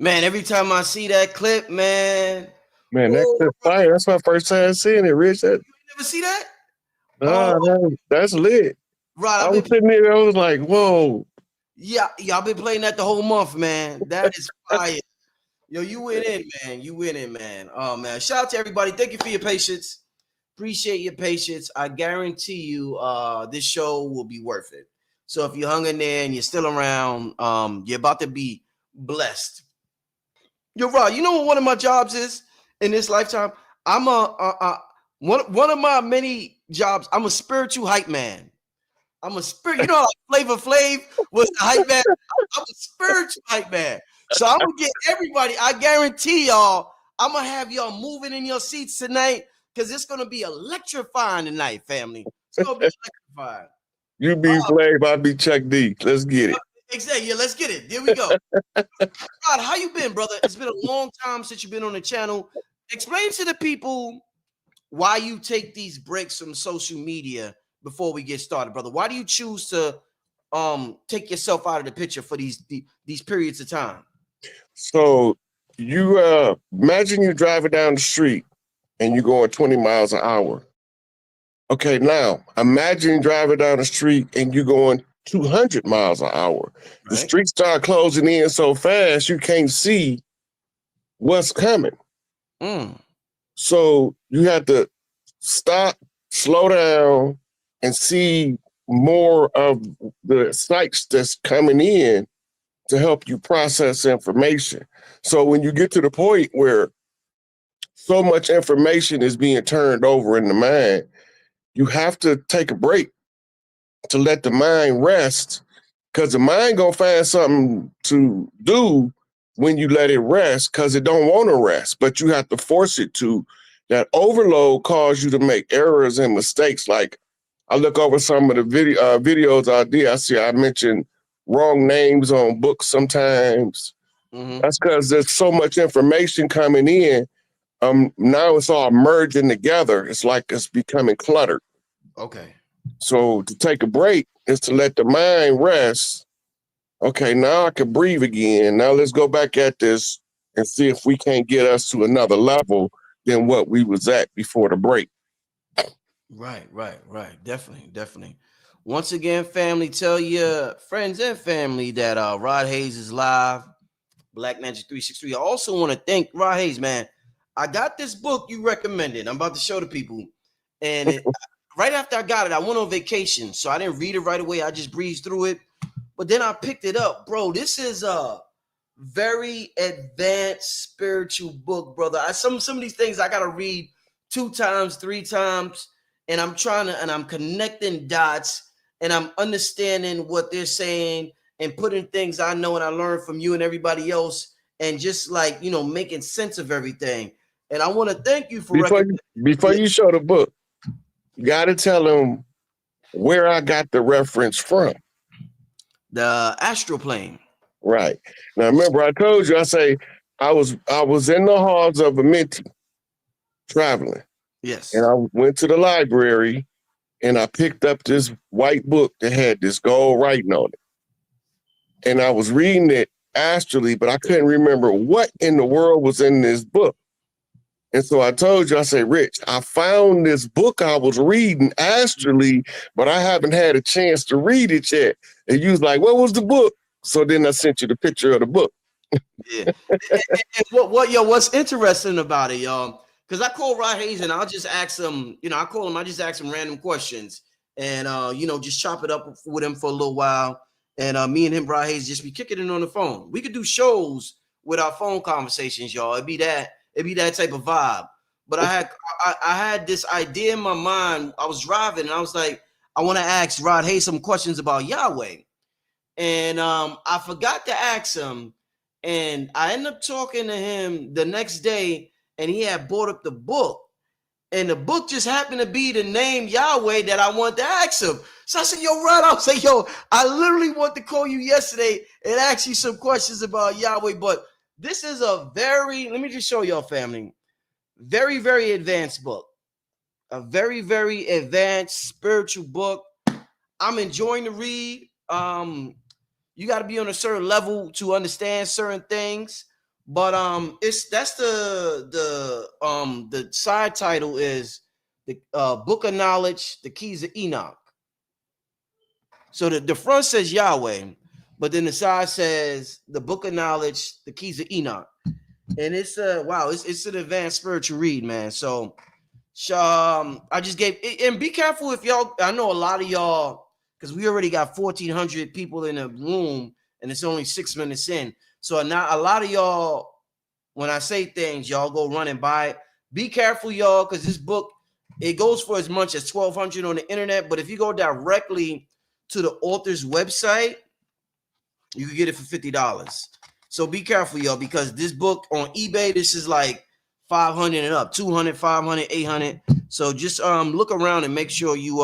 Man, every time I see that clip, man, Man, that woo, clip fire. That's my first time seeing it, Rich. you never see that? Oh, Ah, that's lit. right. I was sitting there, I was like, whoa. Yeah, y'all been playing that the whole month, man. That is fire. Yo, you went in, man. You went in, man. Oh man. Shout out to everybody. Thank you for your patience. Appreciate your patience. I guarantee you this show will be worth it. So if you're hung in there and you're still around, you're about to be blessed. You're right. You know what one of my jobs is in this lifetime? I'm one of my many jobs. I'm a spiritual hype man. I'm a spirit. You know, like Flavor Flav was the hype man. I'm a spiritual hype man. So I'm gonna get everybody. I guarantee y'all, I'm gonna have y'all moving in your seats tonight because it's gonna be electrifying tonight, family. It's gonna be electrifying. You be Flav, I be Chuck D. Let's get it. Exactly. Yeah, let's get it. There we go. Rod, how you been, brother? It's been a long time since you've been on the channel. Explain to the people why you take these breaks from social media before we get started, brother. Why do you choose to take yourself out of the picture for these periods of time? So you imagine you driving down the street and you're going 20 miles an hour. Okay, now imagine driving down the street and you're going 200 miles an hour. The Right. streets start closing in so fast you can't see what's coming. Mm. So you have to stop, slow down, and see more of the sights that's coming in to help you process information. So when you get to the point where so much information is being turned over in the mind, you have to take a break to let the mind rest, because the mind gonna find something to do when you let it rest, because it don't want to rest, but you have to force it to. That overload causes you to make errors and mistakes. Like I look over some of the videos I did, I see I mentioned wrong names on books sometimes. Mm-hmm. That's because there's so much information coming in. Now it's all merging together. It's like it's becoming cluttered. Okay. So to take a break is to let the mind rest. Okay, now I can breathe again. Now let's go back at this and see if we can't get us to another level than what we was at before the break. Right. Definitely. Once again, family, tell your friends and family that Rod Hayes is live. Black Magic 363. I also want to thank Rod Hayes, man. I got this book you recommended. I'm about to show the people. And right after I got it, I went on vacation. So I didn't read it right away. I just breezed through it. But then I picked it up. Bro, this is a very advanced spiritual book, brother. Some of these things I gotta read 2 times, 3 times, and I'm connecting dots and I'm understanding what they're saying and putting things I know and I learned from you and everybody else, and just like making sense of everything. And I want to thank you for recommending. Before you show the book, you got to tell them where I got the reference from. The astral plane. Right. Now remember, I told you, I was in the halls of Amenti traveling. Yes. And I went to the library and I picked up this white book that had this gold writing on it. And I was reading it astrally, but I couldn't remember what in the world was in this book. And so I told you, I said, Rich, I found this book I was reading astrally, but I haven't had a chance to read it yet. And you was like, what was the book? So then I sent you the picture of the book. Yeah. And what's interesting about it, y'all? Because I call Rod Hayes and I'll just ask him, I just ask him random questions and just chop it up with him for a little while. And me and him, Rod Hayes, just be kicking it on the phone. We could do shows with our phone conversations, y'all. It'd be that type of vibe. But I had this idea in my mind. I was driving and I was like, I want to ask Rod Hayes some questions about Yahweh. And I forgot to ask him, and I ended up talking to him the next day, and he had bought up the book, and the book just happened to be the name Yahweh that I wanted to ask him. So I said, "Yo, Rod," I was like, "Yo, I literally want to call you yesterday and ask you some questions about Yahweh." But this is let me just show y'all, family, very, very advanced book, a very, very advanced spiritual book. I'm enjoying the read. You got to be on a certain level to understand certain things, But that's the side title is the Book of Knowledge, the Keys of Enoch. So the front says Yahweh, but then the side says the Book of Knowledge, the Keys of Enoch. And it's wow, it's an advanced spiritual read, man. So I just gave, and be careful if y'all, I know a lot of y'all, because we already got 1,400 people in the room and it's only 6 minutes in. So now a lot of y'all, when I say things, y'all go run and buy it. Be careful, y'all, because this book, it goes for as much as $1,200 on the internet. But if you go directly to the author's website, you can get it for $50. So be careful, y'all, because this book on eBay, this is like 500 and up, 200, 500, 800. So just look around and make sure you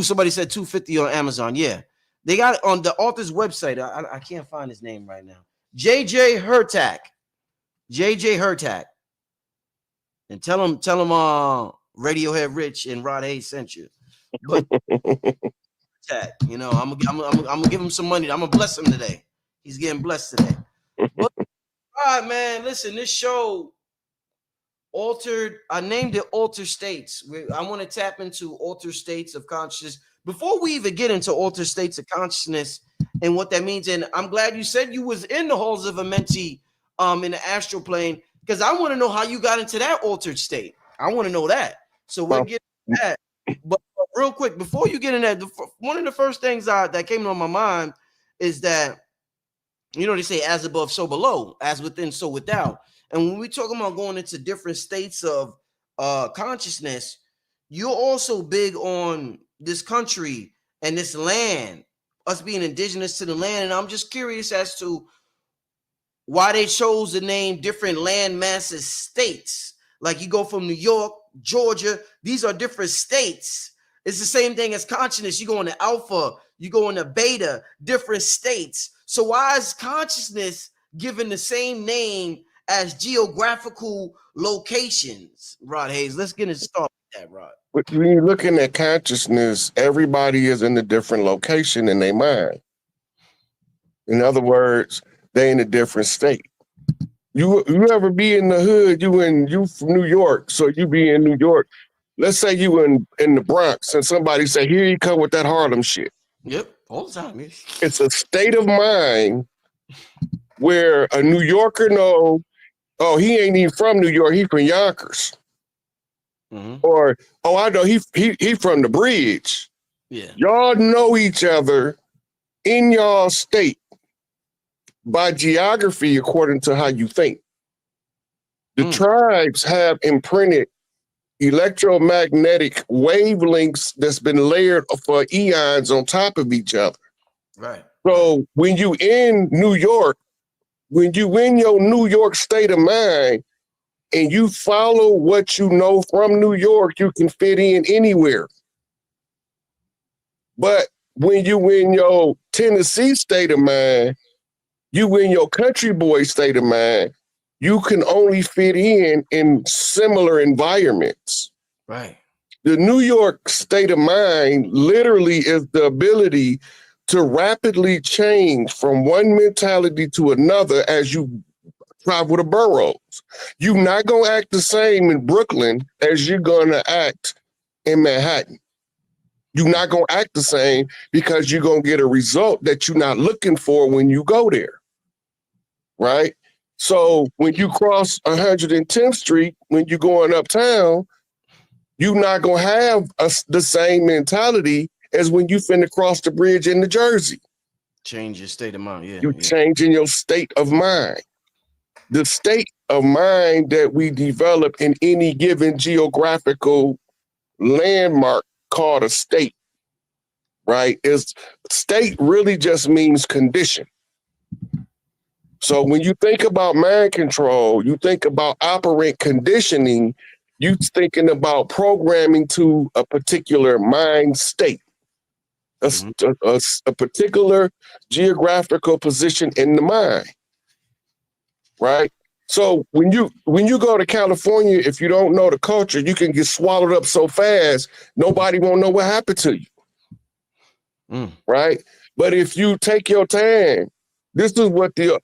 somebody said 250 on Amazon. Yeah, they got it on the author's website. I can't find his name right now. JJ Hurtak. And tell him Radiohead Rich and Rod Hayes sent you. But you know, I'm gonna give him some money. I'm gonna bless him today. He's getting blessed today. But, all right, man. Listen, this show altered. I named it Altered States. I want to tap into altered states of consciousness before we even get into altered states of consciousness and what that means. And I'm glad you said you was in the halls of Amenti, in the astral plane, because I want to know how you got into that altered state. I want to know that. So we'll get into that. But real quick, before you get in that, one of the first things that came on my mind is that, you know, they say as above, so below, as within, so without. And when we talk about going into different states of consciousness, you're also big on this country and this land, us being indigenous to the land. And I'm just curious as to why they chose to name different land masses states. Like you go from New York, Georgia, these are different states. It's the same thing as consciousness. You go into alpha, you go into beta, different states. So why is consciousness given the same name as geographical locations? Rod Hayes, let's get into start with that, Rod. But when you're looking at consciousness, everybody is in a different location in their mind. In other words, they in a different state. You ever be in the hood? You from New York, so you be in New York. Let's say you in the Bronx, and somebody say, "Here you come with that Harlem shit." Yep, all the time. It's a state of mind where a New Yorker know, oh, he ain't even from New York, he from Yonkers. Mm-hmm. Or, oh, I know he from the bridge. Yeah. Y'all know each other in y'all state by geography according to how you think. The tribes have imprinted electromagnetic wavelengths that's been layered for eons on top of each other. Right. So when you in New York, when you in your New York state of mind and you follow what you know from New York, you can fit in anywhere. But when you in your Tennessee state of mind, you in your country boy state of mind, you can only fit in similar environments. Right. The New York state of mind literally is the ability to rapidly change from one mentality to another as you travel the boroughs. You're not going to act the same in Brooklyn as you're going to act in Manhattan. You're not going to act the same because you're going to get a result that you're not looking for when you go there. Right? So when you cross 110th Street, when you're going uptown, you're not going to have the same mentality as when you finna cross the bridge in New Jersey. Change your state of mind, yeah. You're changing your state of mind. The state of mind that we develop in any given geographical landmark called a state, right? State really just means condition. So when you think about mind control, you think about operant conditioning, you're thinking about programming to a particular mind state, a particular geographical position in the mind, right? So when you go to California, if you don't know the culture, you can get swallowed up so fast, nobody won't know what happened to you, right? But if you take your time This is what the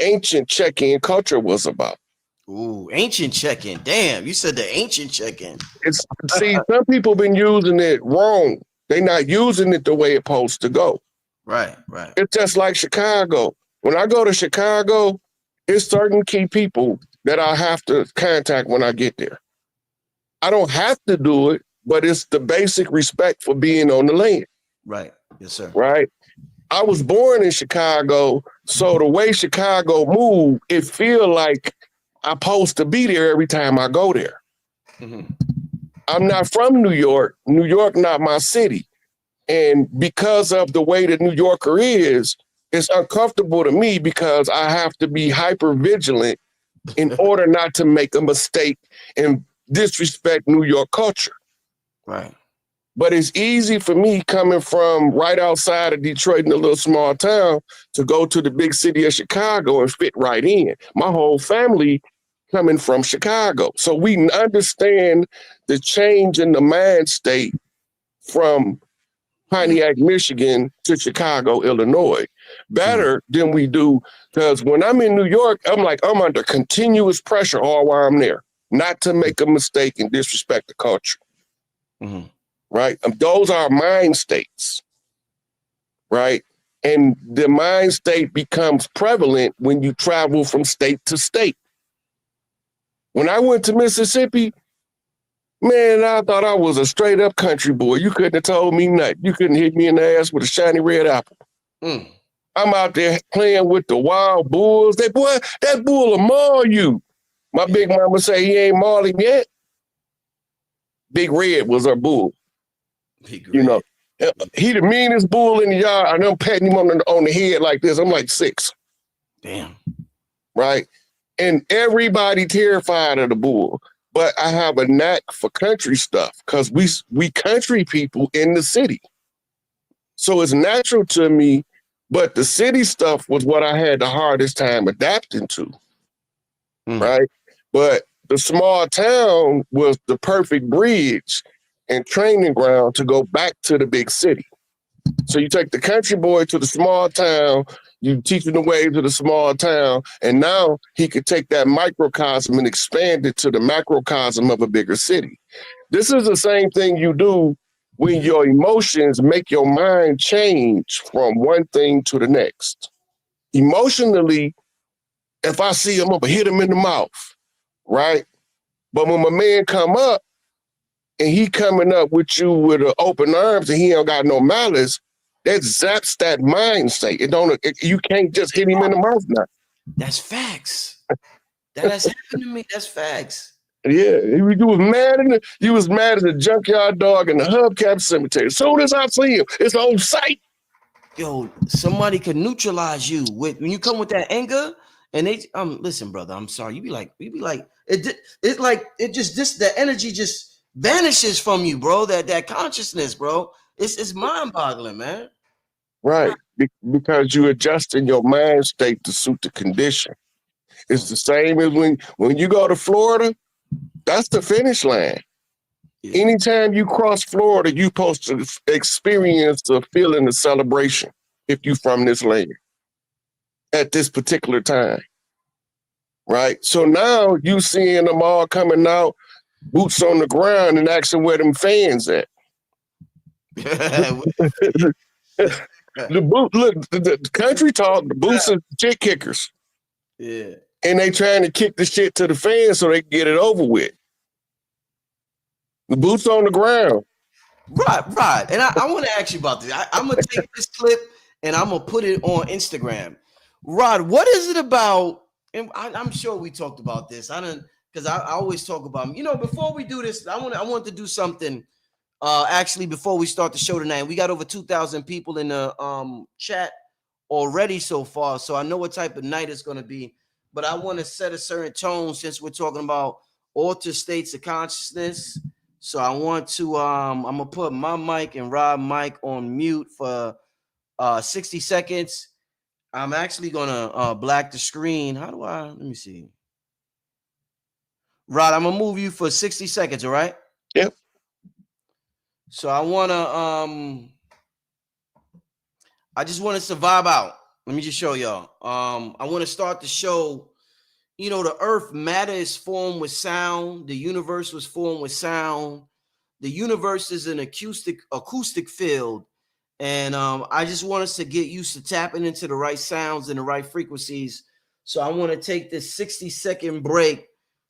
ancient check-in culture was about. Ooh, ancient check-in. Damn, you said the ancient check-in. It's see, some people been using it wrong. They're not using it the way it's supposed to go. Right, right. It's just like Chicago. When I go to Chicago, it's certain key people that I have to contact when I get there. I don't have to do it, but it's the basic respect for being on the land. Right. Yes, sir. Right. I was born in Chicago, so the way Chicago moved, it feel like I'm supposed to be there every time I go there. Mm-hmm. I'm not from New York. New York, not my city. And because of the way the New Yorker is, it's uncomfortable to me because I have to be hyper vigilant in order not to make a mistake and disrespect New York culture. Right. But it's easy for me coming from right outside of Detroit in a little small town to go to the big city of Chicago and fit right in. My whole family coming from Chicago. So we understand the change in the mind state from Pontiac, Michigan to Chicago, Illinois, better than we do. Because when I'm in New York, I'm under continuous pressure all while I'm there, not to make a mistake and disrespect the culture. Mm-hmm. Right? Those are mind states. Right? And the mind state becomes prevalent when you travel from state to state. When I went to Mississippi, man, I thought I was a straight up country boy. You couldn't have told me nothing. You couldn't hit me in the ass with a shiny red apple. Mm. I'm out there playing with the wild bulls. That bull will maul you. My big mama say he ain't mauled him yet. Big Red was our bull. Big Red. You know, he the meanest bull in the yard. I know patting him on the head like this. I'm like 6. Damn. Right? And everybody terrified of the bull. But I have a knack for country stuff because we country people in the city. So it's natural to me, but the city stuff was what I had the hardest time adapting to, right? But the small town was the perfect bridge and training ground to go back to the big city. So you take the country boy to the small town, you teach him the ways of the small town, and now he could take that microcosm and expand it to the macrocosm of a bigger city. This is the same thing you do when your emotions make your mind change from one thing to the next. Emotionally, if I see him, I'm gonna hit him in the mouth, right? But when my man come up and he coming up with you with open arms and he don't got no malice, that zaps that mindset. You can't just hit him in the mouth now. That's facts. That has happened to me. That's facts. Yeah, you was mad as a junkyard dog in the Hubcap Cemetery. As soon as I see him, it's on sight. Yo, somebody could neutralize you when you come with that anger, and they listen, brother, I'm sorry. You be like, the energy just vanishes from you, bro. That consciousness, bro. It's mind-boggling, man. Right, because you adjusting your mind state to suit the condition. It's the same as when you go to Florida. That's the finish line. Yeah. Anytime you cross Florida, you're supposed to experience the feeling of celebration if you're from this land at this particular time. Right? So now you seeing them all coming out, boots on the ground and asking where them fans at. The country talk, the boots are chick kickers. Yeah. And they trying to kick the shit to the fans so they can get it over with. The boots on the ground. Right. And I want to ask you about this. I'm going to take this clip and I'm going to put it on Instagram. Rod, what is it about? And I'm sure we talked about this. Because I always talk about, before we do this, I want to do something. Actually, before we start the show tonight, we got over 2,000 people in the chat already so far. So I know what type of night it's going to be. But I want to set a certain tone since we're talking about altered states of consciousness. So I want to, I'm going to put my mic and Rob mic on mute for 60 seconds. I'm actually going to black the screen. Let me see. Rod, I'm going to move you for 60 seconds, all right? Yep. So I want to, I just want us to vibe out. Let me just show y'all. I want to start the show. You know, the earth, matter is formed with sound. The universe was formed with sound. The universe is an acoustic field. And I just want us to get used to tapping into the right sounds and the right frequencies. So I want to take this 60-second break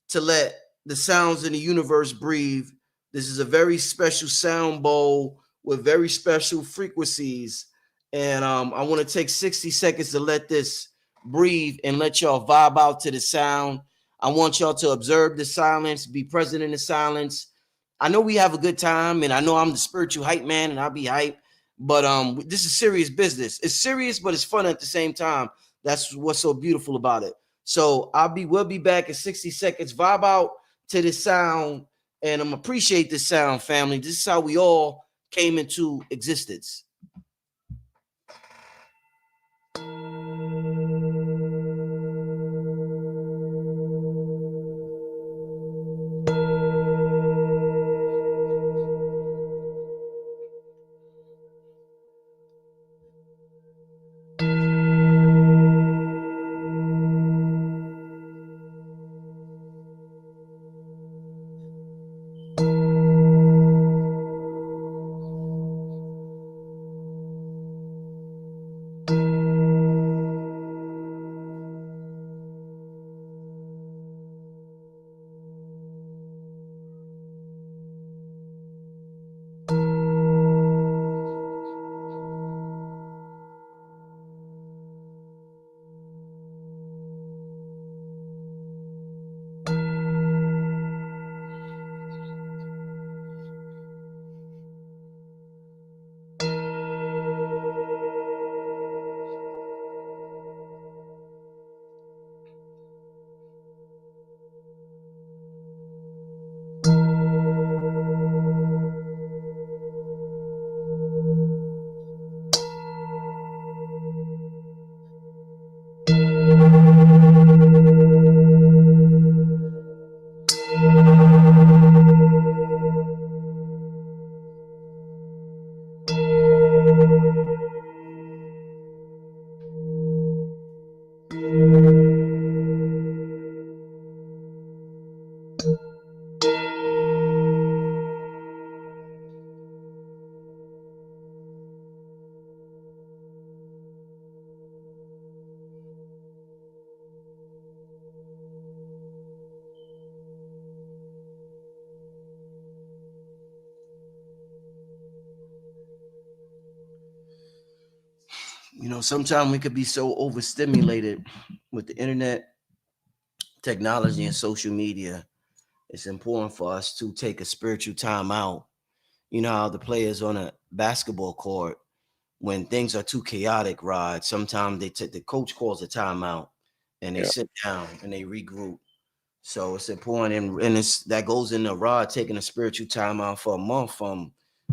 to let the sounds in the universe breathe. This is a very special sound bowl with very special frequencies. And I want to take 60 seconds to let this breathe and let y'all vibe out to the sound. I want y'all to observe the silence, be present in the silence. I know we have a good time, and I know I'm the spiritual hype man, and I'll be hype. But this is serious business. It's serious, but it's fun at the same time. That's what's so beautiful about it. So we'll be back in 60 seconds. Vibe out to the sound, and appreciate the sound, family. This is how we all came into existence. You know, sometimes we could be so overstimulated with the internet, technology, and social media. It's important for us to take a spiritual time out. You know how the players on a basketball court, when things are too chaotic, Rod, sometimes the coach calls a timeout and they sit down and they regroup. So it's important, and that goes into Rod taking a spiritual time out for a month from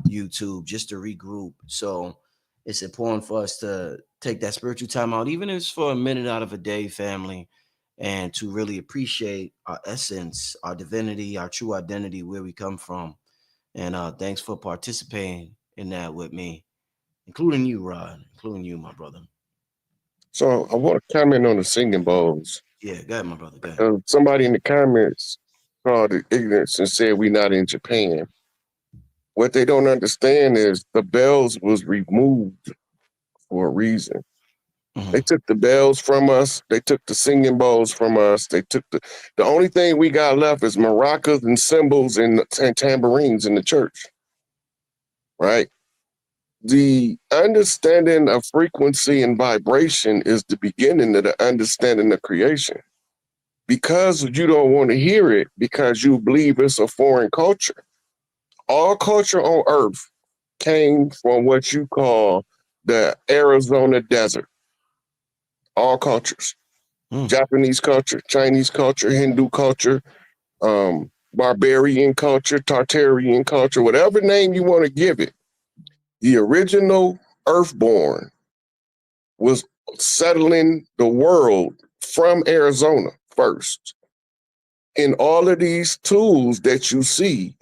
YouTube just to regroup. So it's important for us to take that spiritual time out, even if it's for a minute out of a day, family, and to really appreciate our essence, our divinity, our true identity, where we come from. And thanks for participating in that with me, including you, Rod, including you, my brother. So I want to comment on the singing bowls. Yeah, go ahead, my brother. Go ahead. Somebody in the comments called it ignorance and said we're not in Japan. What they don't understand is the bells was removed for a reason. Mhm. They took the bells from us. They took the singing bowls from us. They took the only thing we got left is maracas and cymbals and tambourines in the church. Right? The understanding of frequency and vibration is the beginning of the understanding of creation. Because you don't want to hear it because you believe it's a foreign culture. All culture on earth came from what you call the Arizona desert. All cultures. Japanese culture, Chinese culture, Hindu culture, barbarian culture, Tartarian culture, whatever name you want to give it. The original earthborn was settling the world from Arizona first. And all of these tools that you see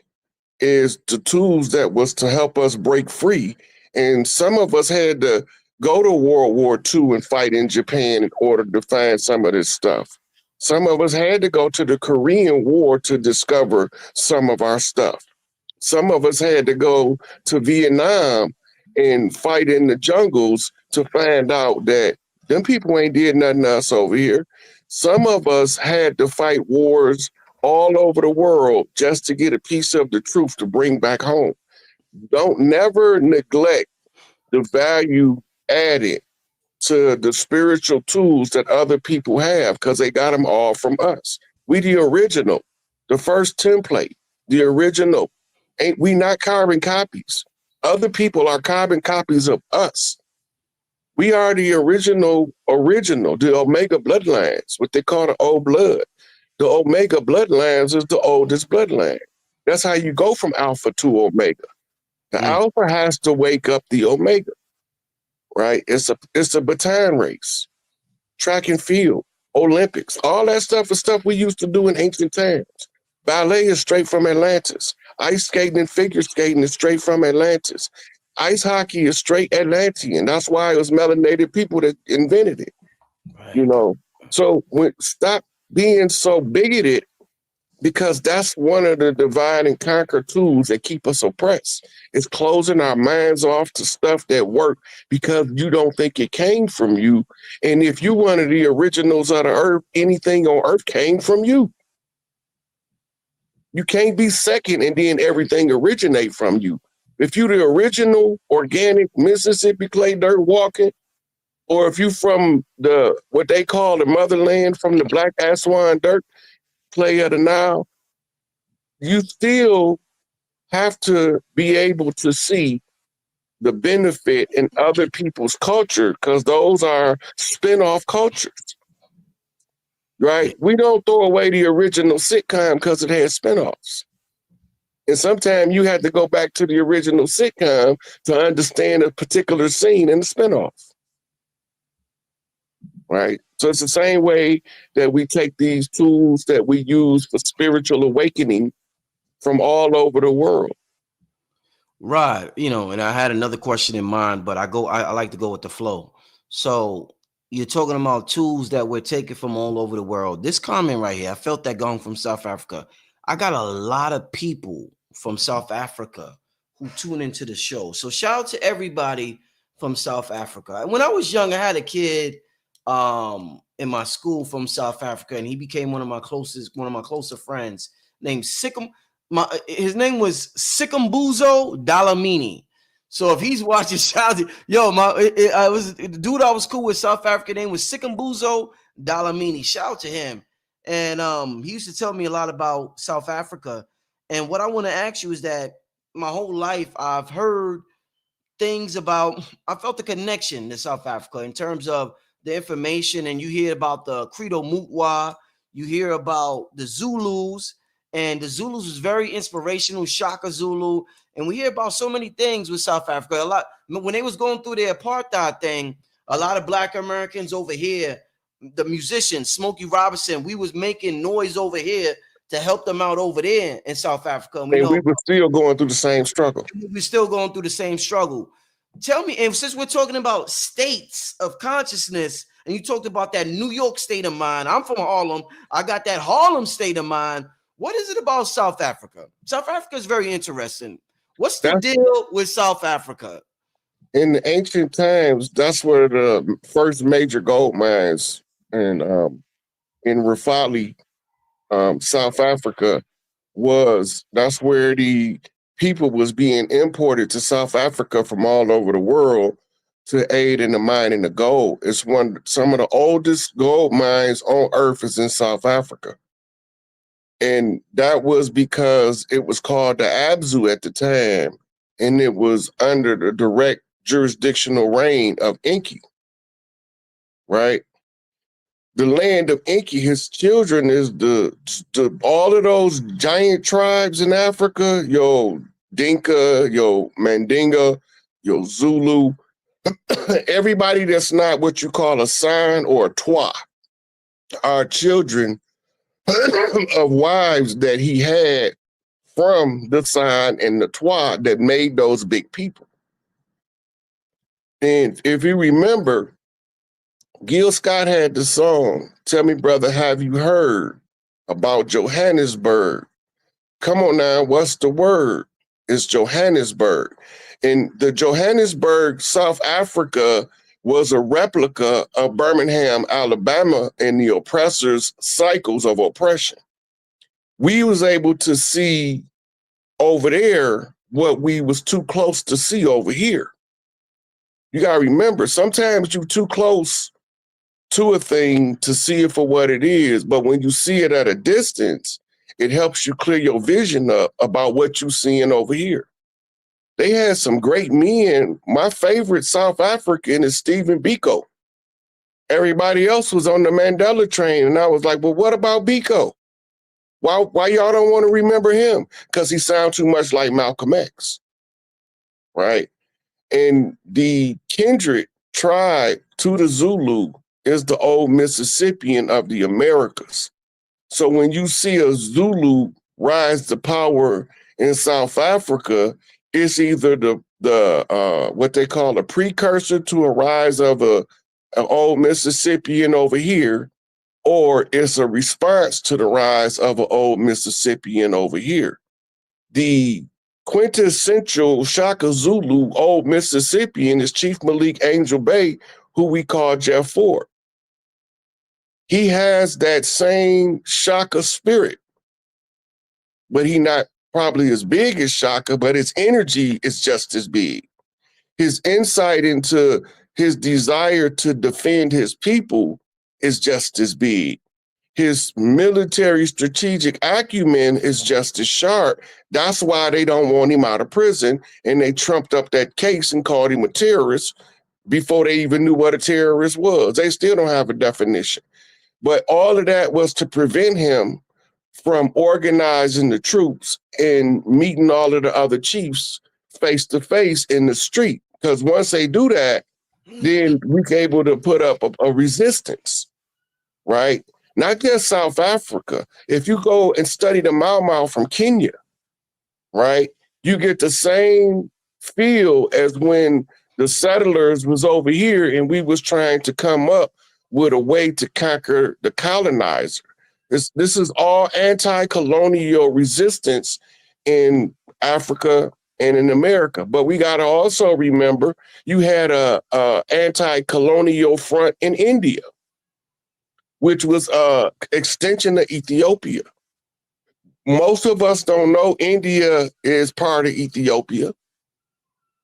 is the tools that was to help us break free. And some of us had to go to World War II and fight in Japan in order to find some of this stuff. Some of us had to go to the Korean War to discover some of our stuff. Some of us had to go to Vietnam and fight in the jungles to find out that them people ain't did nothing to us over here. Some of us had to fight wars all over the world just to get a piece of the truth to bring back home. Don't never neglect the value added to the spiritual tools that other people have, because they got them all from us. We the original, the first template, the original. Ain't we not carbon copies? Other people are carbon copies of us. We are the original, the Omega bloodlines, what they call the old blood. The Omega bloodlines is the oldest bloodline. That's how you go from Alpha to Omega. The Alpha has to wake up the Omega, right? It's a baton race, track and field, Olympics, all that stuff is stuff we used to do in ancient times. Ballet is straight from Atlantis. Ice skating and figure skating is straight from Atlantis. Ice hockey is straight Atlantean. That's why it was melanated people that invented it. Right. You know, so stop being so bigoted, because that's one of the divide and conquer tools that keep us oppressed. It's closing our minds off to stuff that work because you don't think it came from you. And if you one of the originals of the earth, anything on earth came from you. You can't be second and then everything originate from you. If you the original organic Mississippi clay dirt walking, or if you from the what they call the motherland, from the Black Aswan dirt clay of the Nile, you still have to be able to see the benefit in other people's culture, because those are spin-off cultures. Right? We don't throw away the original sitcom because it has spinoffs. And sometimes you have to go back to the original sitcom to understand a particular scene in the spinoff. Right? So it's the same way that we take these tools that we use for spiritual awakening from all over the world. Right. You know, and I had another question in mind, but I like to go with the flow. So you're talking about tools that we're taking from all over the world. This comment right here, I felt that going from South Africa. I got a lot of people from South Africa who tune into the show. So shout out to everybody from South Africa. When I was young, I had a kid in my school from South Africa, and he became one of my closer friends named his name was Sikambuzo Dalamini. So if he's watching, shout out, I was the dude I was cool with, South African name was Sikambuzo Dalamini. Shout out to him. And he used to tell me a lot about South Africa. And what I want to ask you is that my whole life I've heard things about, I felt the connection to South Africa in terms of the information, and you hear about the Credo Mutwa, you hear about the Zulus, and the Zulus was very inspirational, Shaka Zulu, and we hear about so many things with South Africa. A lot when they was going through their apartheid thing, a lot of Black Americans over here, the musicians, Smokey Robinson, we was making noise over here to help them out over there in South Africa. And we were still going through the same struggle. We're still going through the same struggle. Tell me, and since we're talking about states of consciousness, and you talked about that New York state of mind, I'm from Harlem. I got that Harlem state of mind. What is it about South Africa? South Africa is very interesting. What's the deal with South Africa? In the ancient times, that's where the first major gold mines in Rafali, South Africa was. That's where the people was being imported to South Africa from all over the world to aid in the mining of gold. It's some of the oldest gold mines on earth is in South Africa. And that was because it was called the Abzu at the time, and it was under the direct jurisdictional reign of Enki, right? The land of Enki, his children is the all of those giant tribes in Africa, yo Dinka, yo Mandinga, yo Zulu, everybody that's not what you call a San or a Twa are children of wives that he had from the San and the Twa that made those big people. And if you remember, Gil Scott had the song, Tell Me Brother, Have You Heard about Johannesburg? Come on now, what's the word? It's Johannesburg. And the Johannesburg, South Africa was a replica of Birmingham, Alabama, and the oppressors' cycles of oppression. We was able to see over there what we was too close to see over here. You gotta remember, sometimes you're too close to a thing to see it for what it is, but when you see it at a distance, it helps you clear your vision up about what you're seeing over here. They had some great men. My favorite South African is Stephen Biko. Everybody else was on the Mandela train, and I was like, well, what about Biko? Why y'all don't want to remember him? Because he sounds too much like Malcolm X, right? And the kindred tribe to the Zulu is the old Mississippian of the Americas. So when you see a Zulu rise to power in South Africa, it's either the what they call a precursor to a rise of an old Mississippian over here, or it's a response to the rise of an old Mississippian over here. The quintessential Shaka Zulu old Mississippian is Chief Malik Angel Bay, who we call Jeff Ford. He has that same Shaka spirit, but he not probably as big as Shaka, but his energy is just as big. His insight into his desire to defend his people is just as big. His military strategic acumen is just as sharp. That's why they don't want him out of prison, and they trumped up that case and called him a terrorist before they even knew what a terrorist was. They still don't have a definition. But all of that was to prevent him from organizing the troops and meeting all of the other chiefs face to face in the street. Because once they do that, then we're able to put up a resistance, right? Not just South Africa. If you go and study the Mau Mau from Kenya, right, you get the same feel as when the settlers was over here and we was trying to come up with a way to conquer the colonizer. This is all anti-colonial resistance in Africa and in America. But we got to also remember you had a anti-colonial front in India, which was an extension of Ethiopia. Most of us don't know India is part of Ethiopia,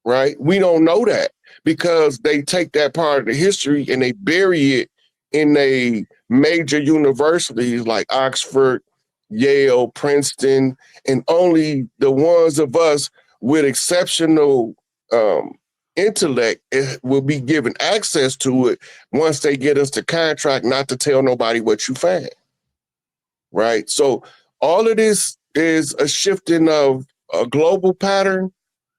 right? We don't know that because they take that part of the history and they bury it in a major universities like Oxford, Yale, Princeton, and only the ones of us with exceptional intellect will be given access to it once they get us the contract not to tell nobody what you find, right? So all of this is a shifting of a global pattern.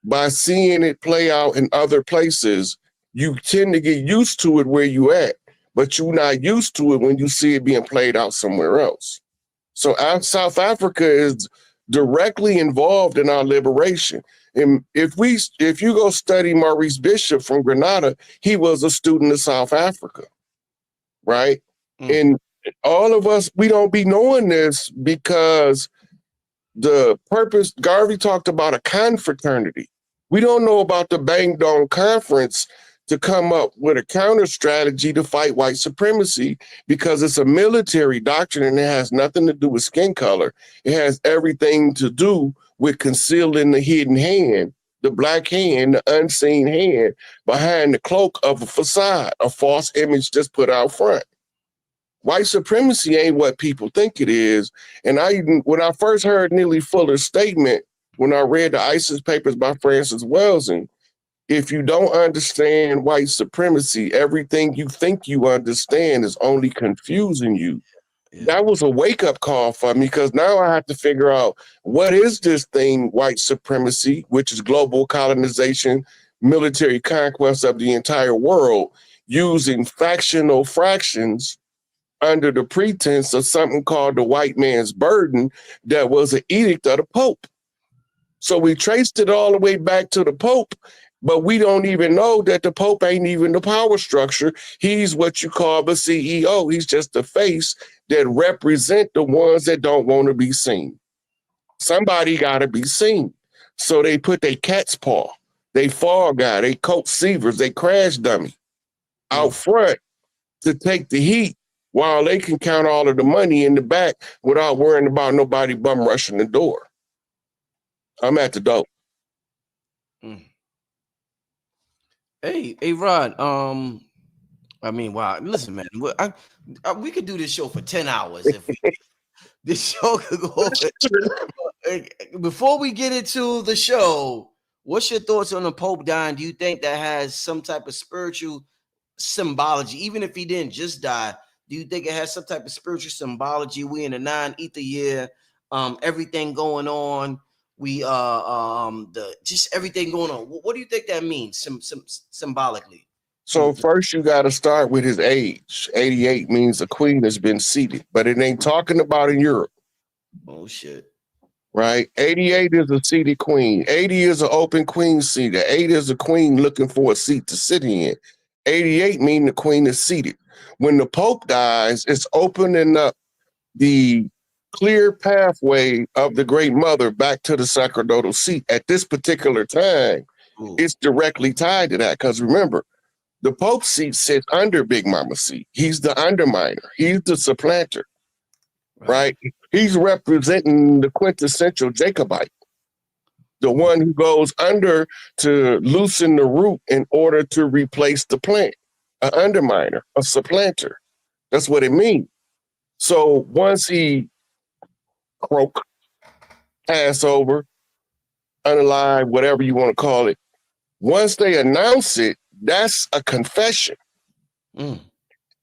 By seeing it play out in other places, you tend to get used to it where you at, but you're not used to it when you see it being played out somewhere else. So South Africa is directly involved in our liberation. And if you go study Maurice Bishop from Grenada, he was a student of South Africa, right? And all of us, we don't be knowing this because the purpose, Garvey talked about a confraternity. We don't know about the Bang Dong Conference to come up with a counter strategy to fight white supremacy because it's a military doctrine and it has nothing to do with skin color. It has everything to do with concealing the hidden hand, the black hand, the unseen hand behind the cloak of a facade, a false image just put out front. White supremacy ain't what people think it is. And when I first heard Neely Fuller's statement, when I read the ISIS papers by Francis Welsing, if you don't understand white supremacy, everything you think you understand is only confusing you. Yeah. That was a wake-up call for me because now I have to figure out what is this thing, white supremacy, which is global colonization, military conquest of the entire world, using factional fractions under the pretense of something called the white man's burden that was an edict of the Pope. So we traced it all the way back to the Pope, But we don't even know that the Pope ain't even the power structure. He's what you call the CEO. He's just the face that represent the ones that don't want to be seen. Somebody got to be seen. So they put their cat's paw, they fall guy, they Coach Seavers, they crash dummy out front to take the heat while they can count all of the money in the back without worrying about nobody bum rushing the door. I'm at the door. Hey, Rod. I mean, wow. Listen, man. We could do this show for 10 hours if this show could go over. Before we get into the show, what's your thoughts on the Pope dying? Do you think that has some type of spiritual symbology, even if he didn't just die? Do you think it has some type of spiritual symbology? We in a 9-ether year, everything going on. We just everything going on. What do you think that means symbolically? So first you got to start with his age. 88 means the queen has been seated, but it ain't talking about in Europe. Oh shit. Right? 88 is a seated queen. 80 is an open queen seat. 8 is a queen looking for a seat to sit in. 88 mean the queen is seated. When the Pope dies, it's opening up the clear pathway of the Great Mother back to the sacerdotal seat. At this particular time, it's directly tied to that. Because remember, the Pope's seat sits under Big Mama's seat. He's the underminer. He's the supplanter, right? He's representing the quintessential Jacobite, the one who goes under to loosen the root in order to replace the plant, an underminer, a supplanter. That's what it means. So once he croak, pass over, unalive, whatever you want to call it, once they announce it, that's a confession. And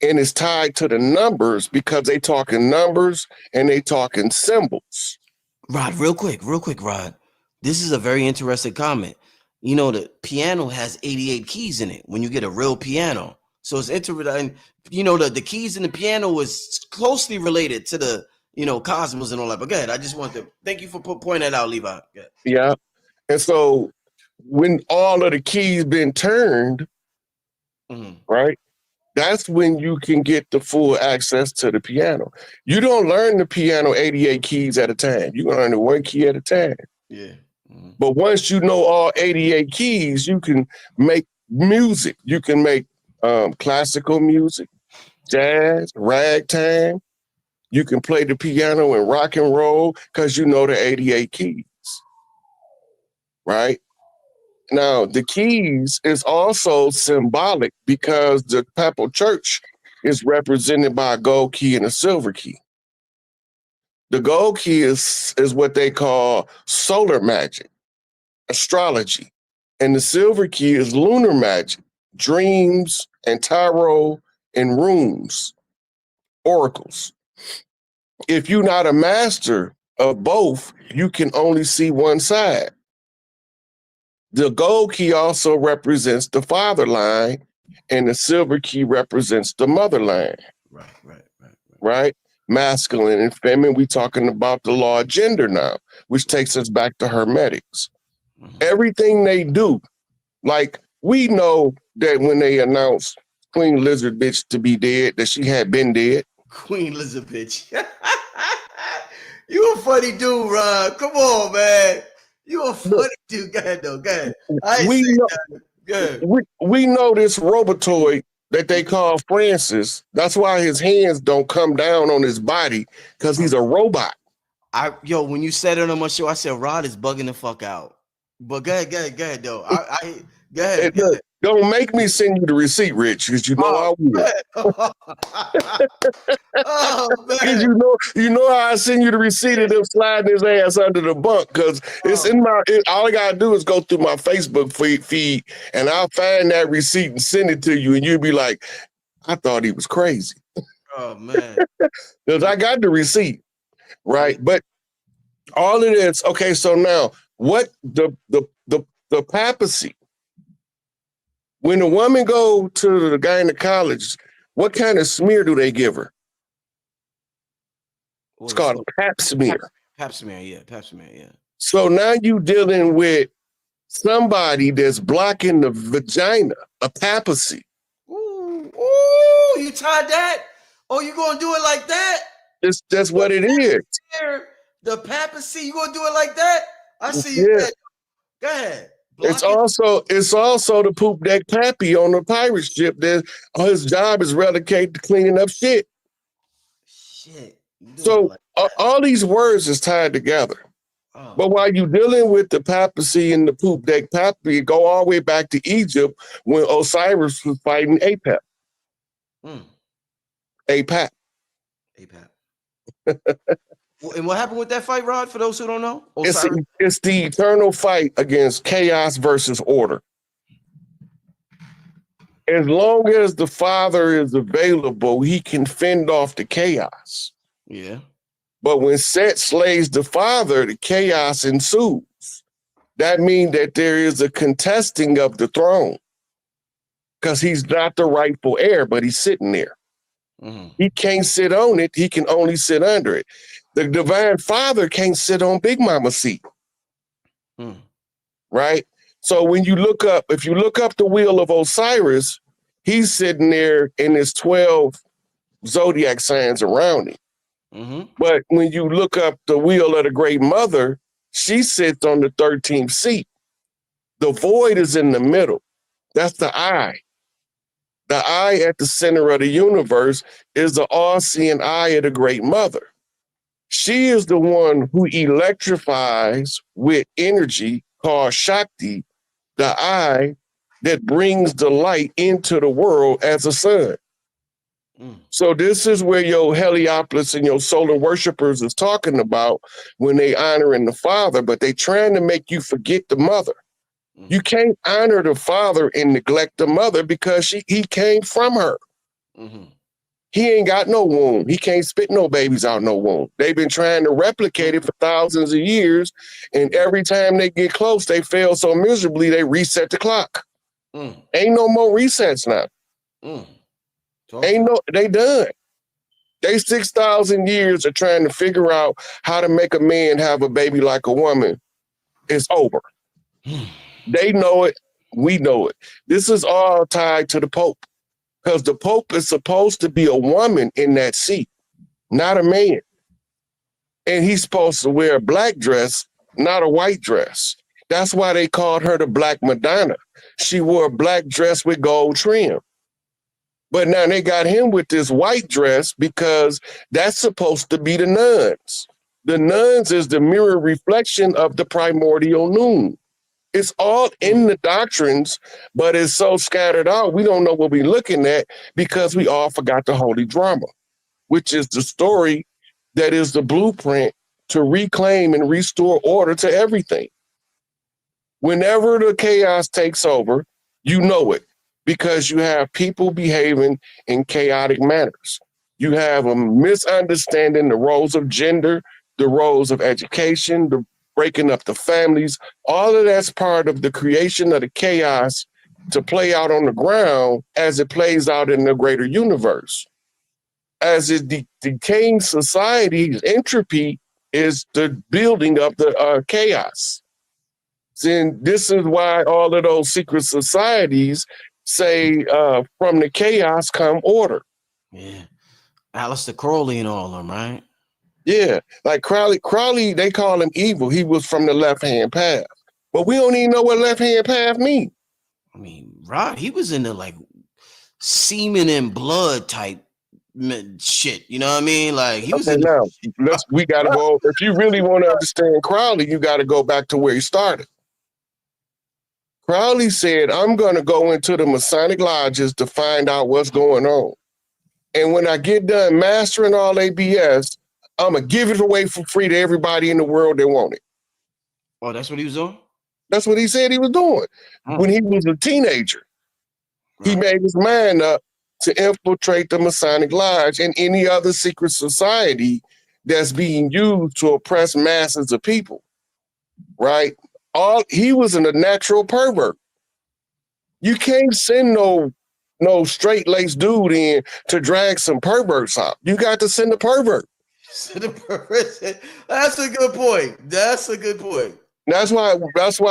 it's tied to the numbers because they talking numbers and they talking symbols. Rod, real quick, Rod. This is a very interesting comment. You know, the piano has 88 keys in it when you get a real piano. So it's interesting. You know, the keys in the piano is closely related to the, cosmos and all that. But go ahead. I just want to thank you for pointing that out, Levi. Yeah. And so when all of the keys been turned, right, that's when you can get the full access to the piano. You don't learn the piano 88 keys at a time. You learn it one key at a time. Yeah. But once you know all 88 keys, you can make music. You can make classical music, jazz, ragtime. You can play the piano and rock and roll because you know the 88 keys, right? Now, the keys is also symbolic because the Papal Church is represented by a gold key and a silver key. The gold key is what they call solar magic, astrology. And the silver key is lunar magic, dreams and tarot and runes, oracles. If you're not a master of both, you can only see one side. The gold key also represents the father line, and the silver key represents the mother line. Right? Masculine and feminine. We're talking about the law of gender now, which takes us back to Hermetics. Everything they do, like we know that when they announced Queen Lizard Bitch to be dead, that she had been dead. Queen Lizard Bitch. You a funny dude, Ron. Come on, man. You a funny dude. Go ahead, though. Go ahead. We know this robotoid that they call Francis. That's why his hands don't come down on his body, because he's a robot. When you said it on my show, I said Rod is bugging the fuck out. But go ahead, though. Go ahead. Don't make me send you the receipt, Rich, because you know I will. Oh man! You know how I send you the receipt of them sliding his ass under the bunk, because it's in my. All I gotta do is go through my Facebook feed, and I'll find that receipt and send it to you, and you'll be like, "I thought he was crazy." Oh man! Because I got the receipt, right? But all of this, okay. So now, what the papacy? When a woman go to the gynecologist, what kind of smear do they give her? It's called a pap smear. Pap smear, yeah. So now you dealing with somebody that's blocking the vagina, a papacy. Ooh, ooh, you tied that? Oh, you gonna do it like that? That's what it is. The papacy, you gonna do it like that? I see you. Yeah. Go ahead. It's also the poop deck pappy on the pirate ship that his job is relegated to cleaning up shit. Shit. So all these words is tied together. Oh. But while you're dealing with the papacy and the poop deck pappy, go all the way back to Egypt when Osiris was fighting Apep. Apep. And what happened with that fight, Rod, for those who don't know? It's the eternal fight against chaos versus order. As long as the Father is available, he can fend off the chaos. Yeah. But when Set slays the Father, the chaos ensues. That means that there is a contesting of the throne because he's not the rightful heir, but he's sitting there. Mm-hmm. He can't sit on it. He can only sit under it. The divine Father can't sit on Big Mama's seat. Right? So when you look up, if you look up the wheel of Osiris, he's sitting there in his 12 zodiac signs around him. Mm-hmm. But when you look up the wheel of the Great Mother, she sits on the 13th seat. The void is in the middle. That's the eye. The eye at the center of the universe is the all-seeing eye of the Great Mother. She is the one who electrifies with energy called Shakti, the eye that brings the light into the world as a sun. So this is where your Heliopolis and your solar worshipers is talking about when they honoring the Father, but they trying to make you forget the Mother. You can't honor the Father and neglect the Mother because he came from her. Mm-hmm. He ain't got no womb. He can't spit no babies out no womb. They've been trying to replicate it for thousands of years, and every time they get close, they fail so miserably, they reset the clock. Ain't no more resets now. They done. They 6,000 years of trying to figure out how to make a man have a baby like a woman. It's over. They know it. We know it. This is all tied to the Pope because the Pope is supposed to be a woman in that seat, not a man. And he's supposed to wear a black dress, not a white dress. That's why they called her the Black Madonna. She wore a black dress with gold trim. But now they got him with this white dress because that's supposed to be the nuns. The nuns is the mirror reflection of the primordial noon. It's all in the doctrines, but it's so scattered out, we don't know what we're looking at because we all forgot the holy drama, which is the story that is the blueprint to reclaim and restore order to everything. Whenever the chaos takes over, you know it because you have people behaving in chaotic manners. You have a misunderstanding the roles of gender, the roles of education, the breaking up the families. All of that's part of the creation of the chaos to play out on the ground as it plays out in the greater universe. As it decaying society's entropy is the building of the chaos. And this is why all of those secret societies say from the chaos come order. Yeah. Aleister Crowley and all of them, right? Yeah, like Crowley, they call him evil. He was from the left-hand path. But we don't even know what left-hand path means. I mean, Rod, he was into like semen and blood type shit. You know what I mean? Like he was now, we gotta go. If you really want to understand Crowley, you gotta go back to where he started. Crowley said, I'm gonna go into the Masonic lodges to find out what's going on. And when I get done mastering all their BS, I'm going to give it away for free to everybody in the world that want it. Oh, that's what he was doing? That's what he said he was doing. When he was a teenager. Right. He made his mind up to infiltrate the Masonic Lodge and any other secret society that's being used to oppress masses of people. Right? He was a natural pervert. You can't send no straight-laced dude in to drag some perverts out. You got to send a pervert. That's a good point. That's why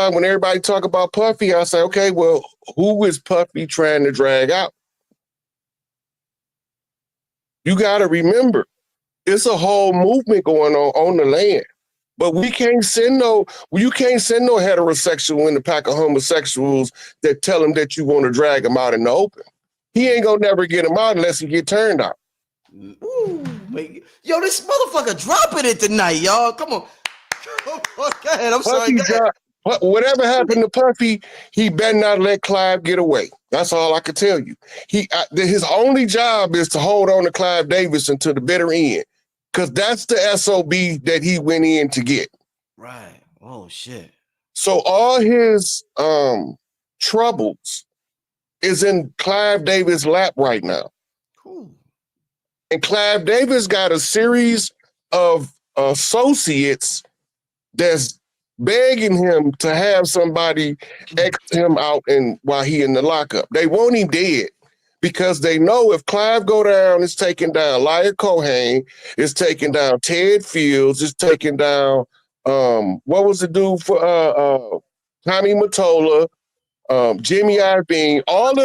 when everybody talk about Puffy, I say, okay, well, who is Puffy trying to drag out? You got to remember, it's a whole movement going on the land. But you can't send no heterosexual in the pack of homosexuals that tell him that you want to drag him out in the open. He ain't gonna never get him out unless he get turned out. Ooh, yo, this motherfucker dropping it tonight, y'all. Come on. Go ahead. I'm sorry. Whatever happened to Puffy, he better not let Clive get away. That's all I can tell you. His only job is to hold on to Clive Davis until the bitter end, because that's the SOB that he went in to get. Right. Oh shit. So all his troubles is in Clive Davis' lap right now. Cool. And Clive Davis got a series of associates that's begging him to have somebody X him out while he in the lockup. They want him dead because they know if Clive go down, it's taking down Lyle Cohen, it's taking down Ted Fields, it's taking down what was the dude for Tommy Mottola, Jimmy Iovine, all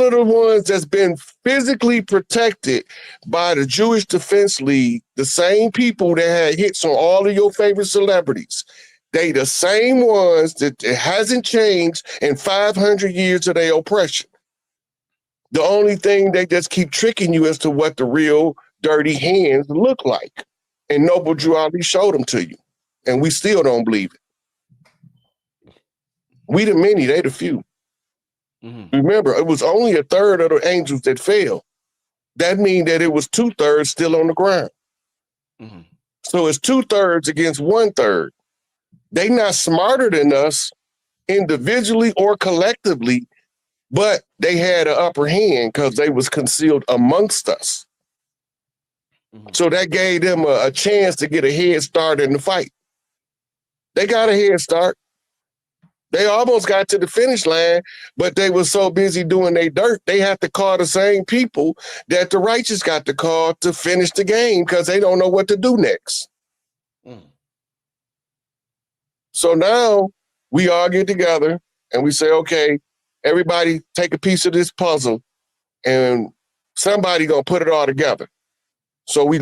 of the ones that's been physically protected by the Jewish Defense League, the same people that had hits on all of your favorite celebrities. They the same ones that it hasn't changed in 500 years of their oppression. The only thing they just keep tricking you as to what the real dirty hands look like. And Noble Drew Ali showed them to you. And we still don't believe it. We the many, they the few. Mm-hmm. Remember, it was only a third of the angels that fell. That means that it was 2/3 still on the ground. Mm-hmm. So it's 2/3 against 1/3. They not smarter than us individually or collectively, but they had an upper hand because they was concealed amongst us. Mm-hmm. So that gave them a chance to get a head start in the fight. They got a head start. They almost got to the finish line, but they were so busy doing their dirt, they have to call the same people that the righteous got to call to finish the game because they don't know what to do next. Mm. So now we all get together and we say, okay, everybody take a piece of this puzzle and somebody gonna put it all together. So we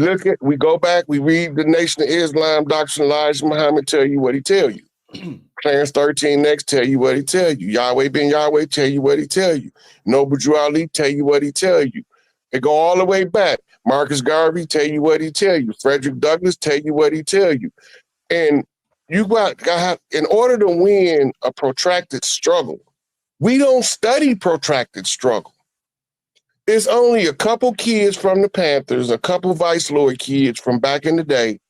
go back, we read the Nation of Islam, Dr. Elijah Muhammad tell you what he tell you. Clarence 13 next tell you what he tell you. Yahweh ben Yahweh tell you what he tell you. Noble Drew Ali tell you what he tell you. They go all the way back. Marcus Garvey tell you what he tell you. Frederick Douglass tell you what he tell you. And you got in order to win a protracted struggle, we don't study protracted struggle. It's only a couple kids from the Panthers, a couple Vice Lord kids from back in the day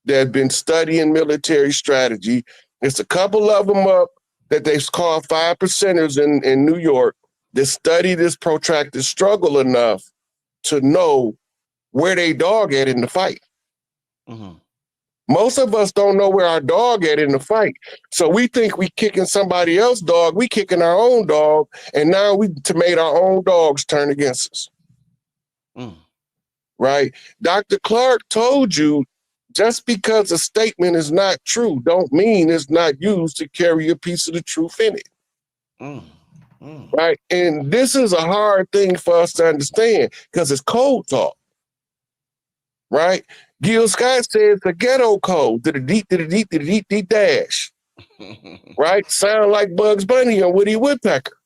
that have been studying military strategy. It's a couple of them up that they've called 5%ers in New York that study this protracted struggle enough to know where they dog at in the fight. Mm-hmm. Most of us don't know where our dog at in the fight. So we think we kicking somebody else's dog, we kicking our own dog, and now we made our own dogs turn against us. Mm. Right? Dr. Clark told you just because a statement is not true don't mean it's not used to carry a piece of the truth in it. Right? And this is a hard thing for us to understand because it's code talk. Right? Gil Scott says the ghetto code, deep dash. Right? Sound like Bugs Bunny or Woody Woodpecker.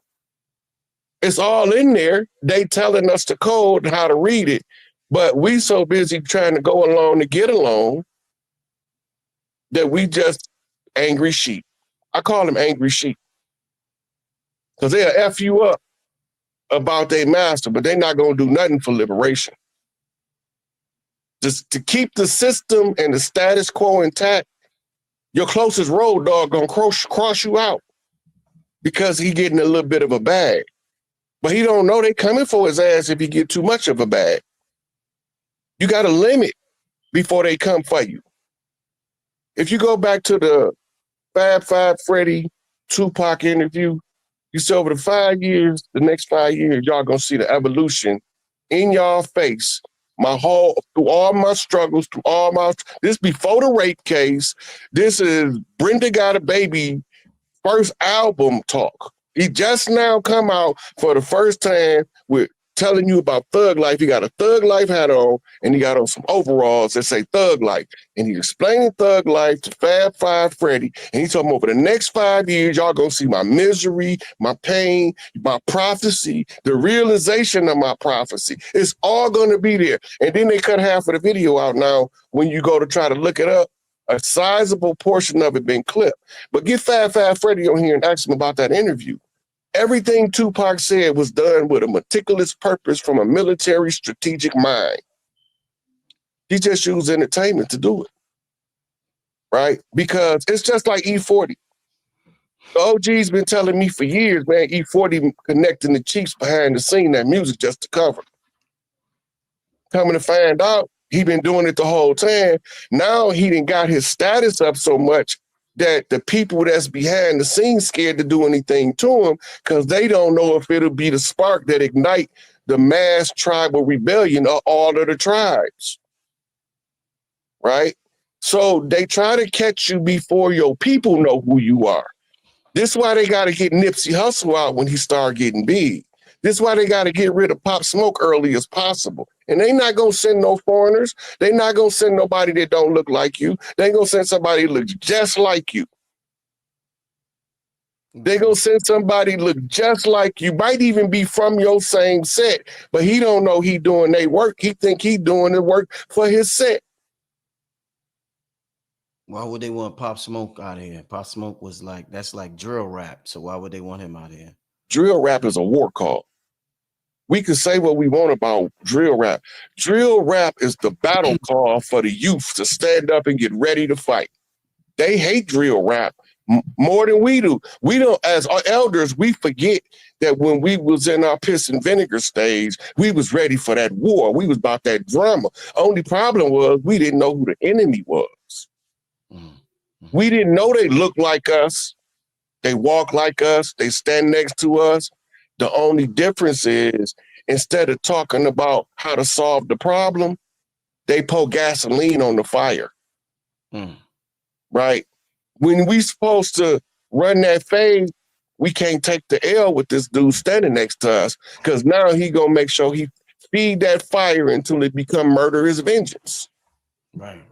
It's all in there. They telling us the code and how to read it. But we so busy trying to go along to get along that we just angry sheep. I call them angry sheep. Because they'll F you up about their master, but they're not going to do nothing for liberation. Just to keep the system and the status quo intact, your closest road dog going to cross you out because he getting a little bit of a bag. But he don't know they coming for his ass if he get too much of a bag. You got to limit before they come for you. If you go back to the Fab Five Freddy Tupac interview, you see over the next 5 years, y'all gonna see the evolution in y'all face through all my struggles, this before the rape case. This is Brenda Got a Baby first album talk. He just now come out for the first time with telling you about Thug Life. He got a Thug Life hat on, and he got on some overalls that say Thug Life. And he explaining Thug Life to Fab Five Freddy. And he told him over the next 5 years, y'all gonna see my misery, my pain, my prophecy, the realization of my prophecy. It's all gonna be there. And then they cut half of the video out now. When you go to try to look it up, a sizable portion of it been clipped. But get Fab Five Freddy on here and ask him about that interview. Everything Tupac said was done with a meticulous purpose from a military strategic mind. He just used entertainment to do it, right? Because it's just like E40. The OG's been telling me for years, man, E40 connecting the Chiefs behind the scene, that music just to cover. Coming to find out, he been doing it the whole time. Now he done got his status up so much that the people that's behind the scenes scared to do anything to him because they don't know if it'll be the spark that ignite the mass tribal rebellion of all of the tribes, right? So they try to catch you before your people know who you are. This is why they got to get Nipsey Hussle out when he start getting big. This is why they got to get rid of Pop Smoke early as possible. And they not going to send no foreigners. They not going to send nobody that don't look like you. They going to send somebody that looks just like you. They going to send somebody look just like you. Might even be from your same set, but he don't know he doing their work. He think he doing the work for his set. Why would they want Pop Smoke out of here? Pop Smoke was like, that's like drill rap. So why would they want him out of here? Drill rap is a war call. We can say what we want about drill rap. Drill rap is the battle call for the youth to stand up and get ready to fight. They hate drill rap more than we do. We don't, as our elders, we forget that when we was in our piss and vinegar stage, we was ready for that war. We was about that drama. Only problem was we didn't know who the enemy was. Mm-hmm. We didn't know they looked like us. They walk like us. They stand next to us. The only difference is instead of talking about how to solve the problem, they pour gasoline on the fire. Right? When we supposed to run that phase, we can't take the L with this dude standing next to us because now he gonna make sure he feed that fire until it become murderous vengeance. Right.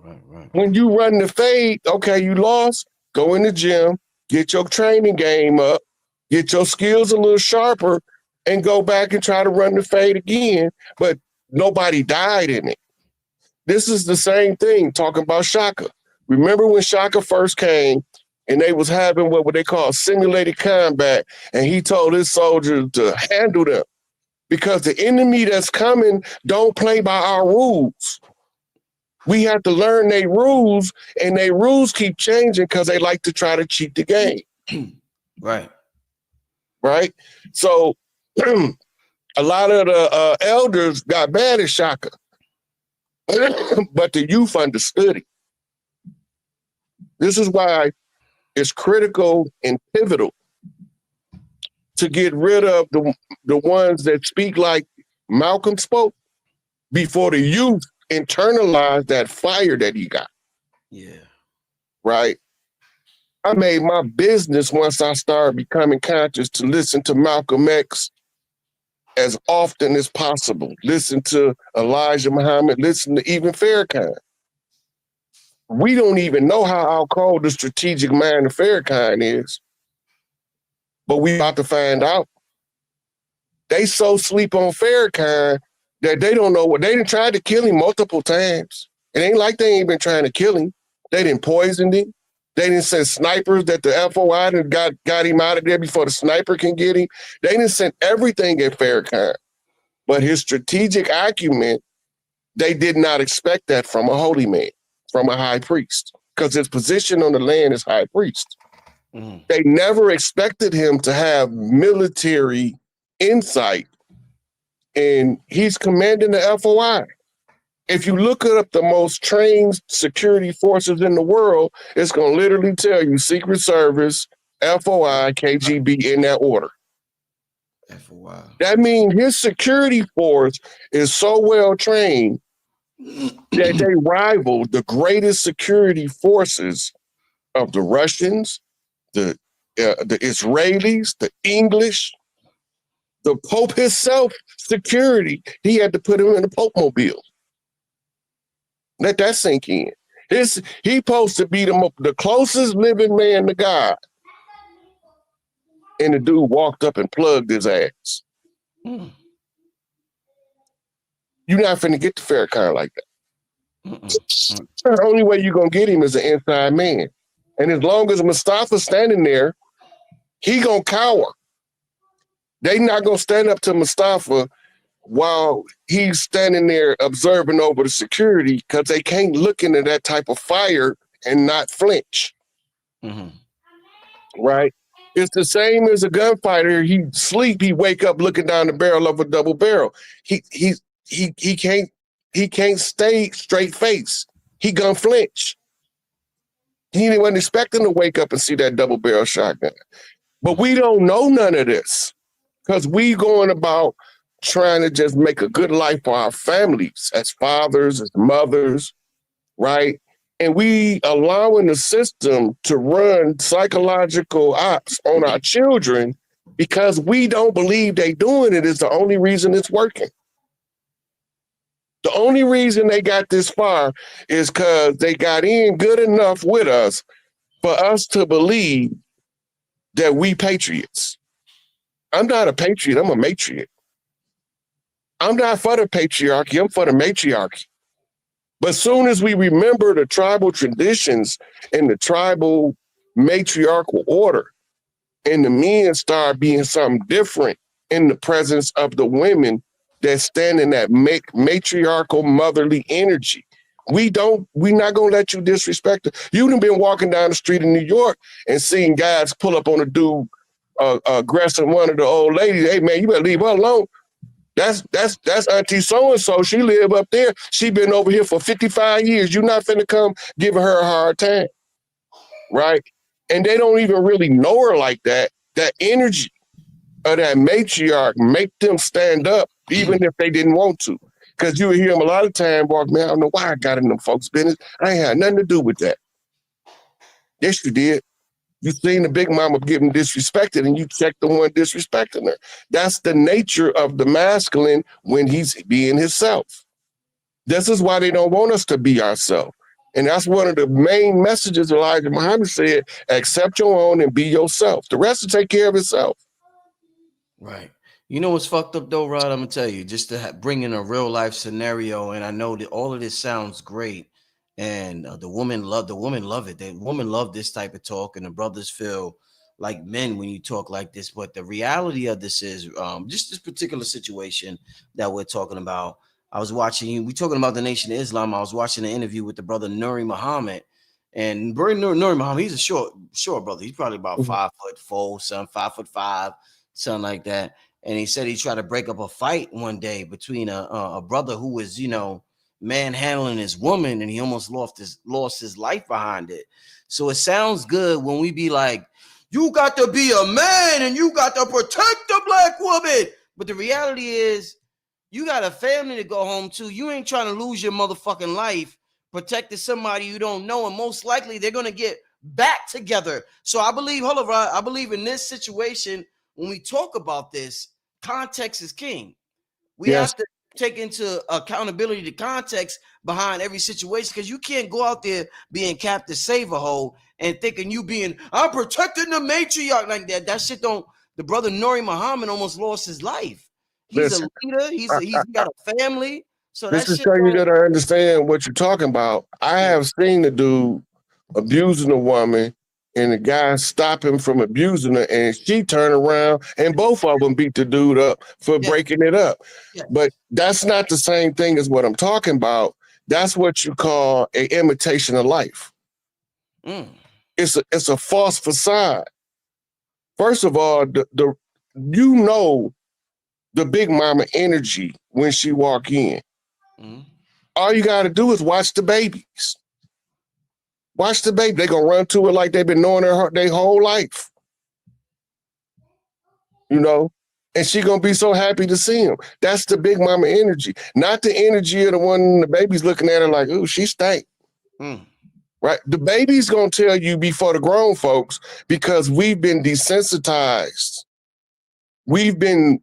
When you run the fade, okay, you lost, go in the gym, get your training game up, get your skills a little sharper, and go back and try to run the fade again. But nobody died in it. This is the same thing talking about Shaka. Remember when Shaka first came and they was having what they call simulated combat, and he told his soldiers to handle them because the enemy that's coming don't play by our rules. We have to learn their rules, and their rules keep changing because they like to try to cheat the game. Right? So a lot of the elders got mad at Shaka, but the youth understood it. This is why it's critical and pivotal to get rid of the ones that speak like Malcolm spoke before the youth internalize that fire that he got. Yeah. Right? I made my business once I started becoming conscious to listen to Malcolm X as often as possible. Listen to Elijah Muhammad, listen to even Farrakhan. We don't even know how cold the strategic mind of Farrakhan is, but we about to find out. They so sleep on Farrakhan that they don't know what they done tried to kill him multiple times. It ain't like they ain't been trying to kill him. They didn't poison him. They didn't send snipers that the FOI done got him out of there before the sniper can get him. They didn't send everything at Farrakhan. But his strategic acumen, they did not expect that from a holy man, from a high priest, because his position on the land is high priest. They never expected him to have military insight, and he's commanding the FOI. If you look up the most trained security forces in the world, it's going to literally tell you Secret Service, FOI, KGB in that order. FOI. That means his security force is so well trained that they rival the greatest security forces of the Russians, the Israelis, the English, the Pope himself, security. He had to put him in a Pope mobile. Let that sink in. He supposed to be the closest living man to God. And the dude walked up and plugged his ass. Mm. You're not finna get the Farrakhan like that. Mm-mm. The only way you're gonna get him is an inside man. And as long as Mustafa's standing there, he gonna cower. They not gonna stand up to Mustafa while he's standing there observing over the security, because they can't look into that type of fire and not flinch. Mm-hmm. Right? It's the same as a gunfighter. He sleep, he wake up looking down the barrel of a double barrel. He can't stay straight face. He gonna flinch. He wasn't expecting to wake up and see that double barrel shotgun. But we don't know none of this because we going about trying to just make a good life for our families as fathers, as mothers, right? And we allowing the system to run psychological ops on our children because we don't believe they doing it is the only reason it's working. The only reason they got this far is because they got in good enough with us for us to believe that we patriots. I'm not a patriot, I'm a matriot. I'm not for the patriarchy, I'm for the matriarchy. But soon as we remember the tribal traditions and the tribal matriarchal order, and the men start being something different in the presence of the women that stand in that matriarchal motherly energy, we're not gonna let you disrespect it. You done been walking down the street in New York and seeing guys pull up on a dude aggressing one of the old ladies. Hey man, you better leave her alone. That's Auntie so-and-so. She live up there. She been over here for 55 years. You're not finna come giving her a hard time, right? And they don't even really know her like that. That energy of that matriarch make them stand up, even if they didn't want to. Because you would hear them a lot of time walk, man, I don't know why I got in them folks' business. I ain't had nothing to do with that. Yes, you did. You seen the big mama getting disrespected and you checked the one disrespecting her. That's the nature of the masculine when he's being himself. This is why they don't want us to be ourselves. And that's one of the main messages Elijah Muhammad said, accept your own and be yourself. The rest will take care of itself. Right. You know what's fucked up though, Rod? I'm gonna tell you, just to bring in a real life scenario, and I know that all of this sounds great, and the women love it. The women love this type of talk, and the brothers feel like men when you talk like this. But the reality of this is, just this particular situation that we're talking about. I was watching. We talking about the Nation of Islam. I was watching an interview with the brother Nuri Muhammad, and Nuri Muhammad. He's a short brother. He's probably about 5'4", 5'5", something like that. And he said he tried to break up a fight one day between a brother who was, manhandling his woman, and he almost lost his life behind it. So it sounds good when we be like, you got to be a man and you got to protect the black woman. But the reality is, you got a family to go home to. You ain't trying to lose your motherfucking life protecting somebody you don't know, and most likely they're gonna get back together. So I believe, hold on, Rod, I believe in this situation, when we talk about this, context is king. We have to take into accountability the context behind every situation, because you can't go out there being Captain Save-A-Hole and thinking I'm protecting the matriarch like that. That shit don't. The brother Nuri Muhammad almost lost his life. He's a leader. He's got a family. So this that is shit. showing you that I understand what you're talking about. I have seen the dude abusing a woman, and the guy stop him from abusing her, and she turn around, and both of them beat the dude up for breaking it up. But that's not the same thing as what I'm talking about. That's what you call an imitation of life. It's a false facade. First of all, the big mama energy when she walk in. All you got to do is watch the babies. Watch the baby. They're going to run to it like they've been knowing their whole life. And she gonna be so happy to see him. That's the big mama energy, not the energy of the one the baby's looking at her like, ooh, she stank. Right? The baby's gonna tell you before the grown folks because we've been desensitized. We've been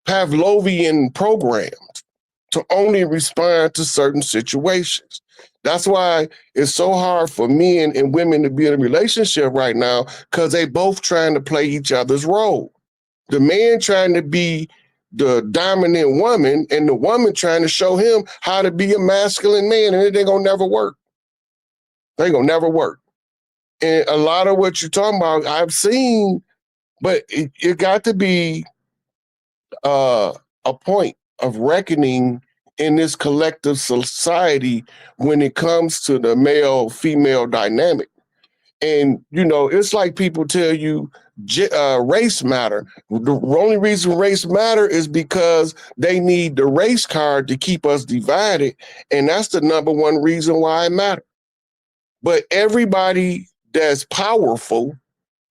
Pavlovian programmed to only respond to certain situations. That's why it's so hard for men and women to be in a relationship right now, because they both trying to play each other's role. The man trying to be the dominant woman and the woman trying to show him how to be a masculine man, and it ain't gonna never work. They gonna never work. And a lot of what you're talking about, I've seen, but it got to be a point of reckoning in this collective society when it comes to the male-female dynamic. And, you know, it's like people tell you race matter. The only reason race matter is because they need the race card to keep us divided. And that's the number one reason why it matters. But everybody that's powerful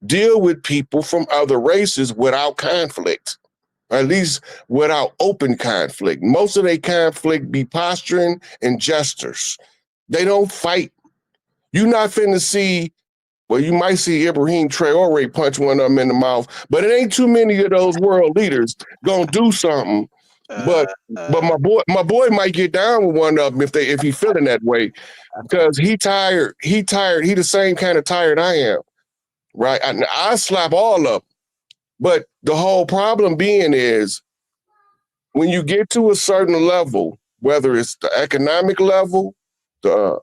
deal with people from other races without conflict. At least without open conflict. Most of their conflict be posturing and gestures. They don't fight. You're not finna see, well, you might see Ibrahim Traore punch one of them in the mouth, but it ain't too many of those world leaders gonna do something. But my boy might get down with one of them if he feeling that way, because he tired. He the same kind of tired I am, right? I slap all of them. But the whole problem being is when you get to a certain level, whether it's the economic level, the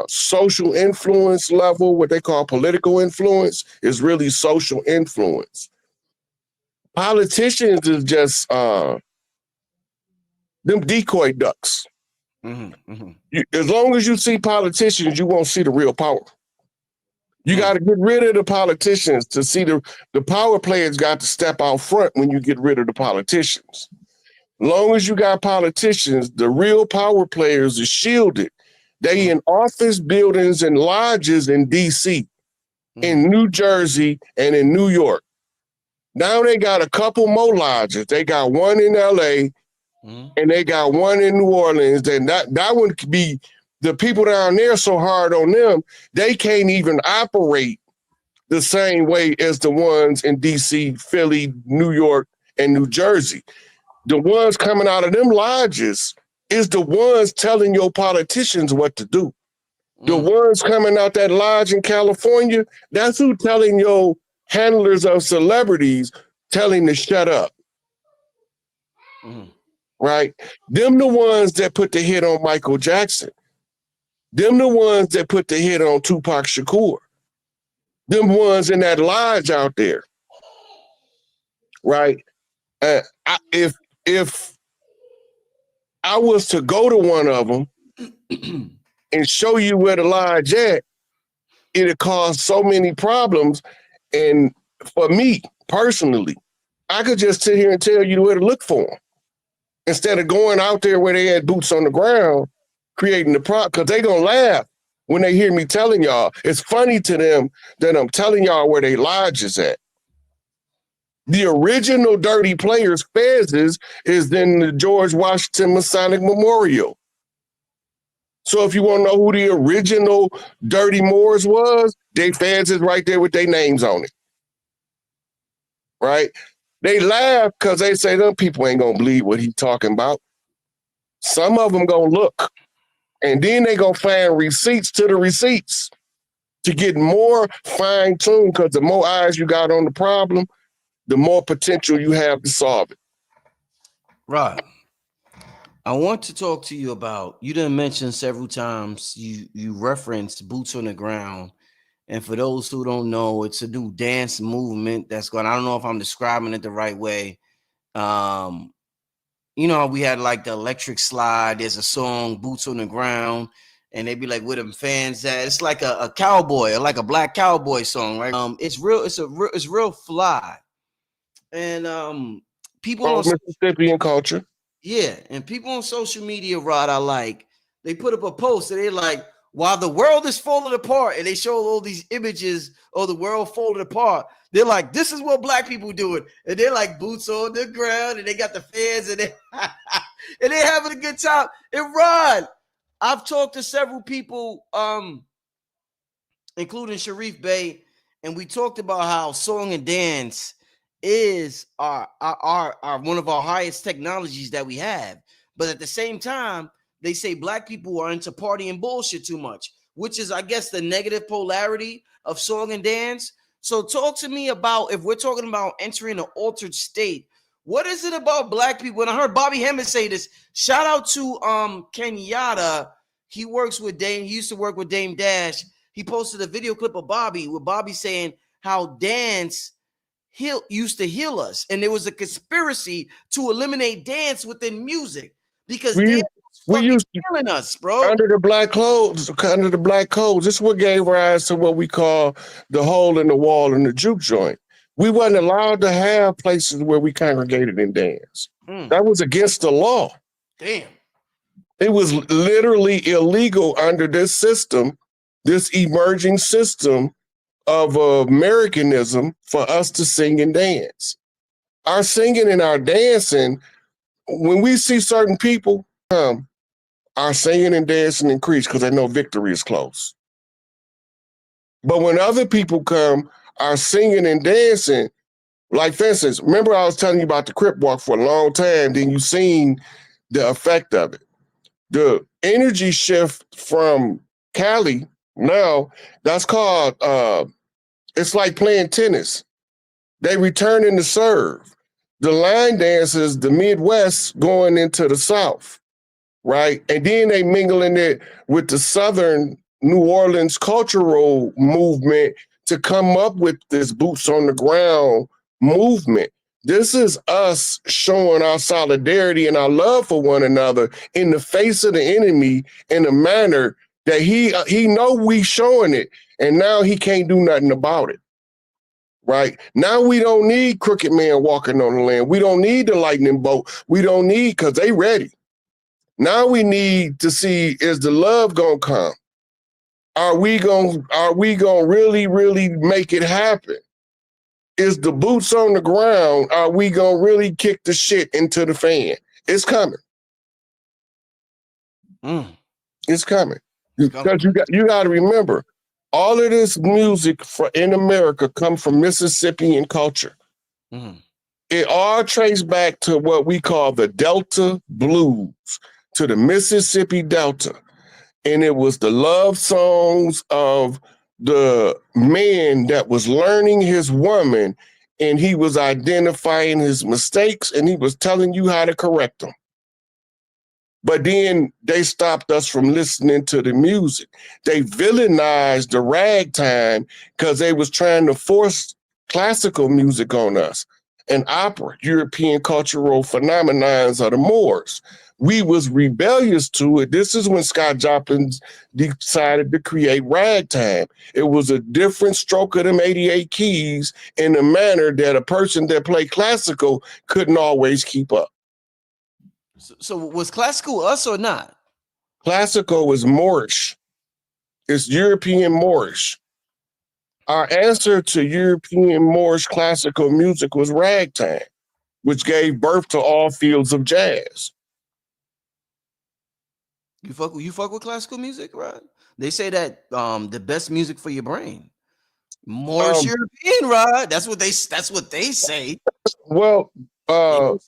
social influence level, what they call political influence is really social influence. Politicians is just them decoy ducks. As long as you see politicians, you won't see the real power. You got to get rid of the politicians to see the power players got to step out front when you get rid of the politicians. As long as you got politicians, the real power players are shielded. They in office buildings and lodges in DC, in New Jersey, and in New York. Now they got a couple more lodges. They got one in LA and they got one in New Orleans. Then that one could be the people down there so hard on them, they can't even operate the same way as the ones in DC, Philly, New York, and New Jersey. The ones coming out of them lodges is the ones telling your politicians what to do. The ones coming out that lodge in California, that's who telling your handlers of celebrities, telling to shut up. Right? Them the ones that put the hit on Michael Jackson. Them the ones that put the hit on Tupac Shakur. Them ones in that lodge out there. Right? If I was to go to one of them and show you where the lodge at, it'd cause so many problems. And for me, personally, I could just sit here and tell you where to look for them. Instead of going out there where they had boots on the ground, creating the problem, because they gonna laugh when they hear me telling y'all. It's funny to them that I'm telling y'all where they lodge is at. The original Dirty Players Fez's is in the George Washington Masonic Memorial. So if you want to know who the original Dirty Moors was, they Fez is right there with their names on it. Right? They laugh because they say them people ain't gonna believe what he's talking about. Some of them gonna look. And then they gonna find receipts to the receipts to get more fine-tuned, because the more eyes you got on the problem, the more potential you have to solve it. Right. I want to talk to you about, you done mentioned several times, you referenced Boots on the Ground. And for those who don't know, it's a new dance movement that's going, I don't know if I'm describing it the right way. You know, we had like the Electric Slide. There's a song, Boots on the Ground, and they be like, where them fans at? It's like a cowboy, like a black cowboy song, right? It's real fly. And people on Mississippian culture. Yeah, and people on social media, Rod, they put up a post and they're like, while the world is falling apart and they show all these images of the world falling apart, they're like, this is what black people doing. And they're like boots on the ground and they got the fans and and they're having a good time. And Rod, I've talked to several people, including Sharif Bey, and we talked about how song and dance is our one of our highest technologies that we have. But at the same time, they say black people are into party and bullshit too much, which is, I guess, the negative polarity of song and dance. So talk to me about, if we're talking about entering an altered state, what is it about black people? And I heard Bobby Hemmett say this. Shout out to Kenyatta. He works with Dame. He used to work with Dame Dash. He posted a video clip of Bobby with Bobby saying how dance used to heal us. And there was a conspiracy to eliminate dance within music because dance was used to killing us, bro. Under the black codes. This is what gave rise to what we call the hole in the wall in the juke joint. We wasn't allowed to have places where we congregated and danced. That was against the law. Damn. It was literally illegal under this system, this emerging system of Americanism, for us to sing and dance. Our singing and our dancing, when we see certain people come, our singing and dancing increase because they know victory is close. But when other people come, our singing and dancing, like for instance, remember I was telling you about the Crip Walk for a long time, then you seen the effect of it. The energy shift from Cali now, that's called, it's like playing tennis. They return in the serve. The line dances, the Midwest going into the South, right? And then they mingling it with the Southern New Orleans cultural movement to come up with this boots on the ground movement. This is us showing our solidarity and our love for one another in the face of the enemy in a manner that he know we showing it, and now he can't do nothing about it. Right? Now we don't need Crooked Man walking on the land. We don't need the lightning bolt. We don't need, because they ready. Now we need to see, is the love gonna come? Are we gonna really, really make it happen? Is the boots on the ground? Are we gonna really kick the shit into the fan? It's coming. It's coming. Because you got to remember, all of this music in America come from Mississippian culture. It all traced back to what we call the Delta Blues, to the Mississippi Delta. And it was the love songs of the man that was learning his woman, and he was identifying his mistakes, and he was telling you how to correct them. But then they stopped us from listening to the music. They villainized the ragtime because they was trying to force classical music on us and opera, European cultural phenomenons of the Moors. We was rebellious to it. This is when Scott Joplin decided to create ragtime. It was a different stroke of them 88 keys in a manner that a person that played classical couldn't always keep up. So was classical us or not? Classical was Moorish. It's European Moorish. Our answer to European Moorish classical music was ragtime, which gave birth to all fields of jazz. You fuck with classical music, right? They say that the best music for your brain. Moorish European, right? That's what they say. Well,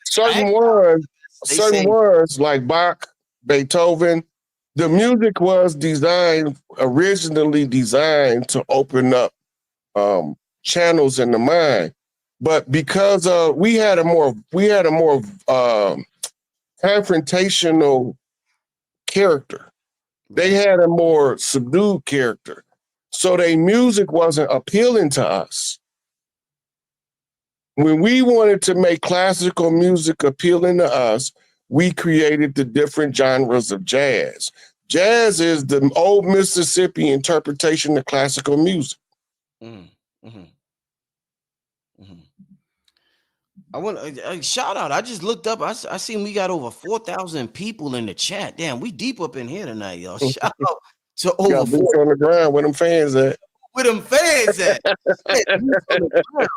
certain ones like Bach, Beethoven, the music was originally designed to open up channels in the mind, but because we had a more confrontational character, they had a more subdued character, so their music wasn't appealing to us. When we wanted to make classical music appealing to us, we created the different genres of jazz. Jazz is the old Mississippi interpretation of classical music. I want a shout out. I just looked up. I seen we got over 4,000 people in the chat. Damn, we deep up in here tonight, y'all. Shout out to You over got boots 40. on the ground where them fans at. Where them fans at? Shit, boots on the ground.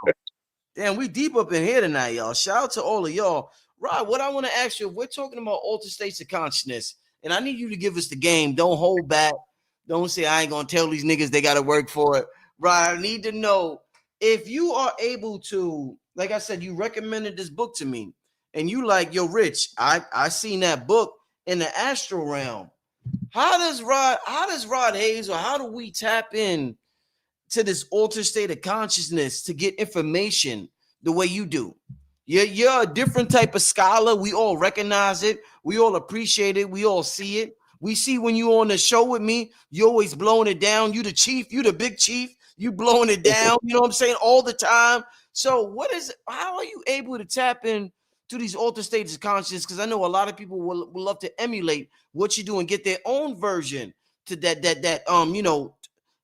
Damn, we deep up in here tonight, y'all. Shout out to all of y'all. Rod, what I want to ask you, if we're talking about altered states of consciousness, and I need you to give us the game. Don't hold back. Don't say I ain't gonna tell these niggas they gotta work for it. Rod, I need to know if you are able to, like I said, you recommended this book to me, and you like, yo, Rich, I seen that book in the astral realm. How does Rod Hayes, or how do we tap in to this altered state of consciousness to get information the way you do? You're a different type of scholar. We all recognize it. We all appreciate it. We all see it. We see when you on the show with me, you always blowing it down. You the chief. You the big chief. You blowing it down. You know what I'm saying? All the time. So how are you able to tap in to these altered states of consciousness? Because I know a lot of people will love to emulate what you do and get their own version to that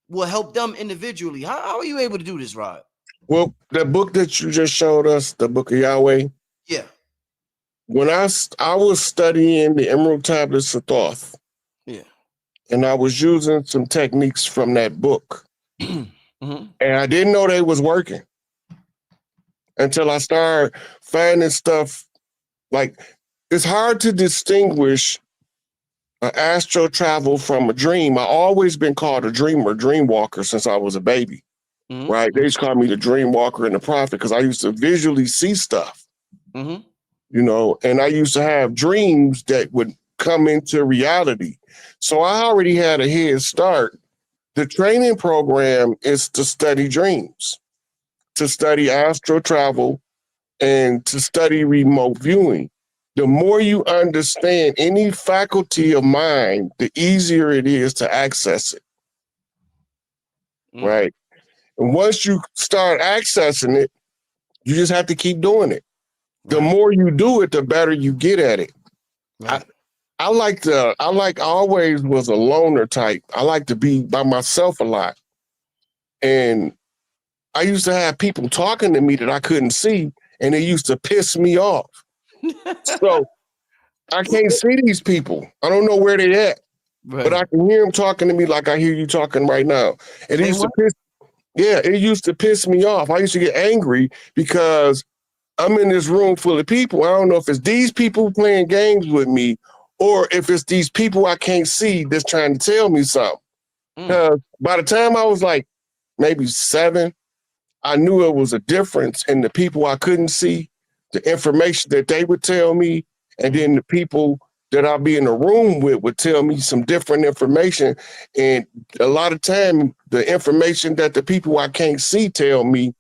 will help them individually. How are you able to do this, Rod? Well, the book that you just showed us, the Book of Yahweh. Yeah. When I was studying the Emerald Tablets of Thoth. Yeah. And I was using some techniques from that book. Mm-hmm. And I didn't know they was working until I started finding stuff. Like, it's hard to distinguish an astral travel from a dream. I always been called a dreamer, dream walker since I was a baby. Mm-hmm. Right? They just called me the dream walker and the prophet because I used to visually see stuff. Mm-hmm. You know, and I used to have dreams that would come into reality. So I already had a head start. The training program is to study dreams, to study astral travel, and to study remote viewing. The more you understand any faculty of mind, the easier it is to access it. Mm-hmm. Right? And once you start accessing it, you just have to keep doing it. Right. The more you do it, the better you get at it. Right. I always was a loner type. I like to be by myself a lot. And I used to have people talking to me that I couldn't see, and it used to piss me off. So I can't see these people. I don't know where they at, right. But I can hear them talking to me like I hear you talking right now. And it used to piss me off. I used to get angry because I'm in this room full of people. I don't know if it's these people playing games with me or if it's these people I can't see that's trying to tell me something. Because by the time I was like maybe 7, I knew it was a difference in the people I couldn't see, the information that they would tell me, and then the people that I'll be in the room with would tell me some different information. And a lot of time, the information that the people I can't see tell me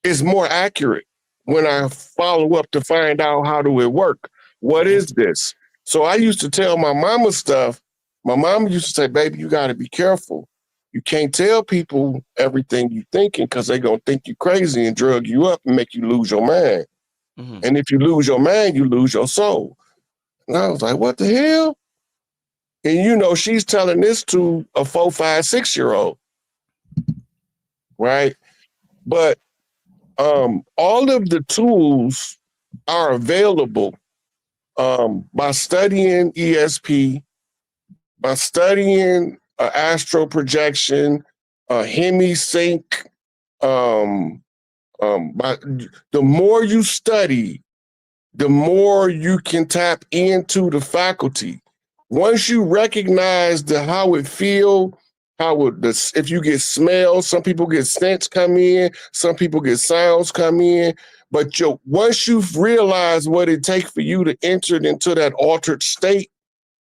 is more accurate when I follow up to find out how do it work. What is this? So I used to tell my mama stuff. My mama used to say, baby, you got to be careful. You can't tell people everything you thinking because they're going to think you crazy and drug you up and make you lose your mind. Mm-hmm. And if you lose your mind, you lose your soul. And I was like, what the hell? And she's telling this to a 4, 5, 6-year-old. Right? But all of the tools are available by studying ESP, by studying astral projection, hemisync. The more you study, the more you can tap into the faculty. Once you recognize how it feels, if you get smells, some people get scents come in, some people get sounds come in. But once you've realized what it takes for you to enter into that altered state,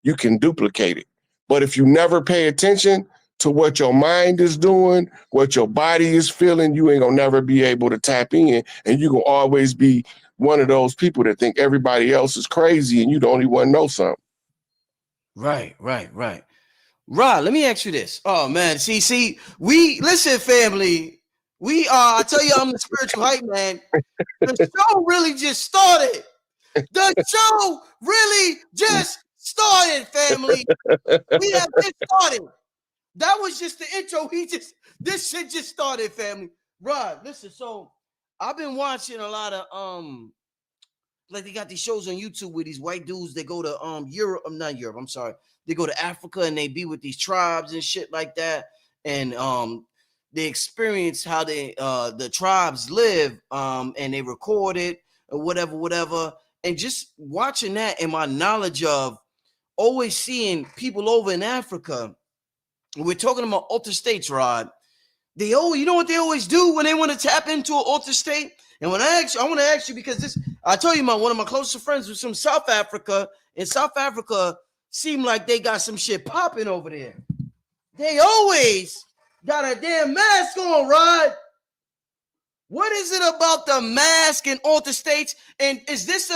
you can duplicate it. But if you never pay attention to what your mind is doing, what your body is feeling, you ain't gonna never be able to tap in, and you gonna always be one of those people that think everybody else is crazy and you the only one know something. Right. Rod, let me ask you this. Oh man, see, we listen, family. I tell you, I'm the spiritual hype man. The show really just started. The show really just started, family. We have just started. That was just the intro. This shit just started, family. Rod, listen. So I've been watching a lot of like they got these shows on YouTube where these white dudes, they go to Europe, not Europe, I'm sorry. They go to Africa and they be with these tribes and shit like that. And they experience how the tribes live, and they record it or whatever. And just watching that and my knowledge of always seeing people over in Africa, we're talking about altered states, Rod. They always, you know what they always do when they want to tap into an altered state? And when I want to ask you, because I told you, one of my closest friends was from South Africa, and South Africa seemed like they got some shit popping over there. They always got a damn mask on, Rod. What is it about the mask in altered states? And is this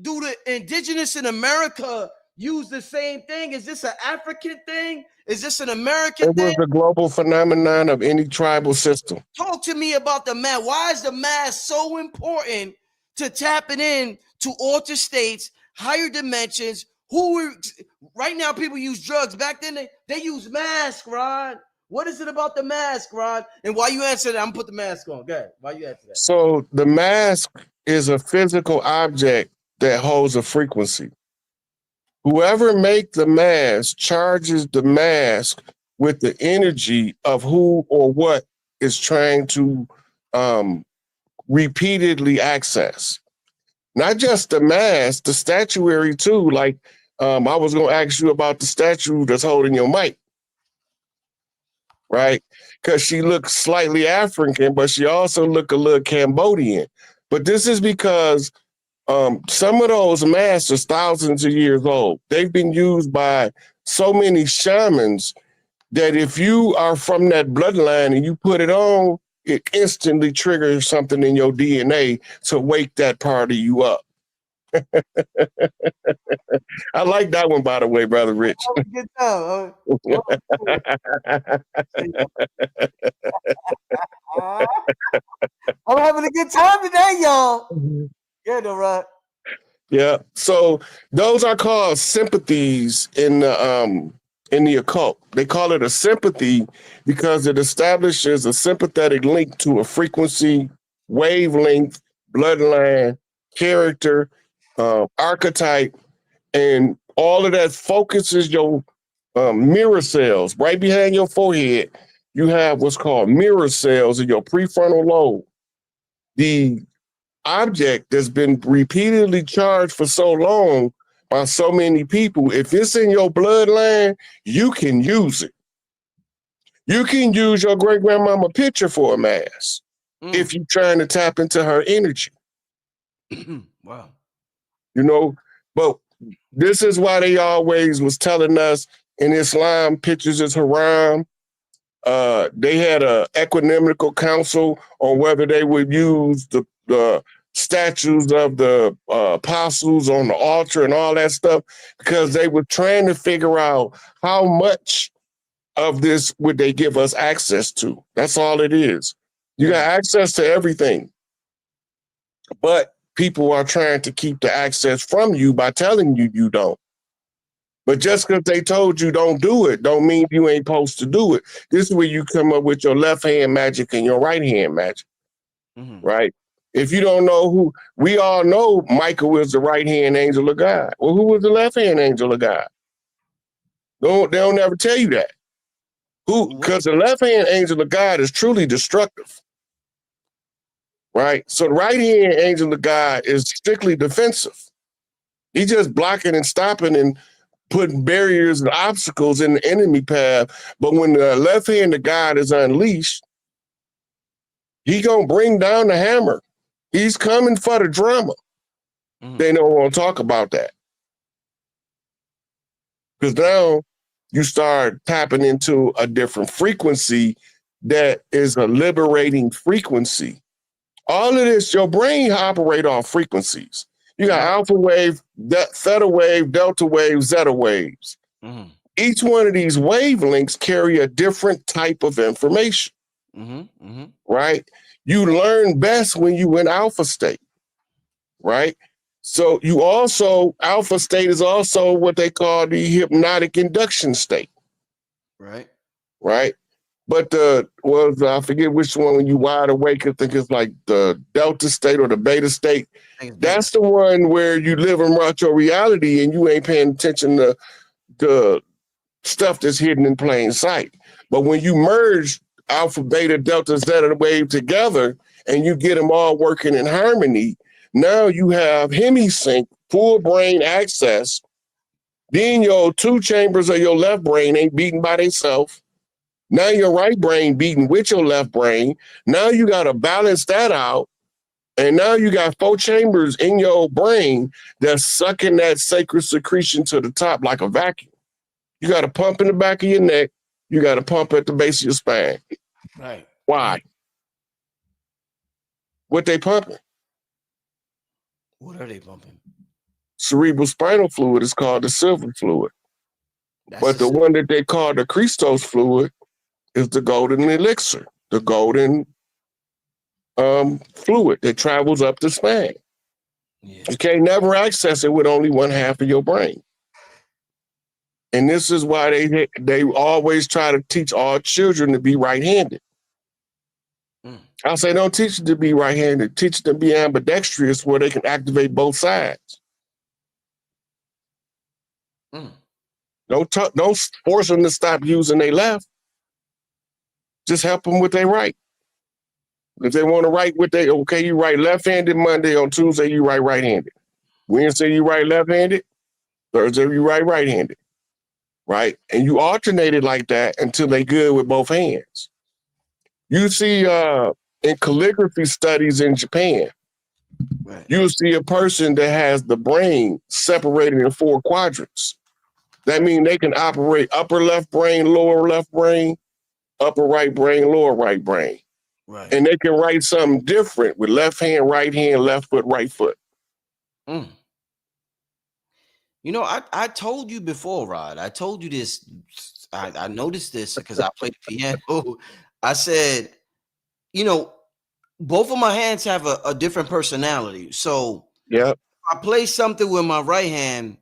do the indigenous in America use the same thing? Is this an African thing? Is this an American thing? It was a global phenomenon of any tribal system. Talk to me about the mask. Why is the mask so important to tapping in to altered states, higher dimensions? Right now, people use drugs. Back then, they use masks, Rod. What is it about the mask, Rod? And while you answer that, I'm gonna put the mask on. Go ahead. Why you answer that? So the mask is a physical object that holds a frequency. Whoever make the mask charges the mask with the energy of who or what is trying to repeatedly access. Not just the mask, the statuary too. Like I was going to ask you about the statue that's holding your mic, right? Because she looks slightly African, but she also look a little Cambodian. But this is because some of those masks are thousands of years old. They've been used by so many shamans that if you are from that bloodline and you put it on, it instantly triggers something in your DNA to wake that part of you up. I like that one, by the way, Brother Rich. Good time. I'm having a good time today, y'all. Yeah, no, right. Yeah. So those are called sympathies in the occult. They call it a sympathy because it establishes a sympathetic link to a frequency, wavelength, bloodline, character, archetype, and all of that focuses your mirror cells. Right behind your forehead, you have what's called mirror cells in your prefrontal lobe. The object that's been repeatedly charged for so long by so many people, if it's in your bloodline, you can use it. You can use your great-grandmama picture for a mask if you're trying to tap into her energy. Wow. You know, but this is why they always was telling us in Islam, pictures is haram. They had a equanimical council on whether they would use the statues of the apostles on the altar and all that stuff, because they were trying to figure out how much of this would they give us access to. That's all it is. You got access to everything, but people are trying to keep the access from you by telling you you don't. But just because they told you don't do it, don't mean you ain't supposed to do it. This is where you come up with your left hand magic and your right hand magic, right? If you don't know who, we all know Michael is the right hand angel of God. Well, who was the left hand angel of God? They don't ever tell you that. Who? Because the left hand angel of God is truly destructive, right? So the right hand angel of God is strictly defensive. He's just blocking and stopping and putting barriers and obstacles in the enemy path. But when the left hand of God is unleashed, he gonna bring down the hammer. He's coming for the drama. They don't want to talk about that. Because now you start tapping into a different frequency that is a liberating frequency. All of this, your brain operate off frequencies. You got alpha wave, theta wave, delta wave, zeta waves. Each one of these wavelengths carry a different type of information, right? You learn best when you in alpha state, right? So you also, alpha state is also what they call the hypnotic induction state. Right. Right. But I forget which one when you wide awake. I think it's like the delta state or the beta state. That's the one where you live in virtual reality and you ain't paying attention to the stuff that's hidden in plain sight. But when you merge alpha, beta, delta, zeta wave together and you get them all working in harmony, now you have hemisync, full brain access. Then your two chambers of your left brain ain't beating by themselves. Now your right brain beating with your left brain. Now you got to balance that out. And now you got 4 chambers in your brain that's sucking that sacred secretion to the top like a vacuum. You got to pump in the back of your neck. You got to pump at the base of your spine. Right. Why? What they pumping? What are they pumping? Cerebral spinal fluid is called the silver fluid. But the one that they call the Christos fluid is the golden elixir, the golden fluid that travels up the spine. Yeah. You can't never access it with only one half of your brain. And this is why they always try to teach all children to be right-handed. I say don't teach them to be right-handed, teach them to be ambidextrous where they can activate both sides. Don't force them to stop using their left. Just help them with their right. If they want to write you write left-handed Monday, on Tuesday you write right-handed. Wednesday you write left-handed, Thursday you write right-handed. Right? And you alternate it like that until they good with both hands. You see in calligraphy studies in Japan, right, you'll see a person that has the brain separated in 4 quadrants. That means they can operate upper left brain, lower left brain, upper right brain, lower right brain. Right. And they can write something different with left hand, right hand, left foot, right foot. You know, I told you before, Rod. I told you this. I noticed this because I played the piano. I said, you know, both of my hands have a different personality. So yeah, I play something with my right hand,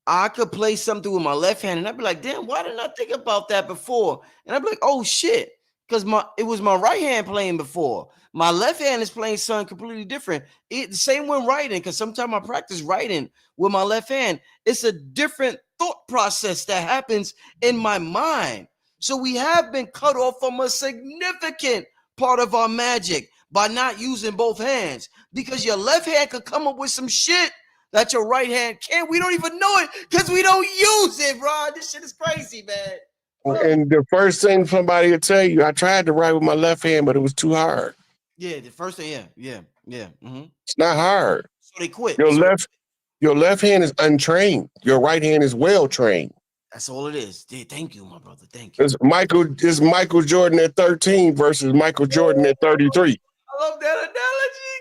I could play something with my left hand, and I'd be like, damn, why didn't I think about that before? And I'd be like, oh shit, because it was my right hand playing before. My left hand is playing something completely different. The same when writing, because sometimes I practice writing with my left hand. It's a different thought process that happens in my mind. So we have been cut off from a significant part of our magic by not using both hands, because your left hand could come up with some shit that your right hand can't. We don't even know it because we don't use it, bro. This shit is crazy, man. And the first thing somebody will tell you, I tried to write with my left hand, but it was too hard. Yeah, the first thing, yeah. Mm-hmm. It's not hard. So they quit. Your left hand is untrained. Your right hand is well trained. That's all it is. Yeah, thank you, my brother. Thank you. It's Michael Jordan at 13 versus Michael Jordan at 33. I love that analogy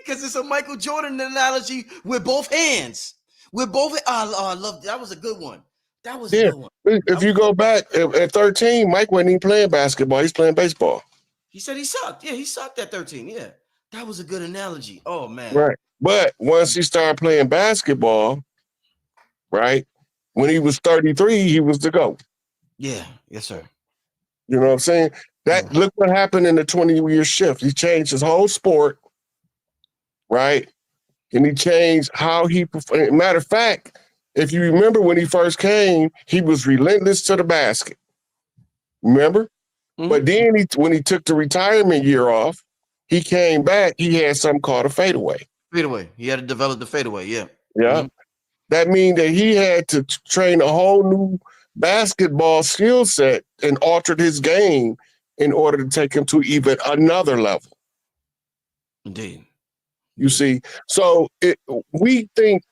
because it's a Michael Jordan analogy with both hands. With both, I love that. Was a good one. That was a good one. If you go back at 13, Mike wasn't even playing basketball. He's playing baseball. He said he sucked. Yeah, he sucked at 13. Yeah, that was a good analogy. Oh man. Right. But once he started playing basketball, right, when he was 33, he was the GOAT. Yeah. Yes, sir. You know what I'm saying? Look what happened in the 20-year shift. He changed his whole sport, right? And he changed how he performed. Matter of fact, if you remember when he first came, he was relentless to the basket. Remember? Mm-hmm. But then when he took the retirement year off, he came back, he had something called a fadeaway. Fadeaway. He had to develop the fadeaway, yeah. Yeah. Mm-hmm. That means that he had to train a whole new basketball skill set and altered his game in order to take him to even another level. Indeed. You see, so we think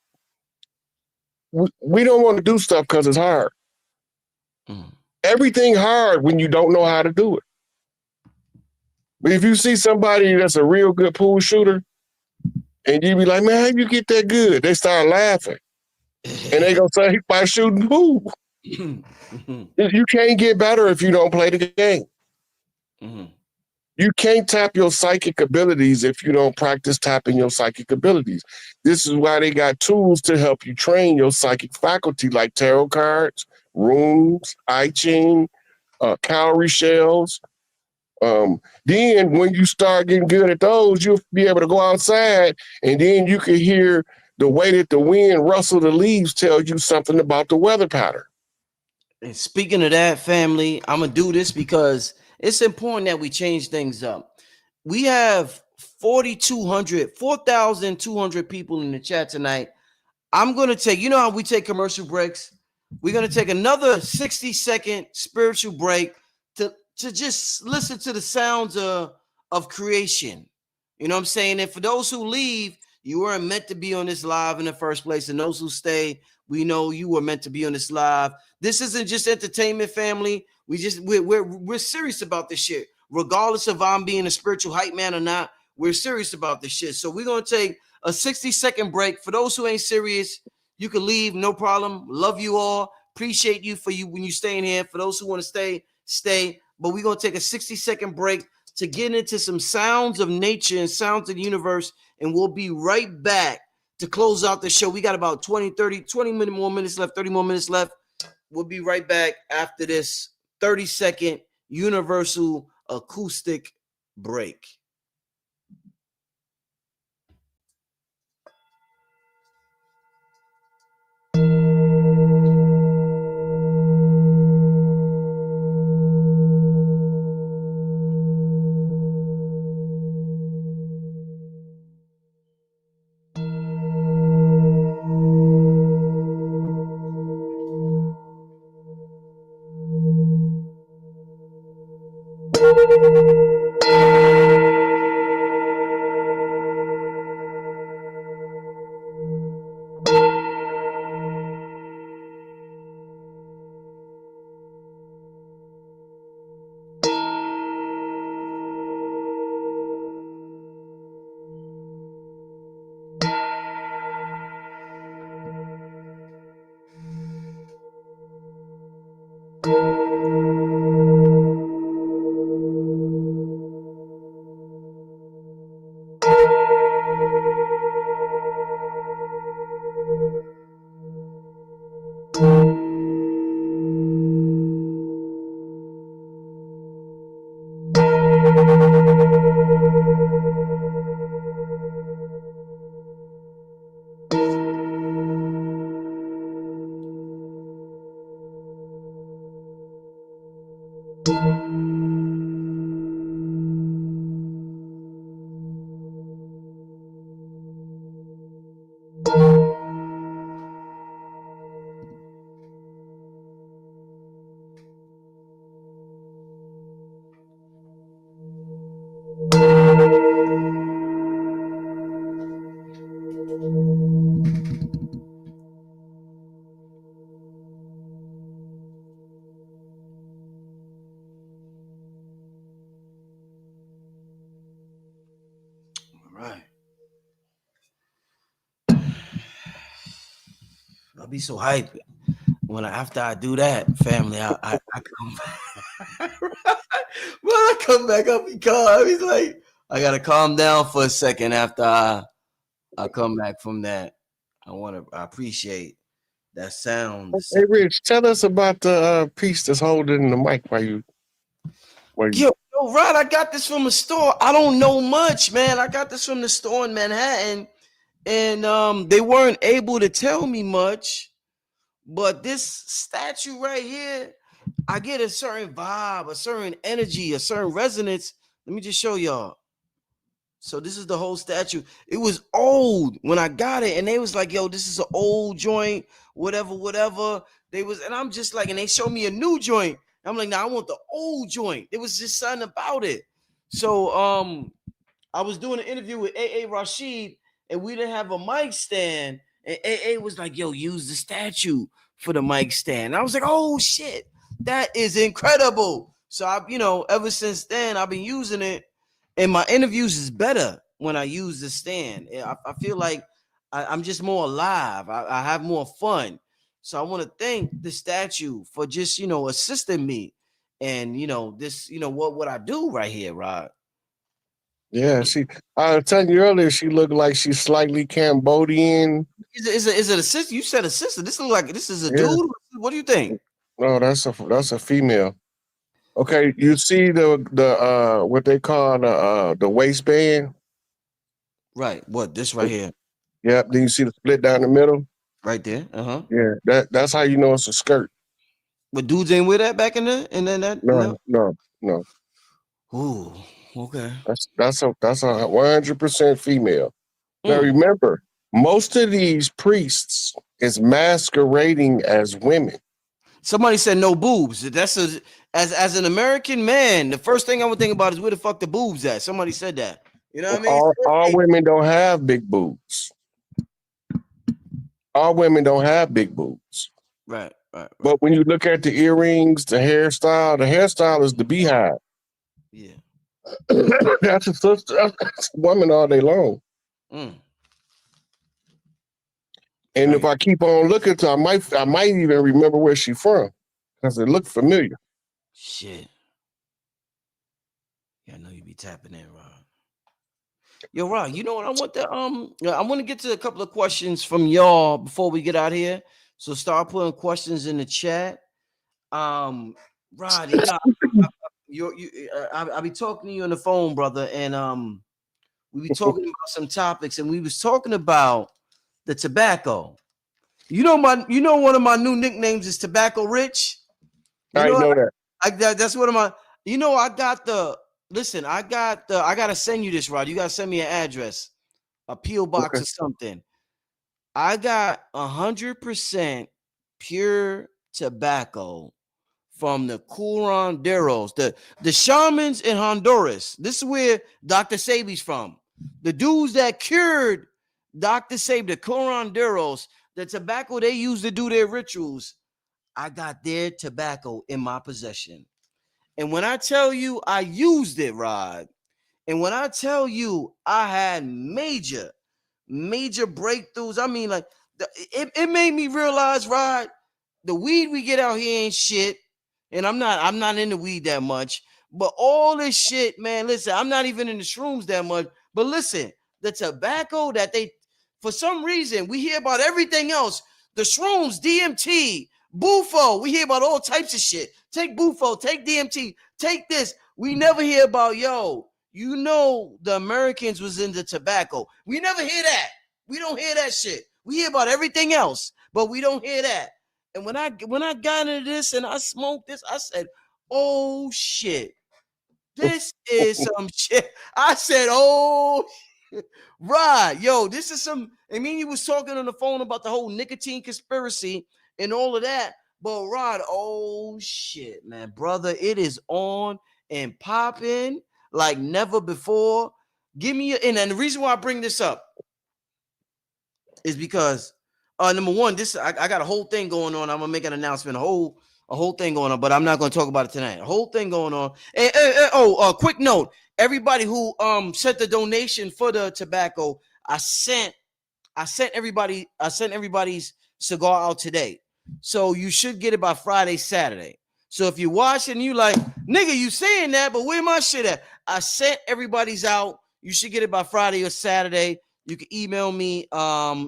we don't want to do stuff because it's hard. Everything hard when you don't know how to do it. But if you see somebody that's a real good pool shooter and you be like, man, how you get that good? They start laughing. And they gonna say, by shooting pool. You can't get better if you don't play the game. Mm-hmm. You can't tap your psychic abilities if you don't practice tapping your psychic abilities. This is why they got tools to help you train your psychic faculty, like tarot cards, runes, I Ching, cowrie shells. Then when you start getting good at those, you'll be able to go outside, and then you can hear the way that the wind rustle the leaves tell you something about the weather pattern. And speaking of that, family, I'm gonna do this because it's important that we change things up. We have 4,200 people in the chat tonight. I'm gonna take, you know how we take commercial breaks? We're gonna take another 60-second spiritual break to just listen to the sounds of creation. You know what I'm saying? And for those who leave, you weren't meant to be on this live in the first place. And those who stay, we know you were meant to be on this live. This isn't just entertainment, family. We're serious about this shit. Regardless of I'm being a spiritual hype man or not, we're serious about this shit. So we're gonna take a 60-second break. For those who ain't serious, you can leave, no problem. Love you all. Appreciate you for you when you staying here. For those who want to stay, stay. But we're gonna take a 60-second break to get into some sounds of nature and sounds of the universe, and we'll be right back to close out the show. We got about 20 more minutes left, 30 more minutes left. We'll be right back after this 30-second universal acoustic break. Right. I'll be so hyped when after I do that, family. I come back. When I come back up, he's like, I gotta calm down for a second after I come back from that. I appreciate that sound. Hey, Rich, tell us about the piece that's holding the mic while you. Yo, Rod, I got this from a store. I don't know much, man. I got this from the store in Manhattan, and they weren't able to tell me much. But this statue right here, I get a certain vibe, a certain energy, a certain resonance. Let me just show y'all. So this is the whole statue. It was old when I got it, and they was like, "Yo, this is an old joint, whatever." They was, and I'm just like, and they showed me a new joint. I'm like, "Nah, I want the old joint." There was just something about it. So I was doing an interview with A.A. Rashid, and we didn't have a mic stand. And A.A. was like, "Yo, use the statue for the mic stand." And I was like, "Oh shit, that is incredible." So ever since then, I've been using it. And my interviews is better when I use the stand. I feel like I'm just more alive. I have more fun. So I want to thank the statue for just, assisting me. And, this, what I do right here, Rod. Yeah, I was telling you earlier, she looked like she's slightly Cambodian. Is it a sister? You said a sister. This is a dude. What do you think? No, that's a female. Okay, you see the what they call the waistband? Right. What? This right here. Yep. Then you see the split down the middle. Right there. Uh-huh. Yeah, that's how you know it's a skirt. But dudes ain't wear that back in there? And then that no. No. Ooh, okay. That's a 100% female. Now Mm. remember, most of these priests is masquerading as women. Somebody said no boobs. As an American man, the first thing I would think about is where the fuck the boobs at. Somebody said that. You know what I mean? All women don't have big boobs. All women don't have big boobs. Right. But when you look at the earrings, the hairstyle is the beehive. Yeah. That's a woman all day long. Mm. And Right. if I keep on looking, I might even remember where she's from because it looked familiar. Shit. Yeah, I know you be tapping in, Rod. Yo, Rod, you know what? I want to get to a couple of questions from y'all before we get out here. So start putting questions in the chat. Rod, you know, I'll be talking to you on the phone, brother, and we be talking about some topics, and we was talking about the tobacco. You know one of my new nicknames is Tobacco Rich. I know that. That's one of my. You know, I gotta send you this, Rod. You gotta send me an address, a PO box or something. I got 100% pure tobacco from the curanderos, the shamans in Honduras. This is where Dr. Sebi's from. The dudes that cured Dr. Sebi, the curanderos, the tobacco they use to do their rituals. I got their tobacco in my possession. And when I tell you I used it, Rod, and when I tell you I had major breakthroughs, I mean, like, it made me realize, Rod, the weed we get out here ain't shit. And I'm not into weed that much. But all this shit, man, listen, I'm not even into shrooms that much. But listen, the tobacco that for some reason, we hear about everything else. The shrooms, DMT, Bufo, we hear about all types of shit. Take Bufo, take DMT, take this. We never hear about, you know, the Americans was into tobacco. We never hear that. We don't hear that shit. We hear about everything else, but we don't hear that. And when I got into this and I smoked this, I said, oh shit, this is some shit. I said, oh, right, yo, this is some. I mean, you was talking on the phone about the whole nicotine conspiracy and all of that. But Rod, oh shit, man, brother, it is on and popping like never before. Give me and the reason why I bring this up is because number one, I got a whole thing going on. I'm gonna make an announcement, a whole thing going on, but I'm not gonna talk about it tonight. A whole thing going on. Quick note: everybody who sent the donation for the tobacco, I sent everybody's cigar out today. So you should get it by Friday, Saturday. So if you're watching, you like, nigga, you saying that, but where my shit at? I sent everybody's out. You should get it by Friday or Saturday. You can email me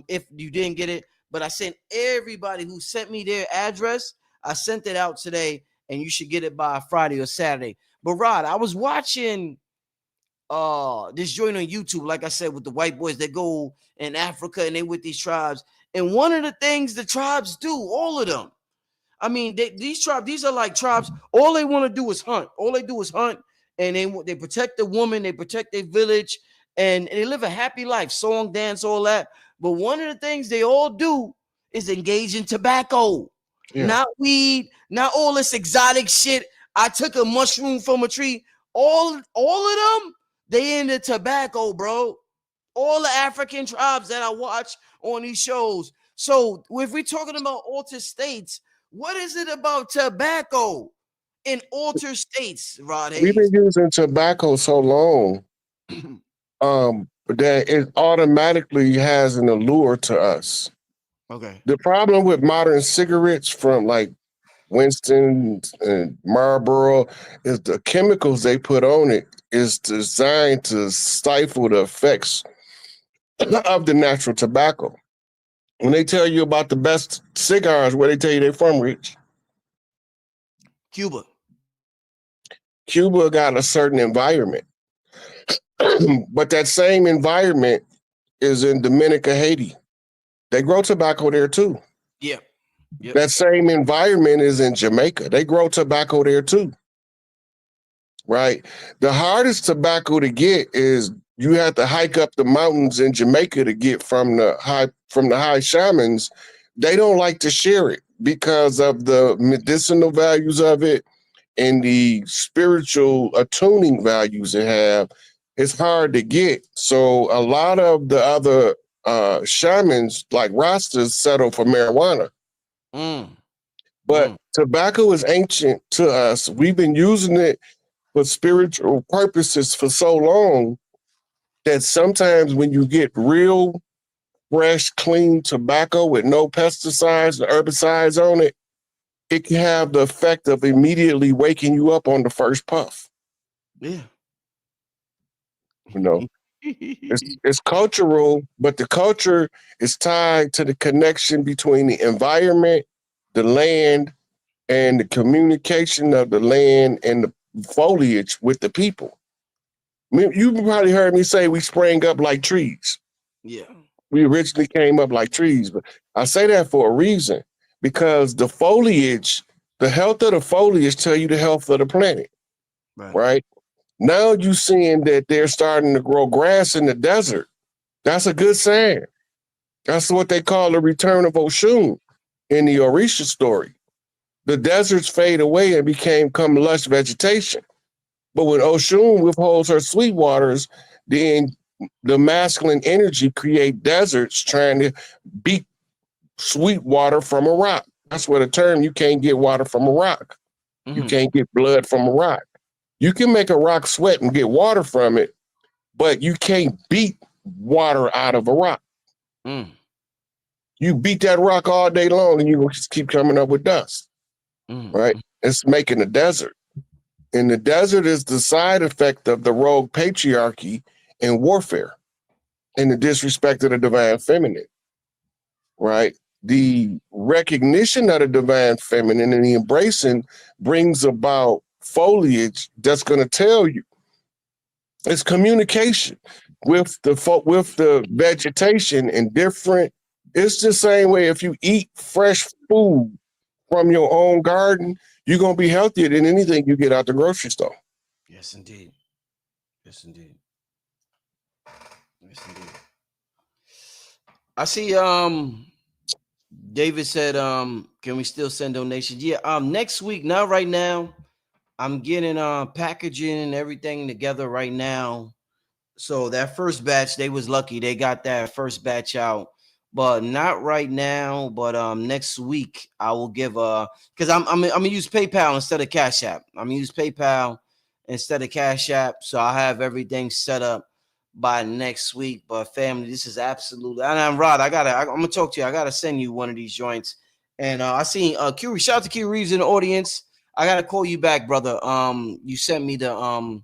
if you didn't get it. But I sent everybody who sent me their address. I sent it out today, and you should get it by Friday or Saturday. But Rod, I was watching this joint on YouTube, like I said, with the white boys that go in Africa and they with these tribes. And one of the things the tribes do, all of them, I mean, these are like tribes. All they want to do is hunt. All they do is hunt, and they protect the woman, they protect their village, and they live a happy life, song, dance, all that. But one of the things they all do is engage in tobacco, not weed, not all this exotic shit. I took a mushroom from a tree. All of them, they into tobacco, bro. All the African tribes that I watch on these shows. So if we're talking about altered states, what is it about tobacco in altered states, Rod Hayes? We've been using tobacco so long that it automatically has an allure to us. Okay. The problem with modern cigarettes from like Winston and Marlboro is the chemicals they put on it is designed to stifle the effects of the natural tobacco. When they tell you about the best cigars, where they tell you they're from, Rich? Cuba. Cuba got a certain environment, but that same environment is in Dominica, Haiti. They grow tobacco there too. Yeah. Yep. That same environment is in Jamaica. They grow tobacco there too. Right? The hardest tobacco to get is you have to hike up the mountains in Jamaica to get from the high shamans. They don't like to share it because of the medicinal values of it and the spiritual attuning values it have. It's hard to get. So a lot of the other shamans like Rastas settle for marijuana. But tobacco is ancient to us. We've been using it for spiritual purposes for so long that sometimes when you get real, fresh, clean tobacco with no pesticides or herbicides on it, it can have the effect of immediately waking you up on the first puff. Yeah. You know, it's cultural, but the culture is tied to the connection between the environment, the land, and the communication of the land and the foliage with the people. I mean, you probably heard me say we sprang up like trees. Yeah. We originally came up like trees, but I say that for a reason, because the foliage, the health of the foliage tell you the health of the planet, right? Now you seeing that they're starting to grow grass in the desert. That's a good sign. That's what they call the return of Oshun in the Orisha story. The deserts fade away and become lush vegetation. But when Oshun withholds her sweet waters, then the masculine energy create deserts trying to beat sweet water from a rock. That's where the term, you can't get water from a rock. You can't get blood from a rock. You can make a rock sweat and get water from it, but you can't beat water out of a rock. You beat that rock all day long and you just keep coming up with dust, right? It's making a desert. And the desert is the side effect of the rogue patriarchy and warfare and the disrespect of the divine feminine, right? The recognition of the divine feminine and the embracing brings about foliage that's going to tell you. It's communication with the vegetation and different. It's the same way if you eat fresh food from your own garden, you're going to be healthier than anything you get out the grocery store. Yes, indeed. Yes, indeed. Yes, indeed. I see David said can we still send donations? Yeah, next week, not right now. I'm getting packaging and everything together right now. So that first batch, they was lucky. They got that first batch out. But not right now. But next week I will give because I'm gonna use PayPal instead of Cash App. I'm gonna use PayPal instead of Cash App. So I have everything set up by next week. But family, this is absolutely. And I'm Rod. I'm gonna talk to you. I gotta send you one of these joints. And I seen Q. Shout out to Q Reeves in the audience. I gotta call you back, brother. You sent me the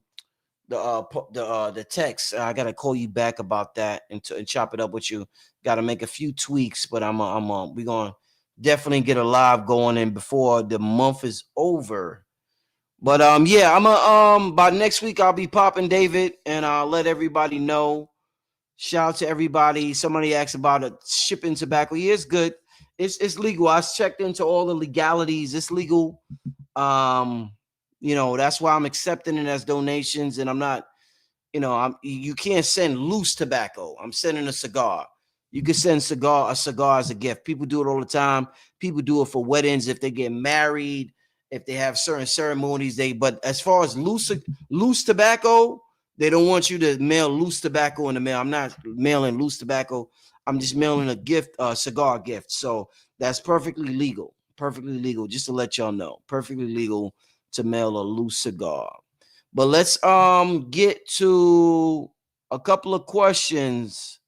text. I gotta call you back about that and chop it up with you. Got to make a few tweaks, but we're gonna definitely get a live going in before the month is over. But yeah, by next week I'll be popping David, and I'll let everybody know. Shout out to everybody. Somebody asked about it, shipping tobacco. Yeah, it's good. It's legal. I checked into all the legalities. It's legal. That's why I'm accepting it as donations, and I'm not. You can't send loose tobacco. I'm sending a cigar. You can send a cigar as a gift. People do it all the time. People do it for weddings, if they get married, if they have certain ceremonies. But as far as loose tobacco, they don't want you to mail loose tobacco in the mail. I'm not mailing loose tobacco. I'm just mailing a gift, a cigar gift. So that's perfectly legal. Perfectly legal. Just to let y'all know, perfectly legal to mail a loose cigar. But let's get to a couple of questions.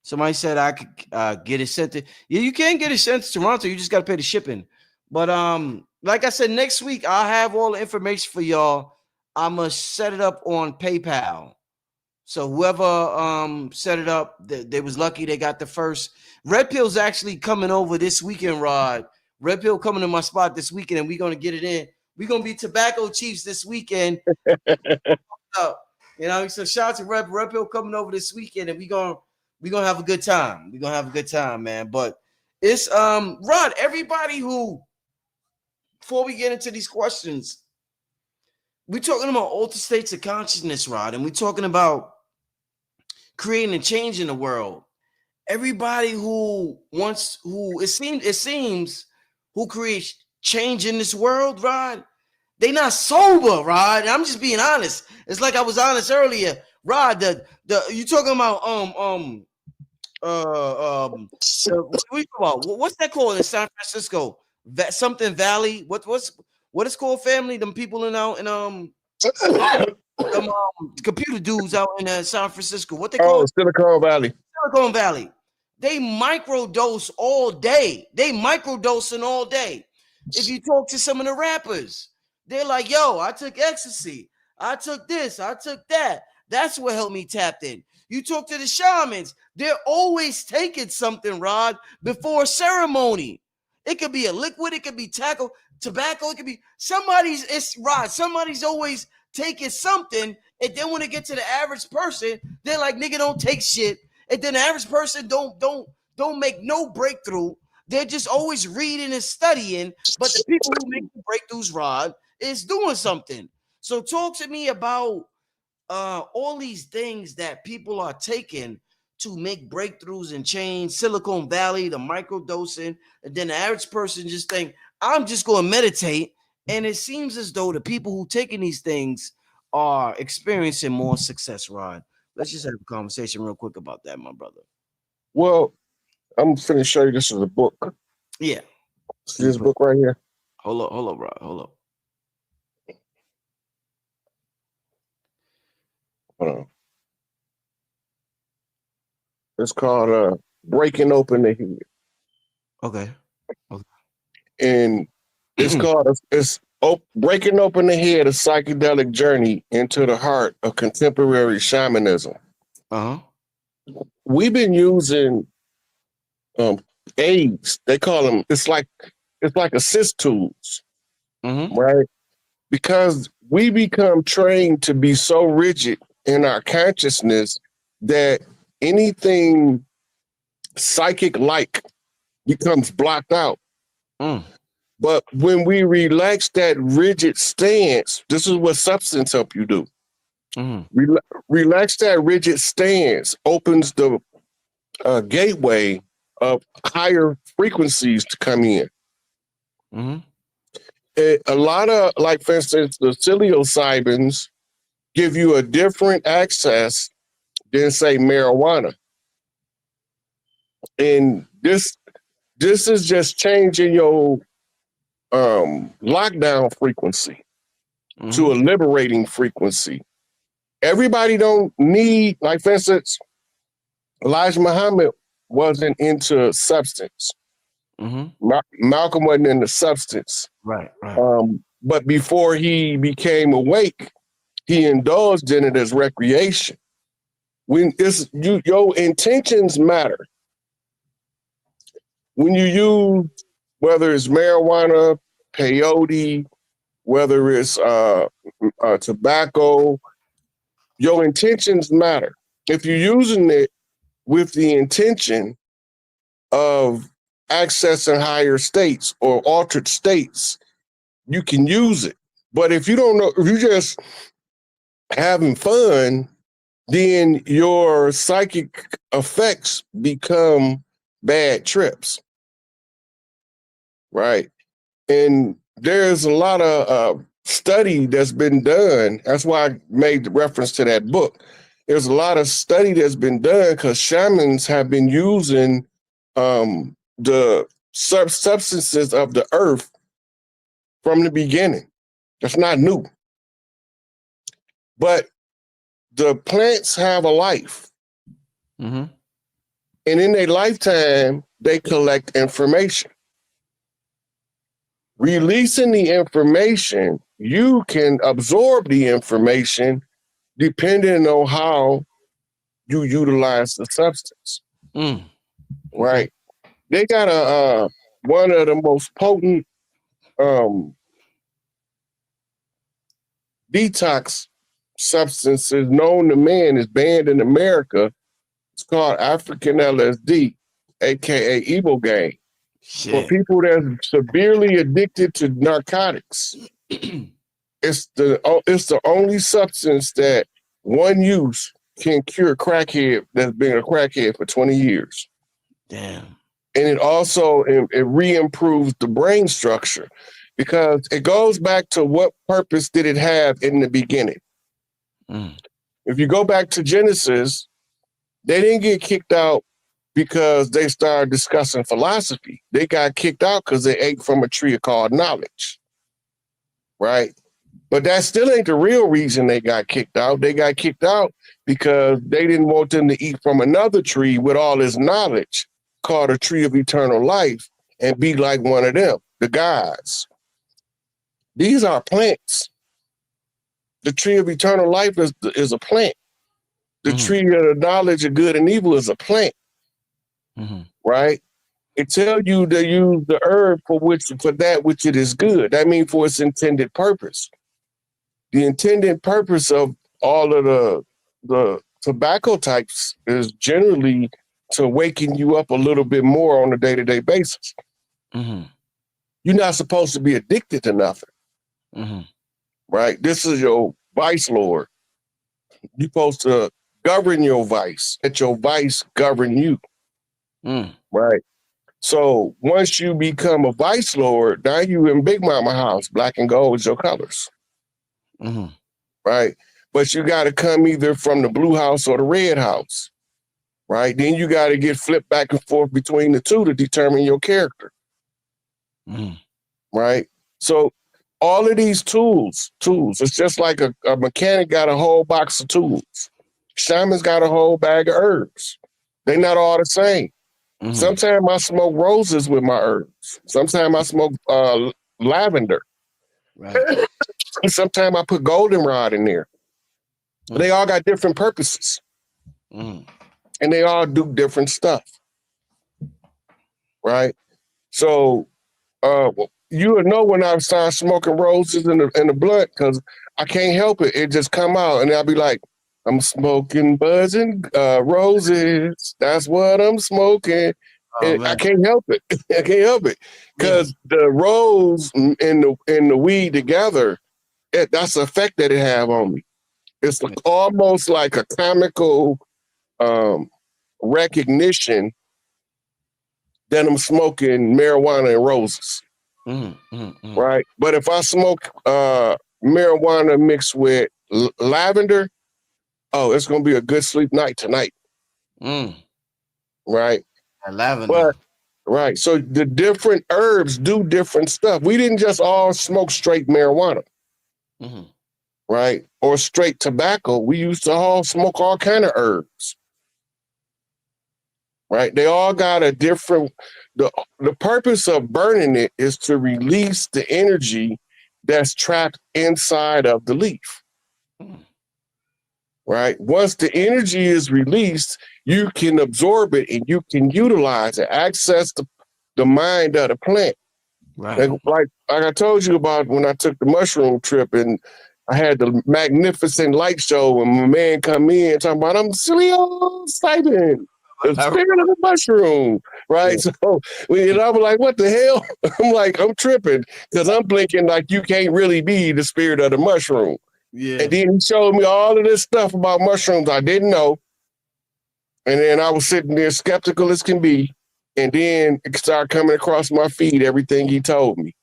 Somebody said I could get it sent to. Yeah, you can get it sent to Toronto. You just got to pay the shipping. But like I said, next week I'll have all the information for y'all. I'm gonna set it up on PayPal. So whoever set it up, they was lucky they got the first. Red Pill's actually coming over this weekend, Rod. Red Pill coming to my spot this weekend, and we're gonna get it in. We're gonna be tobacco chiefs this weekend. You know, so shout out to Rep Hill coming over this weekend, and we're gonna have a good time. We're gonna have a good time, man. But it's Rod, everybody who, before we get into these questions, we're talking about altered states of consciousness, Rod, and we're talking about creating a change in the world. Everybody who it seems who creates change in this world, Rod, they not sober, Rod. I'm just being honest. It's like I was honest earlier, Rod. You talking about what about what's that called in San Francisco? Something Valley. What is called, family? Them people them computer dudes out in San Francisco. What they call Silicon Valley. Silicon Valley. They microdose all day. They microdosing all day. If you talk to some of the rappers, they're like, yo, I took ecstasy. I took this. I took that. That's what helped me tap in. You talk to the shamans, they're always taking something, Rod, before ceremony. It could be a liquid. It could be tobacco. It could be somebody's always taking something. And then when it gets to the average person, they're like, nigga, don't take shit. And then the average person don't make no breakthrough. They're just always reading and studying. But the people who make the breakthroughs, Rod, is doing something. So talk to me about all these things that people are taking to make breakthroughs and change. Silicon Valley, the microdosing, and then the average person just think, I'm just going to meditate. And it seems as though the people who taking these things are experiencing more success, Rod. Let's just have a conversation real quick about that, my brother. Well, I'm finna show you. This is a book. Yeah. See this book right here? Hold up, Rod. Hold up. Hold on. It's called Breaking Open the Head. Okay. And it's called Breaking Open the Head, a psychedelic journey into the heart of contemporary shamanism. Uh-huh. We've been using aids. They call them, it's like assist tools, right? Because we become trained to be so rigid in our consciousness that anything psychic-like becomes blocked out. But when we relax that rigid stance, this is what substance help you do. Relax that rigid stance opens the gateway of higher frequencies to come in. A lot of, like, for instance, the psilocybins give you a different access than, say, marijuana. And this is just changing your lockdown frequency to a liberating frequency. Everybody don't need, like, for instance, Elijah Muhammad wasn't into substance. Malcolm wasn't into substance. Right. But before he became awake, he indulged in it as recreation. When your intentions matter. When you use, whether it's marijuana, peyote, whether it's tobacco, your intentions matter. If you're using it with the intention of accessing higher states or altered states, you can use it. But if you don't know, if you're just having fun, then your psychic effects become bad trips. Right. And there's a lot of study that's been done. That's why I made the reference to that book. There's a lot of study that's been done because shamans have been using the substances of the earth from the beginning. That's not new. But the plants have a life. And in their lifetime, they collect information. Releasing the information, you can absorb the information depending on how you utilize the substance. Right. They got one of the most potent detox substance is known to man is banned in America. It's called African LSD, aka Ibogaine. For Shit. people that are severely addicted to narcotics, it's the only substance that one use can cure a crackhead that's been a crackhead for 20 years. Damn. And it also it re-improves the brain structure because it goes back to what purpose did it have in the beginning. If you go back to Genesis, they didn't get kicked out because they started discussing philosophy. They got kicked out because they ate from a tree called knowledge, right? But that still ain't the real reason they got kicked out. They got kicked out because they didn't want them to eat from another tree with all this knowledge called a tree of eternal life and be like one of them, the gods. These are plants. The tree of eternal life is a plant. The tree of the knowledge of good and evil is a plant, right? It tells you to use the herb for that which it is good. That means for its intended purpose. The intended purpose of all of the tobacco types is generally to waken you up a little bit more on a day-to-day basis. You're not supposed to be addicted to nothing, right? This is your vice lord. You're supposed to govern your vice. Let your vice govern you, right? So once you become a vice lord, now you in Big Mama house. Black and gold is your colors, right? But you got to come either from the blue house or the red house, right? Then you got to get flipped back and forth between the two to determine your character, right? So all of these tools, it's just like a mechanic got a whole box of tools. Shaman's got a whole bag of herbs. They're not all the same. Sometimes I smoke roses with my herbs. Sometimes I smoke lavender. Right. Sometimes I put goldenrod in there. They all got different purposes. And they all do different stuff. Right? So you would know when I start smoking roses in the blunt because I can't help it. It just come out and I'll be like, I'm smoking buzzing roses. That's what I'm smoking. Oh, I can't help it. I can't help it because the rose and the weed together, that's the effect that it have on me. It's almost like a comical recognition that I'm smoking marijuana and roses. Right? But if I smoke marijuana mixed with lavender, oh, it's going to be a good sleep night tonight. Right? Lavender. Right. So the different herbs do different stuff. We didn't just all smoke straight marijuana. Right? Or straight tobacco. We used to all smoke all kind of herbs. Right? They all got a different... The purpose of burning it is to release the energy that's trapped inside of the leaf. Right? Once the energy is released, you can absorb it and you can utilize it, access the mind of the plant. Right. Like I told you about when I took the mushroom trip and I had the magnificent light show and my man come in talking about, I'm psilocybin, the spirit of the mushroom, right? Yeah. So and I was like, what the hell? I'm like, I'm tripping because I'm blinking like you can't really be the spirit of the mushroom. Yeah. And then he showed me all of this stuff about mushrooms I didn't know. And then I was sitting there skeptical as can be. And then it started coming across my feed, everything he told me.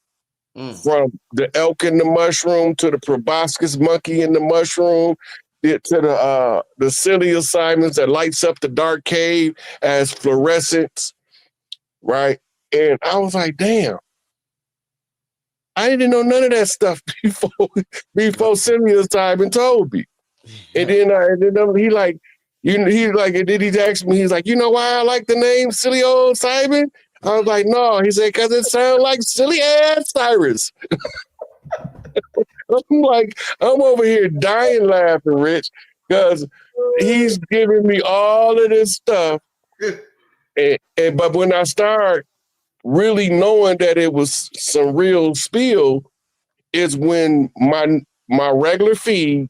From the elk in the mushroom to the proboscis monkey in the mushroom to the psilocybin that lights up the dark cave as fluorescence, right? And I was like, damn. I didn't know none of that stuff before psilocybin told me. And then he like, and then he asked me, he's like, you know why I like the name psilocybin? I was like, no. He said, because it sounds like silly ass Cyrus. I'm like, I'm over here dying laughing, Rich, because he's giving me all of this stuff. But when I start really knowing that it was some real spill is when my regular feed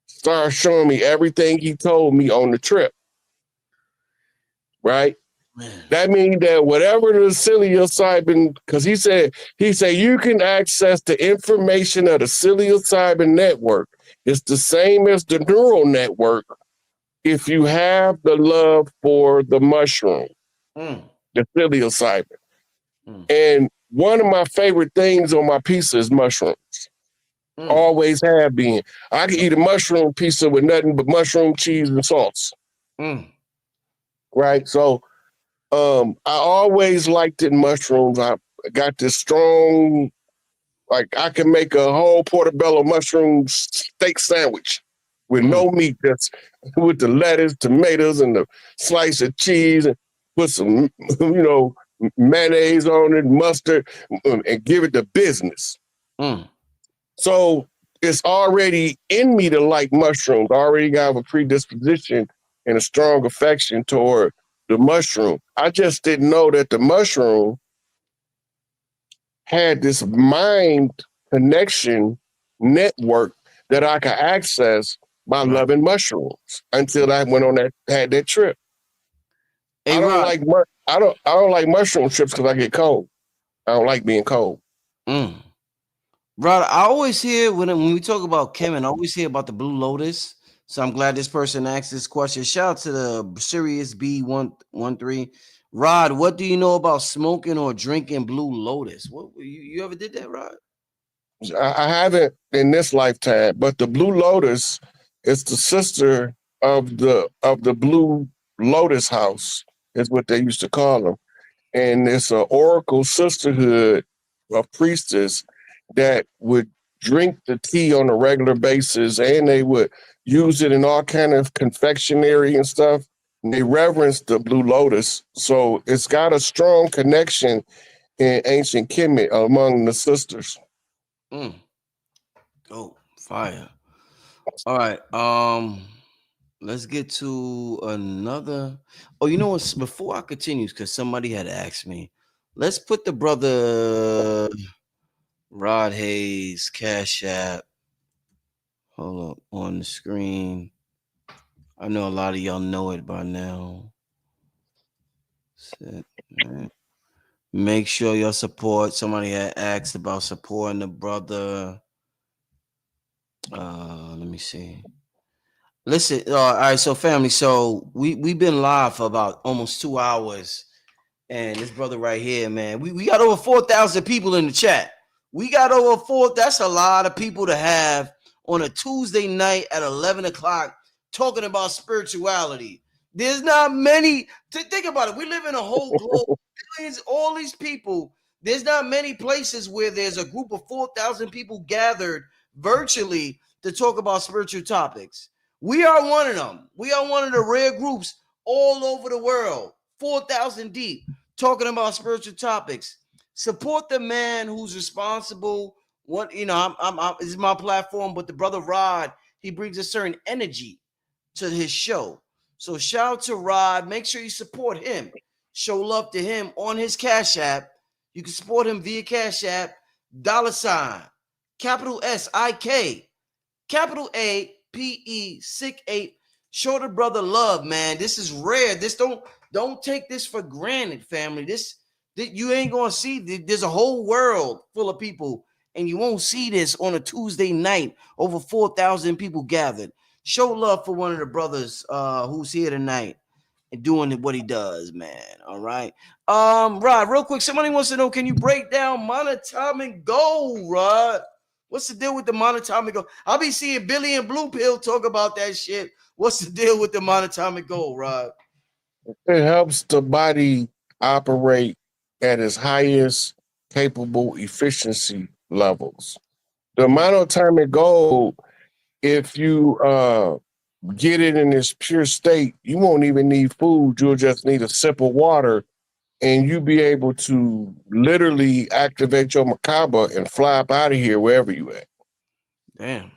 started showing me everything he told me on the trip. Right? Man. That means that whatever the psilocybin, because he said you can access the information of the psilocybin network. It's the same as the neural network if you have the love for the mushroom, the psilocybin. And one of my favorite things on my pizza is mushrooms. Always have been. I can eat a mushroom pizza with nothing but mushroom, cheese, and sauce. Right? So I always liked it mushrooms. I got this strong, like I can make a whole portobello mushroom steak sandwich with no meat, that's with the lettuce, tomatoes, and the slice of cheese, and put some, mayonnaise on it, mustard, and give it the business. So it's already in me to like mushrooms. I already got a predisposition and a strong affection toward the mushroom. I just didn't know that the mushroom had this mind connection network that I could access by loving mushrooms until I went on had that trip. Hey, I don't like mushroom trips because I get cold. I don't like being cold. Rod, I always hear when we talk about Kemen, I always hear about the Blue Lotus. So I'm glad this person asked this question. Shout out to the Sirius B113. Rod, what do you know about smoking or drinking Blue Lotus? What you ever did that, Rod? I haven't in this lifetime, but the Blue Lotus is the sister of the Blue Lotus House, is what they used to call them. And it's an oracle sisterhood of priestess that would drink the tea on a regular basis, and they would use it in all kind of confectionery and stuff. And they reverence the Blue Lotus. So it's got a strong connection in ancient Kemet among the sisters. Oh, fire. All right. Let's get to another. Oh, you know what? Before I continue, because somebody had asked me, let's put the brother Rod Hayes Cash App. Hold up on the screen. I know a lot of y'all know it by now. Make sure y'all support. Somebody had asked about supporting the brother. Let me see. Listen, all right, so family, so we've been live for about almost 2 hours, and this brother right here, man, we got over 4,000 people in the chat. We got over 4. That's a lot of people to have on a Tuesday night at 11 o'clock talking about spirituality. There's not many. Think about it. We live in a whole globe. Billions, all these people. There's not many places where there's a group of 4,000 people gathered virtually to talk about spiritual topics. We are one of them. We are one of the rare groups all over the world, 4,000 deep, talking about spiritual topics. Support the man who's responsible. What this is my platform, but the brother Rod, he brings a certain energy to his show. So shout out to Rod. Make sure you support him. Show love to him on his Cash App. You can support him via Cash App, $, capital SIK, capital APE 68. Show the brother love, man. This is rare. This don't take this for granted, family. This you ain't gonna see. There's a whole world full of people, and you won't see this on a Tuesday night. Over 4,000 people gathered. Show love for one of the brothers who's here tonight and doing what he does, man. All right. Rod, real quick, somebody wants to know, can you break down monatomic gold, Rod? What's the deal with the monatomic gold? I'll be seeing Billy and Blue Pill talk about that shit. What's the deal with the monatomic gold, Rod? It helps the body operate at its highest capable efficiency levels. The monatomic gold, if you get it in its pure state, you won't even need food. You'll just need a sip of water, and you'll be able to literally activate your macabre and fly up out of here wherever you at. Damn.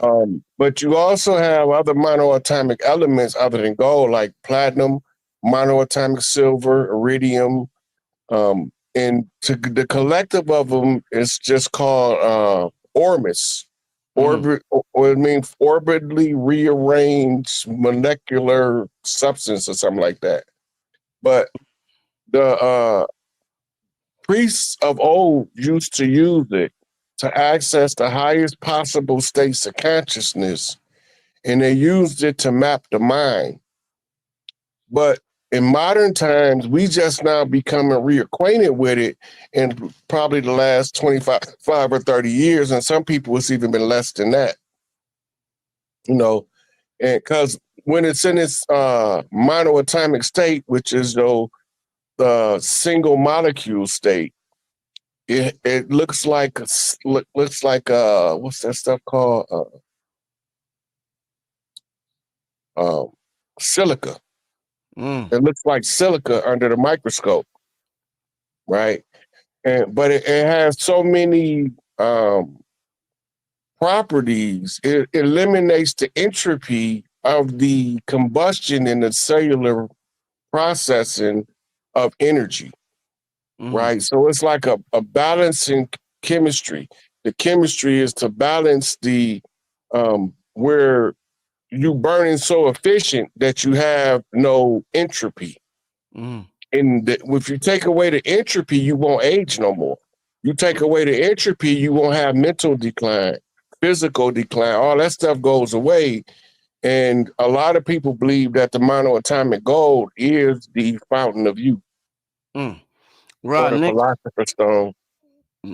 But you also have other monoatomic elements other than gold, like platinum, monoatomic silver, iridium, and the collective of them is just called ormus. or it means orbitally rearranged molecular substance or something like that. But the priests of old used to use it to access the highest possible states of consciousness, and they used it to map the mind. But in modern times, we just now becoming reacquainted with it in probably the last 25 or 30 years, and some people it's even been less than that. You know, and because when it's in its monoatomic state, which is the single molecule state, it looks like what's that stuff called? Silica. It looks like silica under the microscope, right? But it has so many properties. It eliminates the entropy of the combustion in the cellular processing of energy, right? So it's like a balancing chemistry. The chemistry is to balance the where you burning so efficient that you have no entropy. And if you take away the entropy, you won't age no more. You take away the entropy, you won't have mental decline, physical decline, all that stuff goes away. And a lot of people believe that the monoatomic gold is the fountain of youth. Rod, or the philosopher's stone.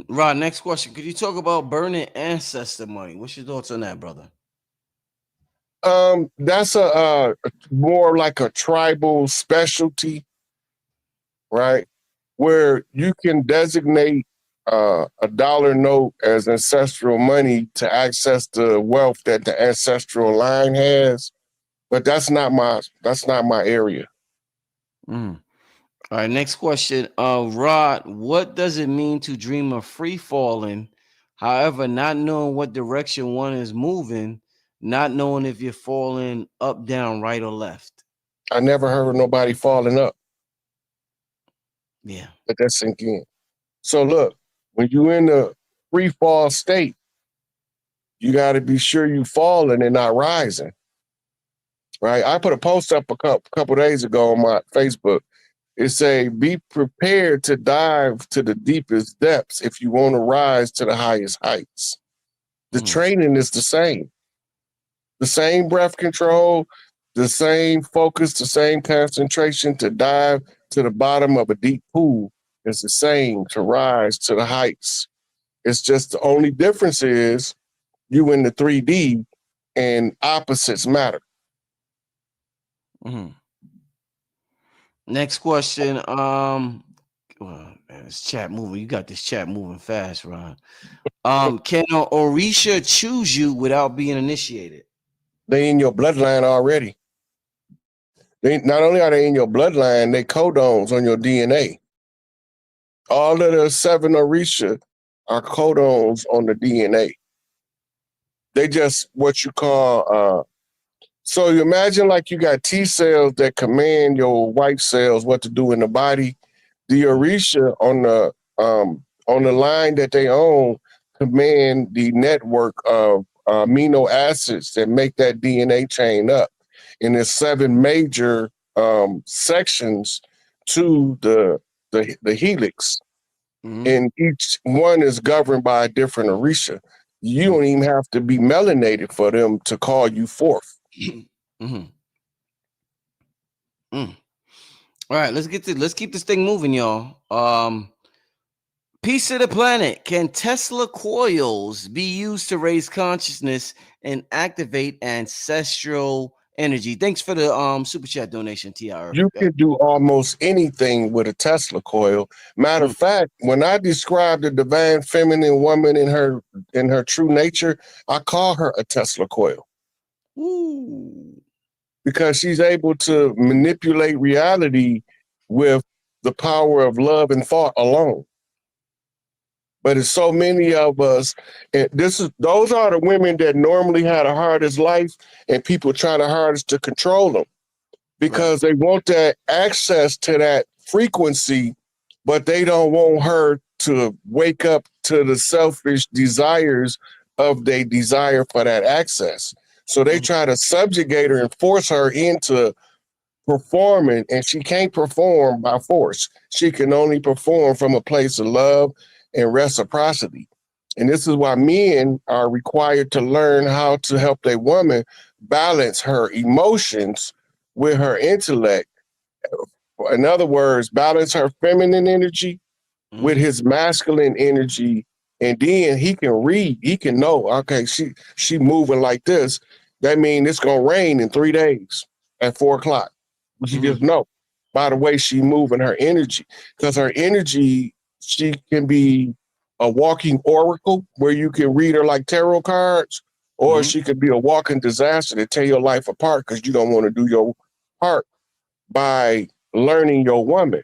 Rod, next question. Could you talk about burning ancestor money? What's your thoughts on that, brother? That's a more like a tribal specialty, right? Where you can designate a dollar note as ancestral money to access the wealth that the ancestral line has, but that's not my area. All right, next question. Rod, what does it mean to dream of free falling? However, not knowing what direction one is moving, not knowing if you're falling up, down, right, or left. I never heard of nobody falling up. Yeah. Let that sink in. So look, when you're in the free fall state, you got to be sure you falling and not rising. Right? I put a post up a couple days ago on my Facebook. It say, be prepared to dive to the deepest depths if you want to rise to the highest heights. The training is the same. The same breath control, the same focus, the same concentration to dive to the bottom of a deep pool is the same to rise to the heights. It's just the only difference is you in the 3D and opposites matter. Next question. Well, man, this chat moving. You got this chat moving fast, Ron. Can an Orisha choose you without being initiated? They in your bloodline already. They not only are they in your bloodline, they codons on your DNA. All of the 7 Orisha are codons on the DNA. They just what you call so you imagine like you got T cells that command your white cells what to do in the body. The Orisha on the line that they own command the network of amino acids that make that DNA chain up. And there's 7 major sections to the helix. And each one is governed by a different Orisha. You don't even have to be melanated for them to call you forth. All right, let's keep this thing moving, y'all. Peace of the planet. Can Tesla coils be used to raise consciousness and activate ancestral energy? Thanks for the super chat donation, TR. You can do almost anything with a Tesla coil. Matter of fact, when I describe the divine feminine woman in her true nature, I call her a Tesla coil. Because she's able to manipulate reality with the power of love and thought alone. But it's so many of us, and those are the women that normally have the hardest life, and people try the hardest to control them because they want that access to that frequency, but they don't want her to wake up to the selfish desires of their desire for that access. So they try to subjugate her and force her into performing, and she can't perform by force. She can only perform from a place of love and reciprocity. And this is why men are required to learn how to help a woman balance her emotions with her intellect. In other words, balance her feminine energy with his masculine energy, and then he can read. He can know, okay, she moving like this. That means it's gonna rain in 3 days at 4 o'clock. She just know by the way she moving her energy, because her energy, she can be a walking oracle where you can read her like tarot cards, or she could be a walking disaster to tear your life apart because you don't want to do your part by learning your woman.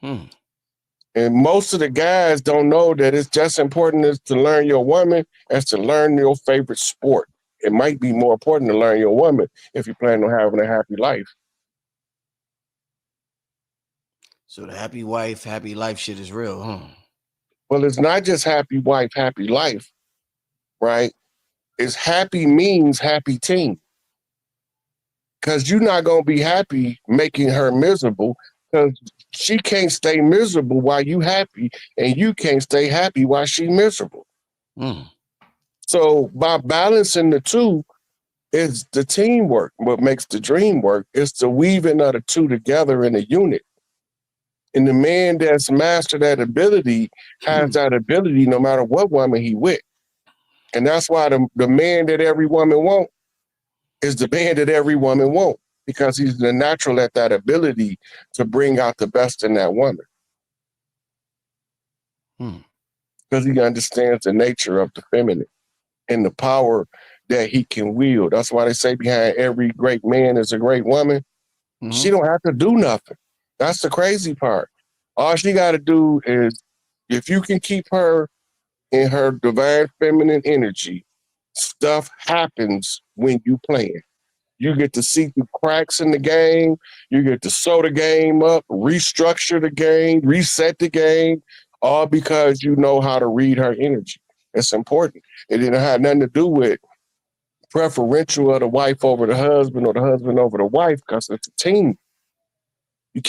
And most of the guys don't know that it's just important as to learn your woman as to learn your favorite sport. It might be more important to learn your woman if you plan on having a happy life. So the happy wife, happy life shit is real, huh? Well, it's not just happy wife, happy life, right? It's happy means happy team. Because you're not going to be happy making her miserable, because she can't stay miserable while you happy, and you can't stay happy while she miserable. So by balancing the two, it's the teamwork. What makes the dream work is the weaving of the two together in a unit. And the man that's mastered that ability has that ability no matter what woman he with. And that's why the man that every woman wants is the man that every woman wants, because he's the natural at that ability to bring out the best in that woman. Because he understands the nature of the feminine and the power that he can wield. That's why they say behind every great man is a great woman. She don't have to do nothing. That's the crazy part. All she got to do is, if you can keep her in her divine feminine energy, stuff happens when you playing. You get to see through cracks in the game. You get to sew the game up, restructure the game, reset the game, all because you know how to read her energy. It's important. It didn't have nothing to do with preferential of the wife over the husband or the husband over the wife, because it's a team. You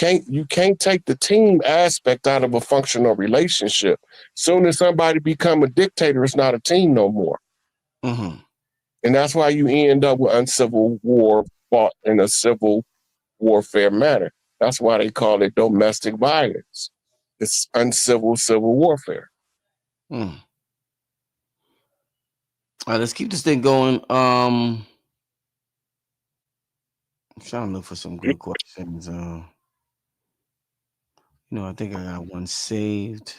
can't take the team aspect out of a functional relationship. Soon as somebody become a dictator, it's not a team no more. And that's why you end up with uncivil war fought in a civil warfare manner. That's why they call it domestic violence. It's uncivil civil warfare. All right, let's keep this thing going. I'm trying to look for some good questions. I think I got one saved.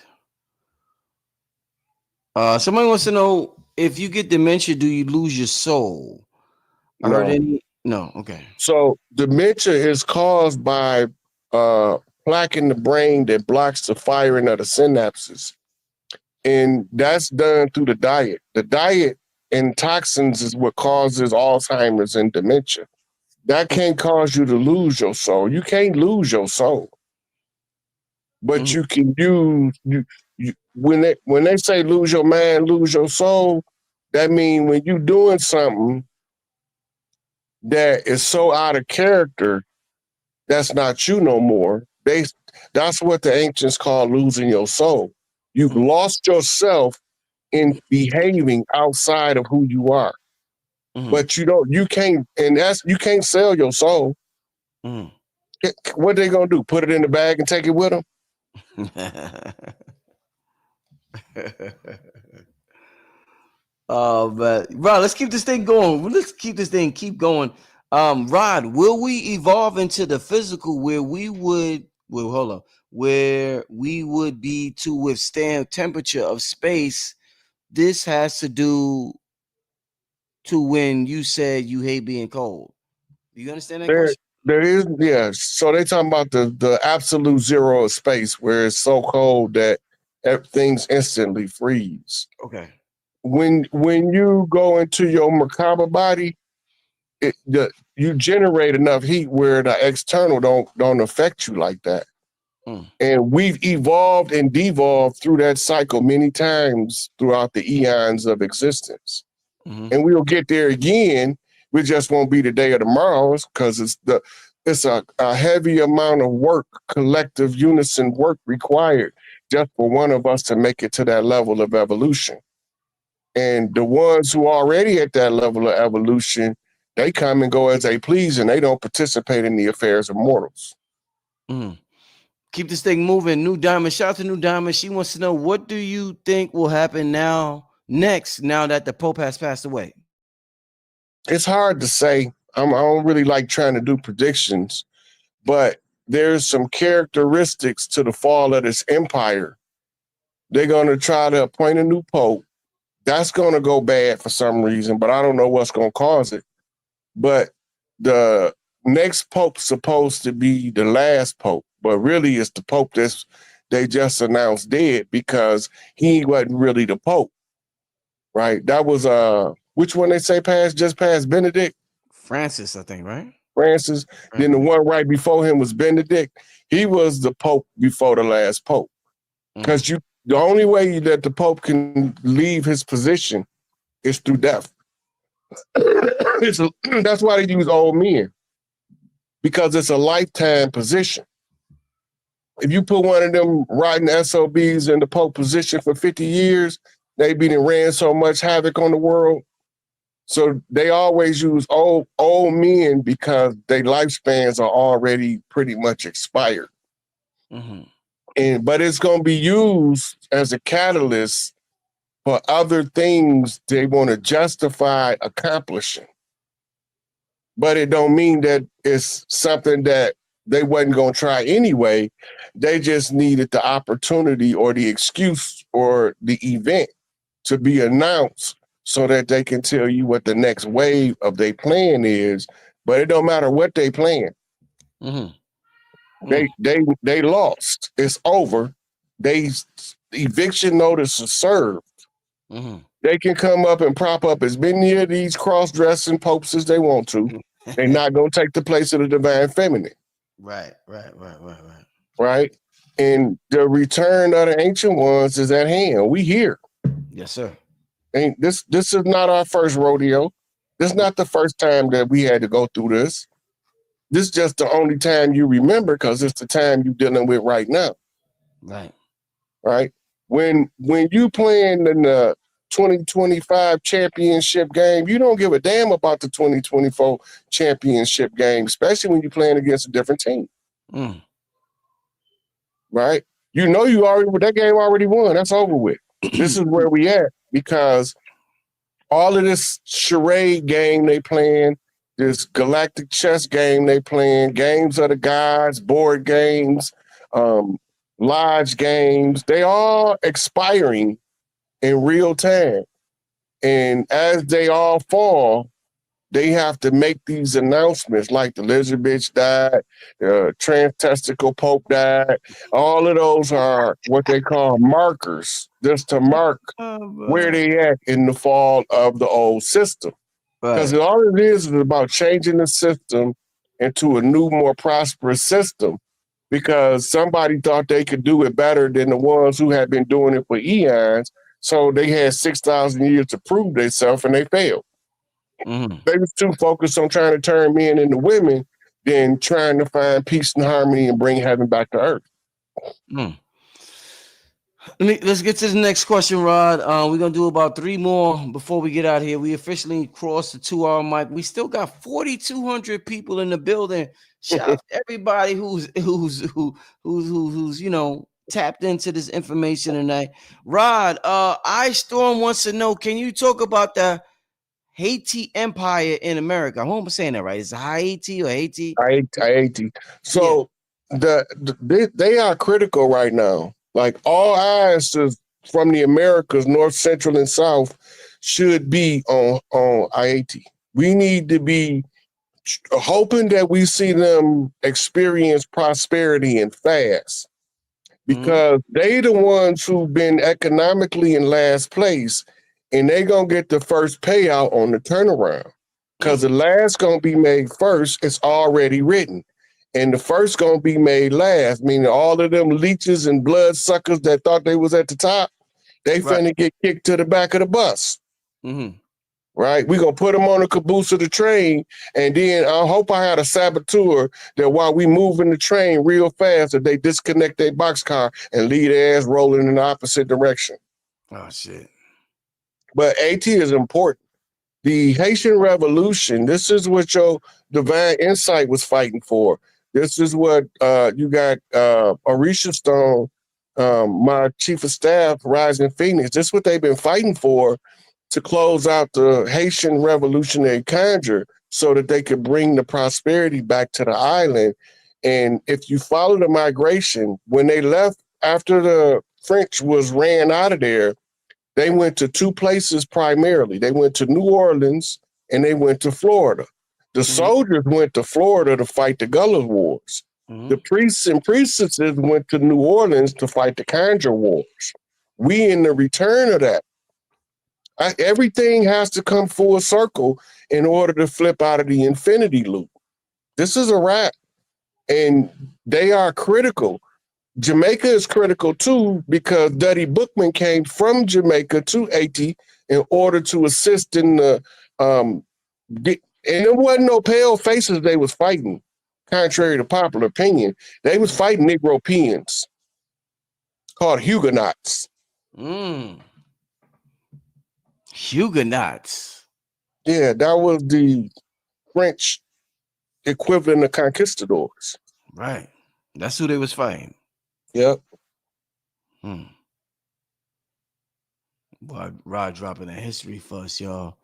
Somebody wants to know, if you get dementia, do you lose your soul? I heard any? No. Okay. So dementia is caused by plaque in the brain that blocks the firing of the synapses. And that's done through the diet. The diet and toxins is what causes Alzheimer's and dementia. That can't cause you to lose your soul. You can't lose your soul. But you can use, when they say lose your mind, lose your soul, that means when you're doing something that is so out of character, that's not you no more. That's what the ancients call losing your soul. You've lost yourself in behaving outside of who you are. But you can't sell your soul. What they gonna do? Put it in the bag and take it with them? But Rod, let's keep this thing going. Keep going. Rod, will we evolve into the physical where we would be to withstand temperature of space? This has to do to when you said you hate being cold. Do you understand that question? There is, yeah. So they talking about the absolute zero of space, where it's so cold that things instantly freeze. Okay. When you go into your Merkaba body, you generate enough heat where the external don't affect you like that. Mm. And we've evolved and devolved through that cycle many times throughout the eons of existence. Mm-hmm. And we'll get there again. We just won't be the day of tomorrows because it's a heavy amount of work, collective unison work required just for one of us to make it to that level of evolution. And the ones who are already at that level of evolution, they come and go as they please and they don't participate in the affairs of mortals. Mm. Keep this thing moving. New Diamond, shout out to New Diamond. She wants to know, what do you think will happen next now that the Pope has passed away? It's hard to say. I don't really like trying to do predictions, but there's some characteristics to the fall of this empire. They're going to try to appoint a new pope. That's going to go bad for some reason, but I don't know what's going to cause it. But the next pope's supposed to be the last pope, but really it's the pope they just announced dead because he wasn't really the pope, right? That was which one they say just passed Benedict? Francis, I think, right? Francis. Right. Then the one right before him was Benedict. He was the pope before the last pope. Because the only way that the pope can leave his position is through death. That's why they use old men, because it's a lifetime position. If you put one of them riding SOBs in the pope position for 50 years, they ran so much havoc on the world. So they always use old men because their lifespans are already pretty much expired. Mm-hmm. But it's going to be used as a catalyst for other things they want to justify accomplishing. But it don't mean that it's something that they wasn't going to try anyway. They just needed the opportunity or the excuse or the event to be announced so that they can tell you what the next wave of their plan is. But it don't matter what they plan. Mm-hmm. They lost. It's over. They eviction notice is served. Mm-hmm. They can come up and prop up as many of these cross-dressing popes as they want to. They're not going to take the place of the divine feminine. Right. Right? And the return of the ancient ones is at hand. We here. Yes, sir. And this is not our first rodeo. This is not the first time that we had to go through this. This is just the only time you remember because it's the time you're dealing with right now. Right? When you playing in the 2025 championship game, you don't give a damn about the 2024 championship game, especially when you're playing against a different team. Right? You know that game already won. That's over with. This is where we at because all of this charade game they playing, this galactic chess game they playing, games of the gods, board games, lodge games, they all expiring in real time. And as they all fall, they have to make these announcements like the lizard bitch died, the trans-testicle pope died. All of those are what they call markers, just to mark where they at in the fall of the old system. Because all it is about changing the system into a new, more prosperous system because somebody thought they could do it better than the ones who had been doing it for eons. So they had 6,000 years to prove themselves and they failed. Mm-hmm. They was too focused on trying to turn men into women than trying to find peace and harmony and bring heaven back to earth. Let's get to the next question, Rod. We're going to do about 3 more before we get out here. We officially crossed the 2-hour mark. We still got 4,200 people in the building. Shout out to everybody who's tapped into this information tonight. Rod, iStorm wants to know, can you talk about the Haiti Empire in America? I hope I'm saying that right. Is it Haiti or Haiti? Haiti. So they are critical right now. Like all eyes from the Americas, North, Central, and South should be on Haiti. We need to be hoping that we see them experience prosperity and fast because they the ones who've been economically in last place and they going to get the first payout on the turnaround because the last going to be made first. It's already written. and the first gonna be made last. Meaning all of them leeches and blood suckers that thought they was at the top, they Right. finna get kicked to the back of the bus. Mm-hmm. Right? We gonna put them on the caboose of the train, and then I hope I had a saboteur that while we moving the train real fast, that they disconnect their boxcar and leave their ass rolling in the opposite direction. Oh shit. But AT is important. The Haitian Revolution, this is what your divine insight was fighting for. This is what you got Orisha Stone, my chief of staff, Rising Phoenix. This is what they've been fighting for to close out the Haitian Revolutionary Conjure so that they could bring the prosperity back to the island. And if you follow the migration, when they left after the French was ran out of there, they went to two places primarily. They went to New Orleans and they went to Florida. The soldiers went to Florida to fight the Gullah Wars. The priests and priestesses went to New Orleans to fight the Conjure Wars. We in the return of that. Everything has to come full circle in order to flip out of the infinity loop. This is a wrap, and they are critical. Jamaica is critical too because Duddy Bookman came from Jamaica to Haiti in order to assist in the and it wasn't no pale faces they was fighting, contrary to popular opinion. They was fighting Negropeans called Huguenots. Huguenots. Yeah, that was the French equivalent of conquistadors. Right. That's who they was fighting. Yep. Boy, Rod dropping a history for us, y'all.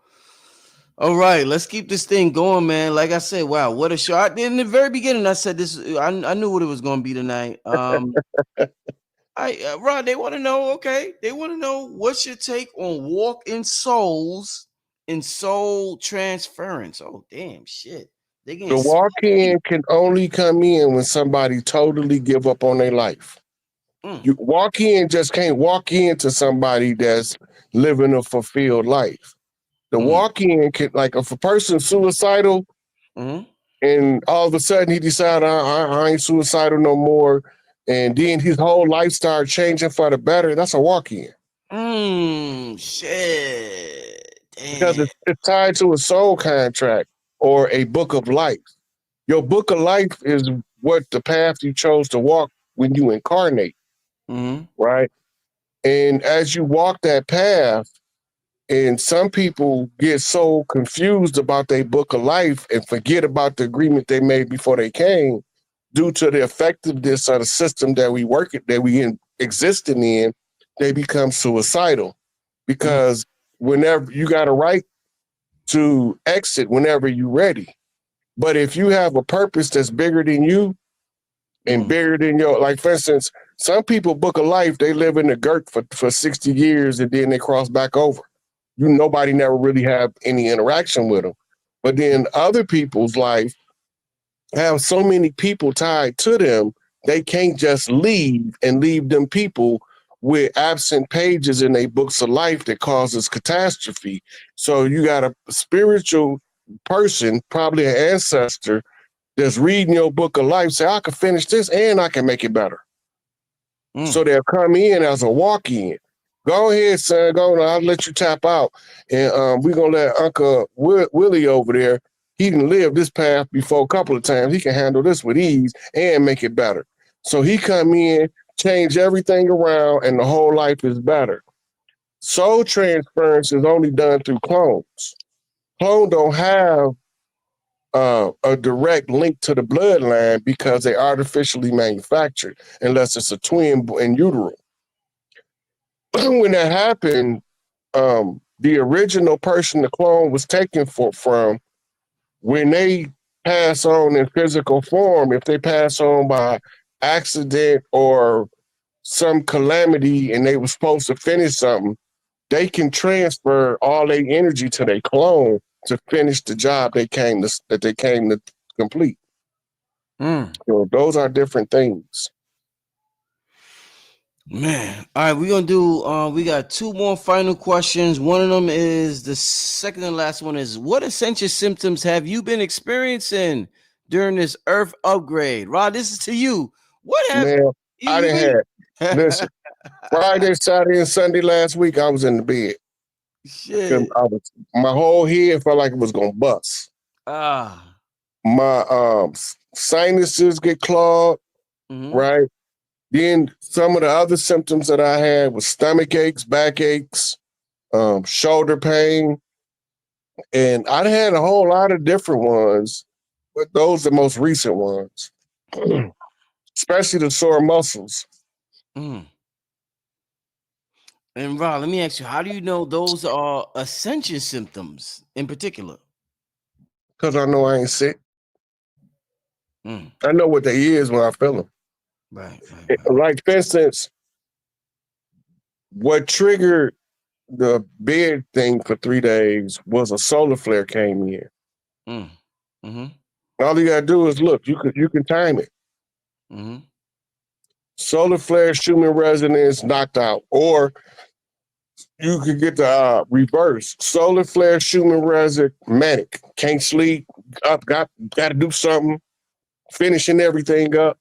All right, let's keep this thing going, man. Like I said, wow, what a show. In the very beginning, I said this. I knew what it was going to be tonight. Rod, they want to know, okay, they want to know what's your take on walk-in souls and soul transference. Oh, damn, shit. The walk-in can only come in when somebody totally give up on their life. You walk in, just can't walk into somebody that's living a fulfilled life. The walk-in can, like if a person's suicidal and all of a sudden he decided I ain't suicidal no more, and then his whole life started changing for the better, that's a walk-in. Shit. Damn. Because it's tied to a soul contract or a book of life. Your book of life is what the path you chose to walk when you incarnate, right? And as you walk that path, and some people get so confused about their book of life and forget about the agreement they made before they came, due to the effectiveness of the system that we existing in, they become suicidal. Because whenever you got a right to exit whenever you're ready. But if you have a purpose that's bigger than you and bigger than your, like for instance, some people book a life, they live in the GERT for 60 years and then they cross back over. Nobody never really have any interaction with them. But then other people's life have so many people tied to them, they can't just leave and leave them people with absent pages in their books of life that causes catastrophe. So you got a spiritual person, probably an ancestor, that's reading your book of life, say, I can finish this and I can make it better. So they'll come in as a walk-in. Go ahead, son, go on, I'll let you tap out. And we're going to let Uncle Willie over there, he can live this path before a couple of times. He can handle this with ease and make it better. So he come in, change everything around, and the whole life is better. Soul transference is only done through clones. Clones don't have a direct link to the bloodline because they artificially manufactured, unless it's a twin in utero. When that happened, the original person the clone was taken from, when they pass on in physical form, if they pass on by accident or some calamity and they were supposed to finish something, they can transfer all their energy to their clone to finish the job they came to complete. So those are different things. Man, all right, we're gonna do we got two more final questions. One of them is the second and last one is, what essential symptoms have you been experiencing during this Earth upgrade? Rod, this is to you. What have Man, you, I you didn't been? have. Listen, Friday, Saturday, and Sunday last week, I was in the bed. Shit. My whole head felt like it was gonna bust. Ah. My sinuses get clogged, Mhm. right? Then some of the other symptoms that I had was stomach aches, back aches, shoulder pain, and I had a whole lot of different ones, but those are the most recent ones, especially the sore muscles. Mm. And Rod, let me ask you, how do you know those are ascension symptoms in particular? Because I know I ain't sick. Mm. I know what they is when I feel them. Right, right, right. Like, for instance, what triggered the bed thing for 3 days was a solar flare came in. Mm. Mm-hmm. All you gotta do is look. You can time it. Mm-hmm. Solar flare, Schumann resonance, knocked out, or you could get the reverse. Solar flare, Schumann resonance, manic, can't sleep, up, got to do something, finishing everything up.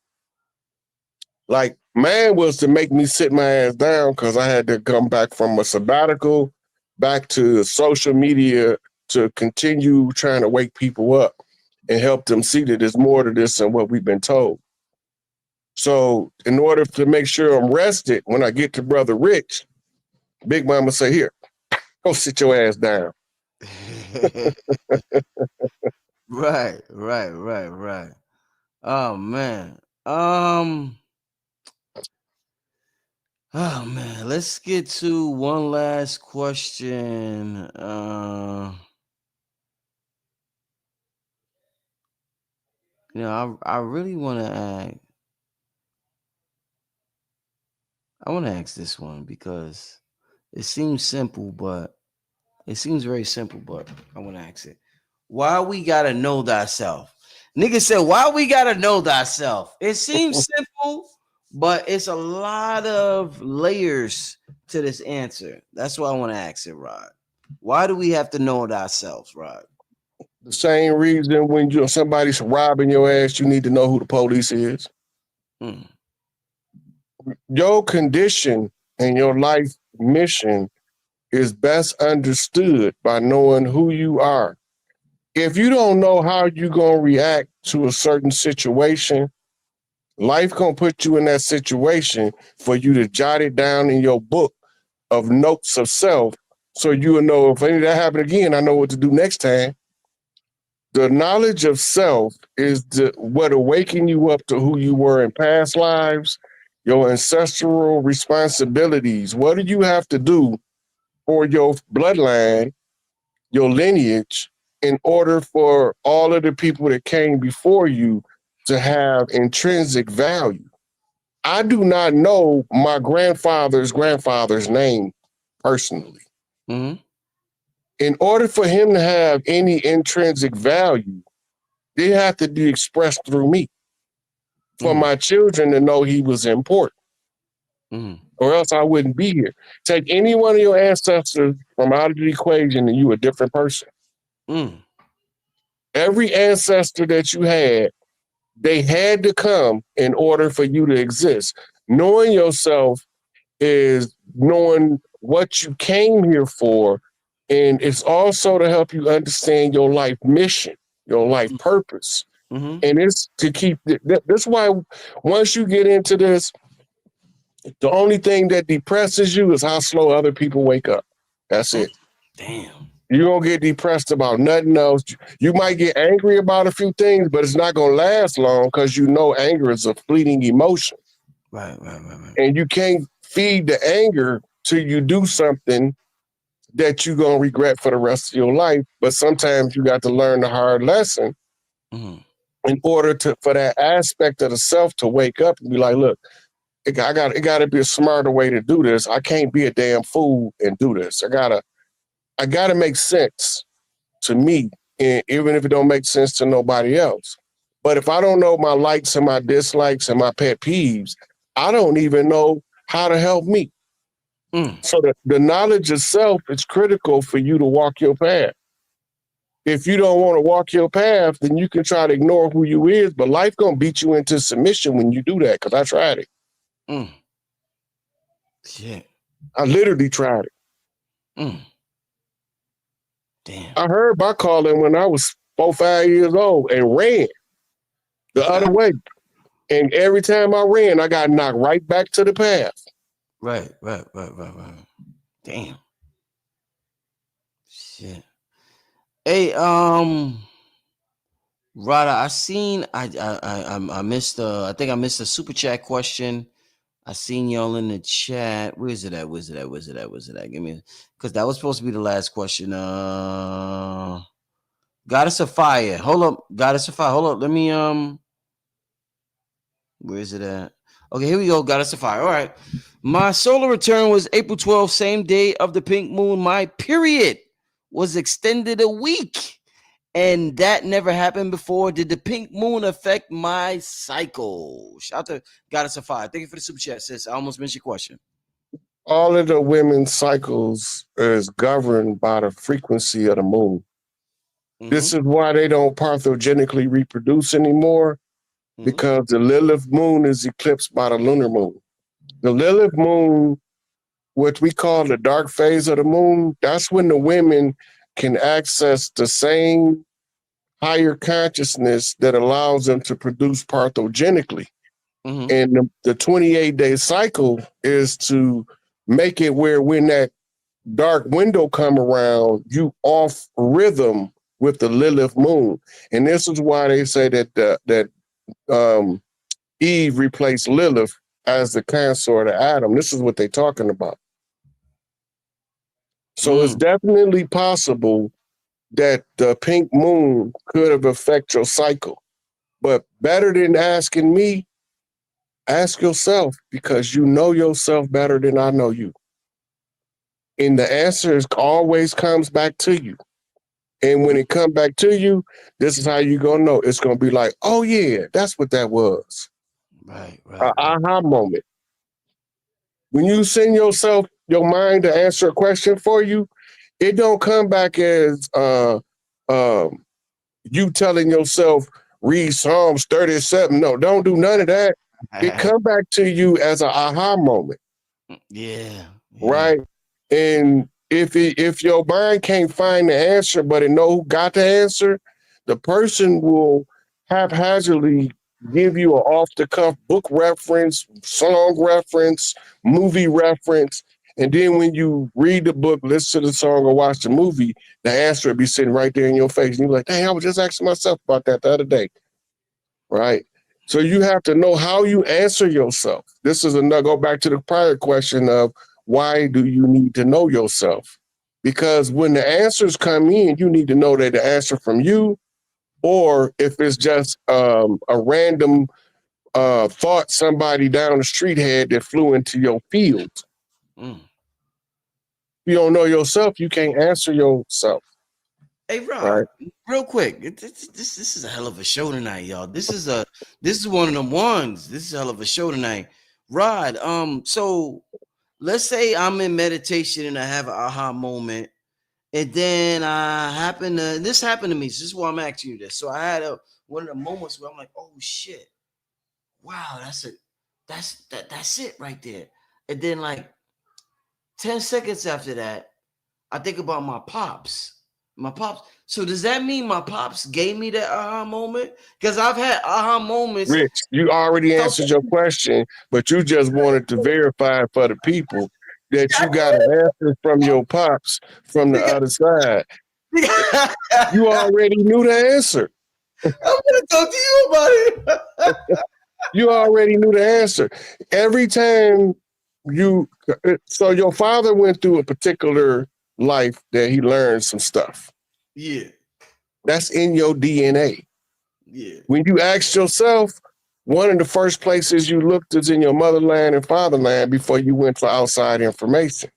Like, man was to make me sit my ass down because I had to come back from a sabbatical, back to social media to continue trying to wake people up and help them see that there's more to this than what we've been told. So in order to make sure I'm rested when I get to Brother Rich, Big Mama say, here, go sit your ass down. Right, right, right, right. Oh man. Um oh man, let's get to one last question. I really want to ask this one because it seems simple, but it seems very simple, but I want to ask it. Why we gotta know thyself? Nigga said, why we gotta know thyself? It seems simple, but it's a lot of layers to this answer. That's why I want to ask it, Rod. Why do we have to know thyself, Rod? The same reason when somebody's robbing your ass, you need to know who the police is. Hmm. Your condition and your life mission is best understood by knowing who you are. If you don't know how you're going to react to a certain situation, life going to put you in that situation for you to jot it down in your book of notes of self so you will know if any of that happen again, I know what to do next time. The knowledge of self is what awaken you up to who you were in past lives, your ancestral responsibilities. What do you have to do for your bloodline, your lineage, in order for all of the people that came before you to have intrinsic value? I do not know my grandfather's name personally. Mm-hmm. In order for him to have any intrinsic value, they have to be expressed through me for Mm-hmm. my children to know he was important, Mm-hmm. or else I wouldn't be here. Take any one of your ancestors from out of the equation and you a different person. Mm. Every ancestor that you had, they had to come in order for you to exist. Knowing yourself is knowing what you came here for, and it's also to help you understand your life mission, your life purpose. Mm-hmm. And it's to keep, that's why once you get into this, the only thing that depresses you is how slow other people wake up. That's it. Damn. You don't get depressed about nothing else. You might get angry about a few things, but it's not going to last long because you know anger is a fleeting emotion. Right, right, right, right. And you can't feed the anger till you do something that you're going to regret for the rest of your life. But sometimes you got to learn the hard lesson Mm-hmm. in order for that aspect of the self to wake up and be like, look, it got to be a smarter way to do this. I can't be a damn fool and do this. I gotta make sense to me, and even if it don't make sense to nobody else. But if I don't know my likes and my dislikes and my pet peeves, I don't even know how to help me. Mm. So the knowledge of self is critical for you to walk your path. if you don't want to walk your path, then you can try to ignore who you is, but life gonna beat you into submission when you do that, because I tried it. Mm. Shit. I literally tried it. Mm. Damn. I heard my calling when I was 4, 5 years old and ran the other way. And every time I ran, I got knocked right back to the path. Right. Damn. Shit. Hey, Rada, I missed I think I missed a super chat question. I seen y'all in the chat. Where's it at? Give me, because that was supposed to be the last question. Goddess of Fire. Hold up. Let me where is it at? Okay, here we go. Goddess of Fire. All right. My solar return was April 12th, same day of the pink moon. My period was extended a week. And that never happened before. Did the pink moon affect my cycle? Shout out to Goddess of Fire. Thank you for the super chat, sis. I almost missed your question. All of the women's cycles is governed by the frequency of the moon. Mm-hmm. This is why they don't parthenogenically reproduce anymore, because the Lilith moon is eclipsed by the lunar moon. The Lilith moon, what we call the dark phase of the moon, that's when the women can access the same higher consciousness that allows them to produce parthenogenically. And the 28-day cycle is to make it where when that dark window come around, you off rhythm with the Lilith moon. And this is why they say that Eve replaced Lilith as the consort of Adam. This is what they're talking about. So it's definitely possible that the pink moon could have affected your cycle. But better than asking me, ask yourself, because you know yourself better than I know you. And the answer always comes back to you. And when it comes back to you, this is how you're going to know. It's going to be like, oh, yeah, that's what that was. Right. An aha moment. When you send yourself, your mind to answer a question for you, it don't come back as you telling yourself, read Psalms 37. No, don't do none of that. It come back to you as an aha moment. Yeah. Right? And if your mind can't find the answer, but it know who got the answer, the person will haphazardly give you an off-the-cuff book reference, song reference, movie reference, and then when you read the book, listen to the song, or watch the movie, the answer will be sitting right there in your face. And you're like, dang, I was just asking myself about that the other day. Right? So you have to know how you answer yourself. This is another, go back to the prior question of, why do you need to know yourself? Because when the answers come in, you need to know that the answer from you, or if it's just a random thought somebody down the street had that flew into your field. If you don't know yourself, you can't answer yourself. Hey, Rob, real quick, this is a hell of a show tonight, y'all. This is one of them ones. This is a hell of a show tonight. Rod, so let's say I'm in meditation and I have an aha moment, and then this happened to me. So this is why I'm asking you this. So I had one of the moments where I'm like, oh shit, wow, that's it right there. And then like 10 seconds after that, I think about my pops. So does that mean my pops gave me that aha moment? Because I've had aha moments. Rich, you already answered your question, but you just wanted to verify for the people that you got an answer from your pops from the other side. You already knew the answer. I'm gonna talk to you about it. You already knew the answer. Every time so your father went through a particular life that he learned some stuff. Yeah. That's in your DNA. Yeah. When you ask yourself, one of the first places you looked is in your motherland and fatherland before you went for outside information.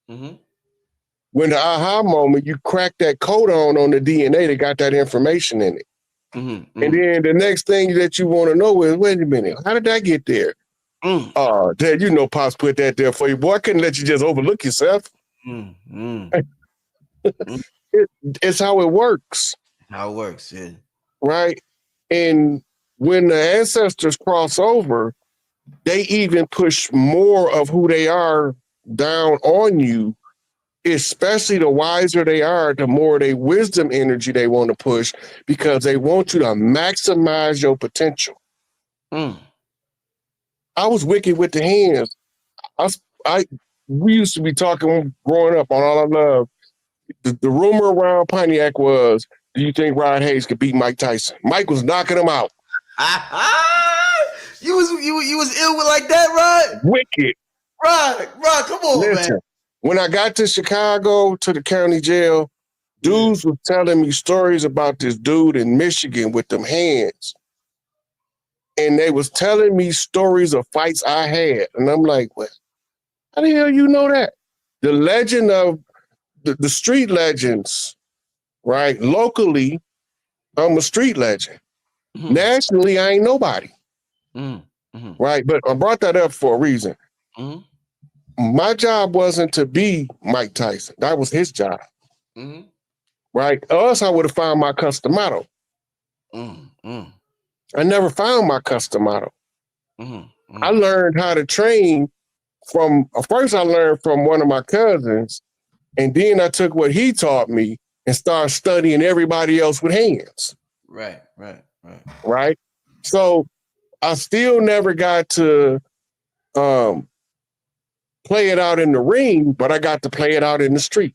When the aha moment, you crack that code on the DNA that got that information in it. And then the next thing that you want to know is, wait a minute, how did that get there? Dad, you know Pops put that there for you. Boy, I couldn't let you just overlook yourself. And It's how it works, How it works, yeah. right? And when the ancestors cross over, they even push more of who they are down on you, especially the wiser they are, the more they wisdom energy they want to push because they want you to maximize your potential. Mm. I was wicked with the hands. We used to be talking growing up on All I Love. The rumor around Pontiac was, do you think Rod Hayes could beat Mike Tyson? Mike was knocking him out. You was ill with like that, Rod? Wicked. Rod, come on, Listen, man. when I got to Chicago, to the county jail, dudes was telling me stories about this dude in Michigan with them hands. And they was telling me stories of fights I had. And I'm like, what? How the hell you know that? The legend of the street legends, right? Locally, I'm a street legend. Mm-hmm. Nationally, I ain't nobody. Mm-hmm. Right? But I brought that up for a reason. Mm-hmm. My job wasn't to be Mike Tyson. That was his job. Mm-hmm. Right? Or else I would have found my customato. Mm-hmm. I never found my customato. Mm-hmm. I learned how to train first I learned from one of my cousins, and then I took what he taught me and started studying everybody else with hands. Right. Right? So I still never got to play it out in the ring, but I got to play it out in the street.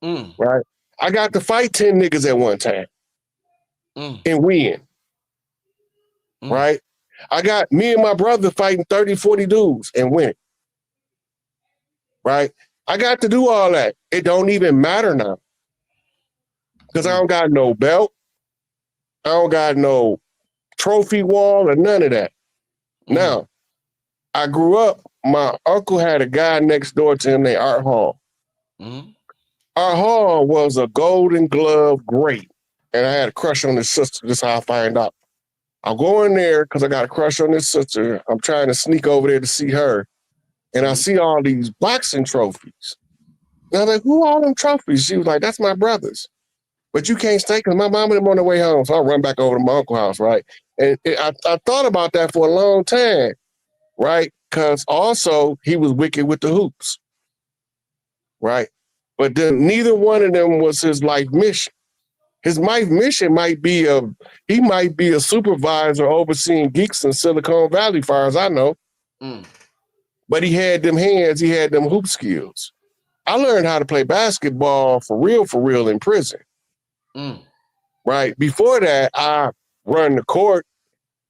Right? I got to fight 10 niggas at one time and win. Right? I got me and my brother fighting 30, 40 dudes and win. Right? I got to do all that. It don't even matter now. Because I don't got no belt. I don't got no trophy wall or none of that. Now, I grew up, my uncle had a guy next door to him named Art Hall. Art Hall was a Golden Glove great. And I had a crush on his sister. This is how I find out. I'll go in there because I got a crush on his sister. I'm trying to sneak over there to see her. And I see all these boxing trophies. And I was like, who are all them trophies? She was like, that's my brother's. But you can't stay because my mom and them on the way home. So I run back over to my uncle's house, right? And I thought about that for a long time, right? Because also he was wicked with the hoops, right? But then neither one of them was his life mission. His life mission might be he might be a supervisor overseeing geeks in Silicon Valley, far as I know. But he had them hands, he had them hoop skills. I learned how to play basketball for real in prison. Right? Before that, I run the court,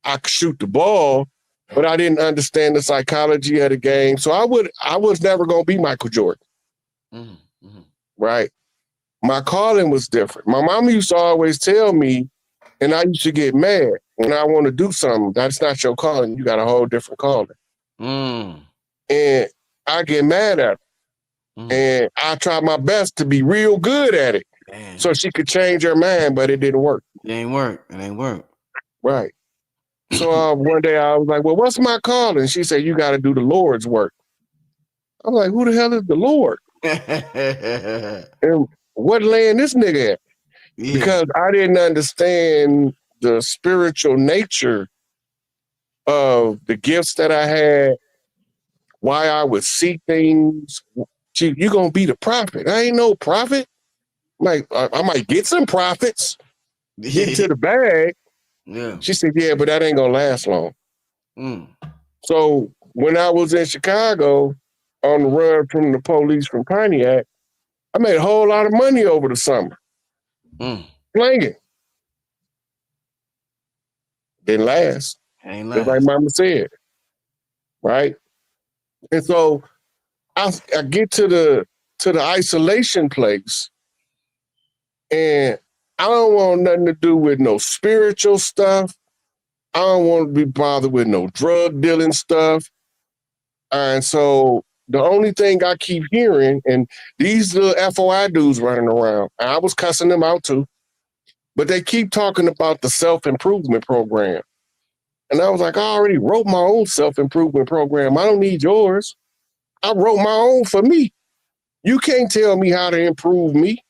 I could shoot the ball, but I didn't understand the psychology of the game. So I was never gonna be Michael Jordan. Right? My calling was different. My mom used to always tell me, and I used to get mad when I want to do something. That's not your calling. You got a whole different calling. And I get mad at her. And I try my best to be real good at it. Man. So she could change her mind, but it didn't work. It ain't work. Right. So one day I was like, well, what's my calling? She said, you got to do the Lord's work. I'm like, who the hell is the Lord? And what land this nigga at? Yeah. Because I didn't understand the spiritual nature of the gifts that I had, why I would see things. You're going to be the prophet. I ain't no prophet. Like, I might get some profits, get to the bag. Yeah. She said, yeah, but that ain't going to last long. So when I was in Chicago on the run from the police from Pontiac, I made a whole lot of money over the summer. Playing it. Didn't last. Ain't last. Just like Mama said. Right? And so I get to the isolation place, and I don't want nothing to do with no spiritual stuff. I don't want to be bothered with no drug dealing stuff. And so the only thing I keep hearing, and these little FOI dudes running around, and I was cussing them out too, but they keep talking about the self-improvement program. And I was like, I already wrote my own self-improvement program. I don't need yours. I wrote my own for me. You can't tell me how to improve me.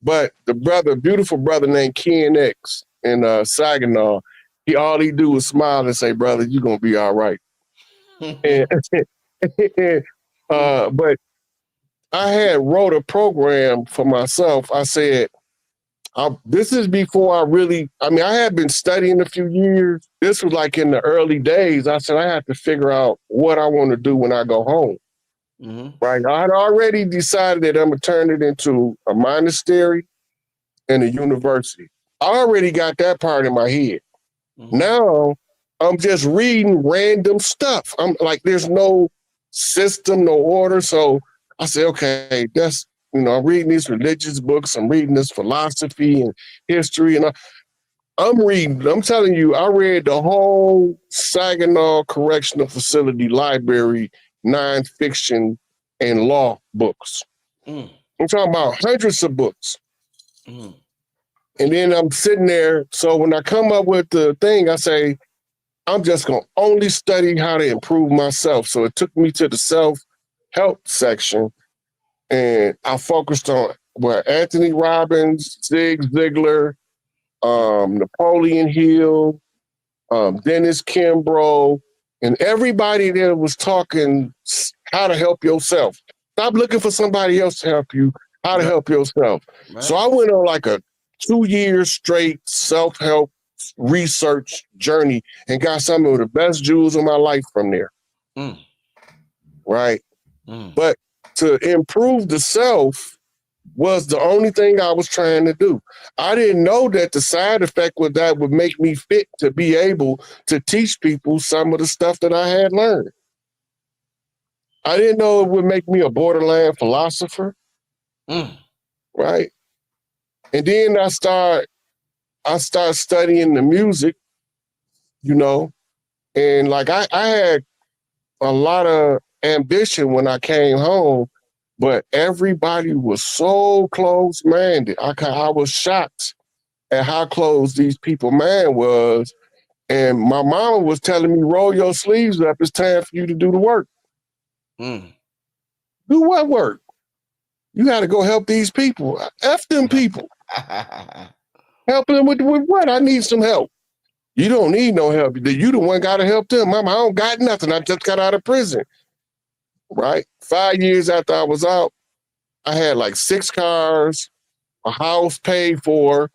But the brother, beautiful brother named Ken X in Saginaw, all he do is smile and say, "Brother, you're gonna be all right." And but I had wrote a program for myself. I said, this is before I had been studying a few years. This was like in the early days. I said, I have to figure out what I want to do when I go home. Mm-hmm. Right. I had already decided that I'm going to turn it into a monastery and a university. I already got that part in my head. Mm-hmm. Now I'm just reading random stuff. I'm like, there's no system, no order. So I say, okay, I'm reading these religious books. I'm reading this philosophy and history. And I'm telling you, I read the whole Saginaw Correctional Facility library, nonfiction and law books. Mm. I'm talking about hundreds of books. Mm. And then I'm sitting there. So when I come up with the thing, I say, I'm just going to only study how to improve myself. So it took me to the self-help section, and I focused on Anthony Robbins, Zig Ziglar, Napoleon Hill, Dennis Kimbrough, and everybody that was talking how to help yourself. Stop looking for somebody else to help you, how to help yourself. Right. So I went on like a 2 years straight self-help research journey and got some of the best jewels of my life from there. Mm. Right. Mm. But to improve the self was the only thing I was trying to do. I didn't know that the side effect with that would make me fit to be able to teach people some of the stuff that I had learned. I didn't know it would make me a borderline philosopher. Mm. Right. And then I start studying the music, and like I had a lot of ambition when I came home, but everybody was so close-minded. I was shocked at how close these people man was. And my mama was telling me, roll your sleeves up. It's time for you to do the work. Mm. Do what work? You got to go help these people. F them people. Help them with what? I need some help. You don't need no help. You the one got to help them. Mama, I don't got nothing. I just got out of prison. Right? 5 years after I was out, I had like 6 cars, a house paid for.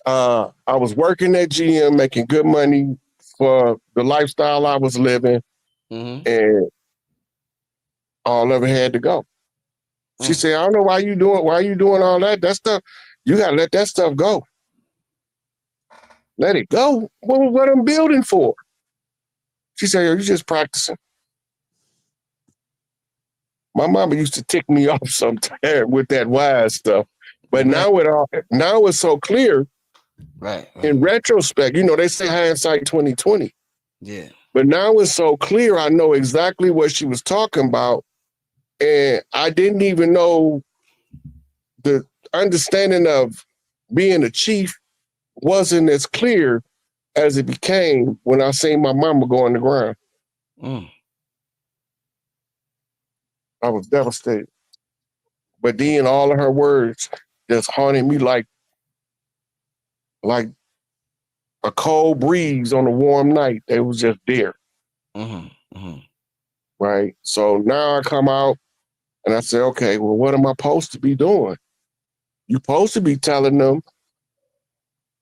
I was working at GM, making good money for the lifestyle I was living, and all of it had to go. She said, I don't know why you doing all that. That stuff, you gotta let that stuff go. Let it go. What I'm building for? She said, you're just practicing. My mama used to tick me off sometimes with that wise stuff. But now it's so clear. Right. In retrospect, they say hindsight 2020. Yeah. But now it's so clear. I know exactly what she was talking about. And I didn't even know the understanding of being a chief wasn't as clear as it became when I seen my mama go on the ground. Mm. I was devastated. But then all of her words just haunted me like a cold breeze on a warm night. They was just there. Mm-hmm. Mm-hmm. Right? So now I come out and I say, okay, well, what am I supposed to be doing? You're supposed to be telling them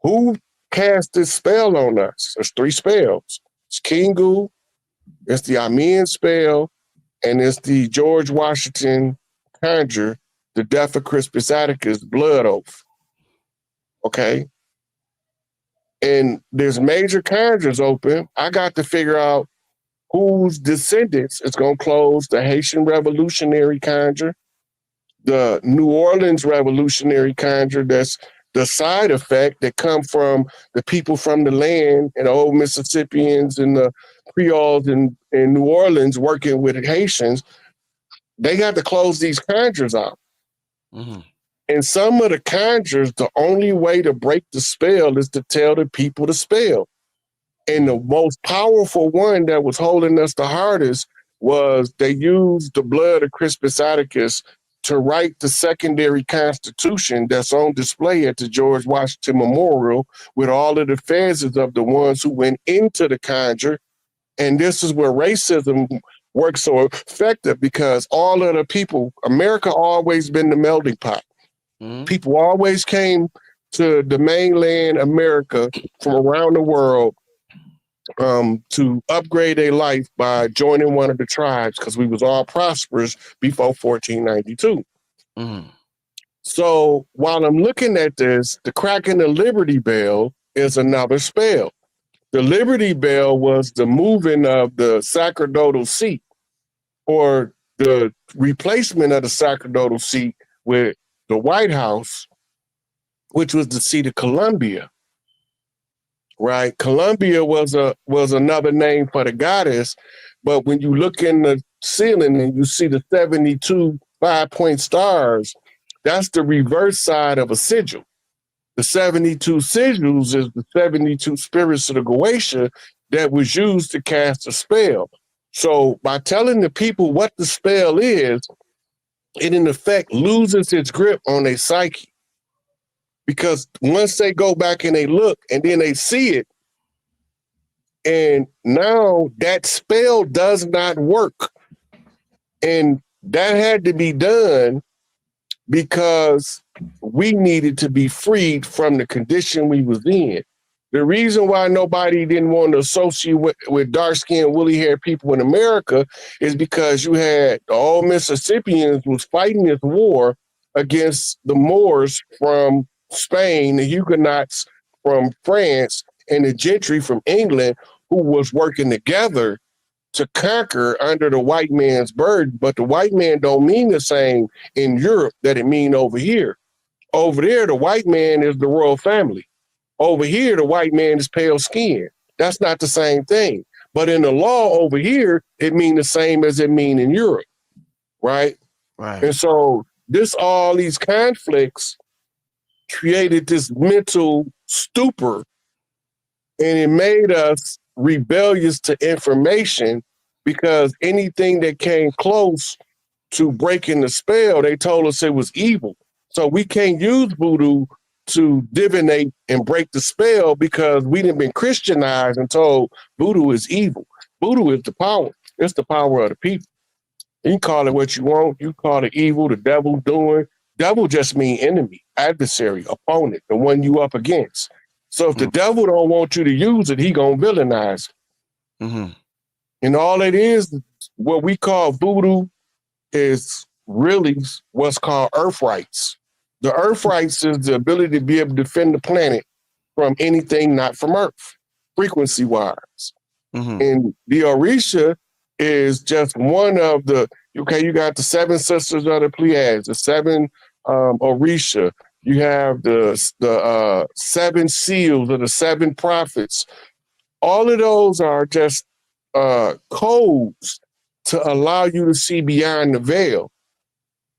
who cast this spell on us. There's 3 spells. It's Kingu, it's the Amen spell, and it's the George Washington conjure, the death of Crispus Attucks blood oath. Okay? And there's major conjures open. I got to figure out whose descendants is going to close the Haitian Revolutionary conjure, the New Orleans Revolutionary conjure, that's the side effect that come from the people from the land and the old Mississippians and the Creoles in New Orleans working with Haitians. They got to close these conjures out. Mm-hmm. And some of the conjures, the only way to break the spell is to tell the people the spell. And the most powerful one that was holding us the hardest was they used the blood of Crispus Attucks to write the secondary constitution that's on display at the George Washington Memorial with all of the phases of the ones who went into the conjure. And this is where racism works so effective, because all of the people, America always been the melting pot. Mm-hmm. People always came to the mainland America from around the world to upgrade their life by joining one of the tribes, because we was all prosperous before 1492. Mm-hmm. So while I'm looking at this, the cracking the Liberty Bell is another spell. The Liberty Bell was the moving of the sacerdotal seat, or the replacement of the sacerdotal seat with the White House, which was the seat of Columbia. Right, Columbia was another name for the goddess, but when you look in the ceiling and you see the 72 5-point stars, that's the reverse side of a sigil. The 72 sigils is the 72 spirits of the Goetia that was used to cast a spell. So by telling the people what the spell is, it in effect loses its grip on their psyche. Because once they go back and they look and then they see it, and now that spell does not work. And that had to be done because we needed to be freed from the condition we was in. The reason why nobody didn't want to associate with dark-skinned, woolly-haired people in America is because you had the old Mississippians was fighting this war against the Moors from Spain, the Huguenots from France, and the gentry from England, who was working together to conquer under the white man's burden. But the white man don't mean the same in Europe that it mean over here. Over there, the white man is the royal family. Over here, the white man is pale skin. That's not the same thing. But in the law over here, it mean the same as it mean in Europe, right? Right. And so all these conflicts created this mental stupor, and it made us rebellious to information, because anything that came close to breaking the spell, they told us it was evil. So we can't use voodoo to divinate and break the spell, because we didn't been Christianized and told voodoo is evil. Voodoo is the power. It's the power of the people. You can call it what you want. You call it evil, the devil doing. Devil just mean enemy, adversary, opponent, the one you up against. So if the devil don't want you to use it, he gonna villainize it. Mm-hmm. And all it is, what we call voodoo, is really what's called earth rights. The earth rights is the ability to be able to defend the planet from anything not from Earth, frequency-wise. Mm-hmm. And the Orisha is just one of the, okay, you got the 7 sisters of the Pleiades, the 7 Orisha. You have the 7 seals of the 7 prophets. All of those are just codes to allow you to see beyond the veil.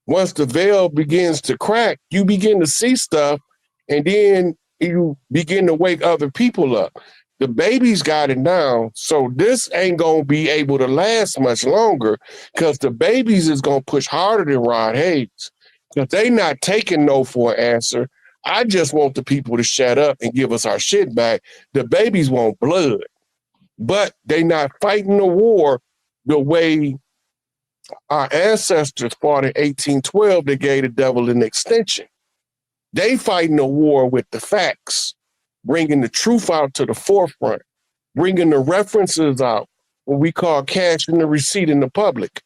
Once the veil begins to crack, you begin to see stuff, and then you begin to wake other people up. The babies got it now, so this ain't going to be able to last much longer, because the babies is going to push harder than Rod Hayes, because they not taking no for an answer. I just want the people to shut up and give us our shit back. The babies want blood, but they not fighting the war the way our ancestors fought in 1812. They gave the devil an extension. They fighting the war with the facts, bringing the truth out to the forefront, bringing the references out, what we call cashing the receipt in the public,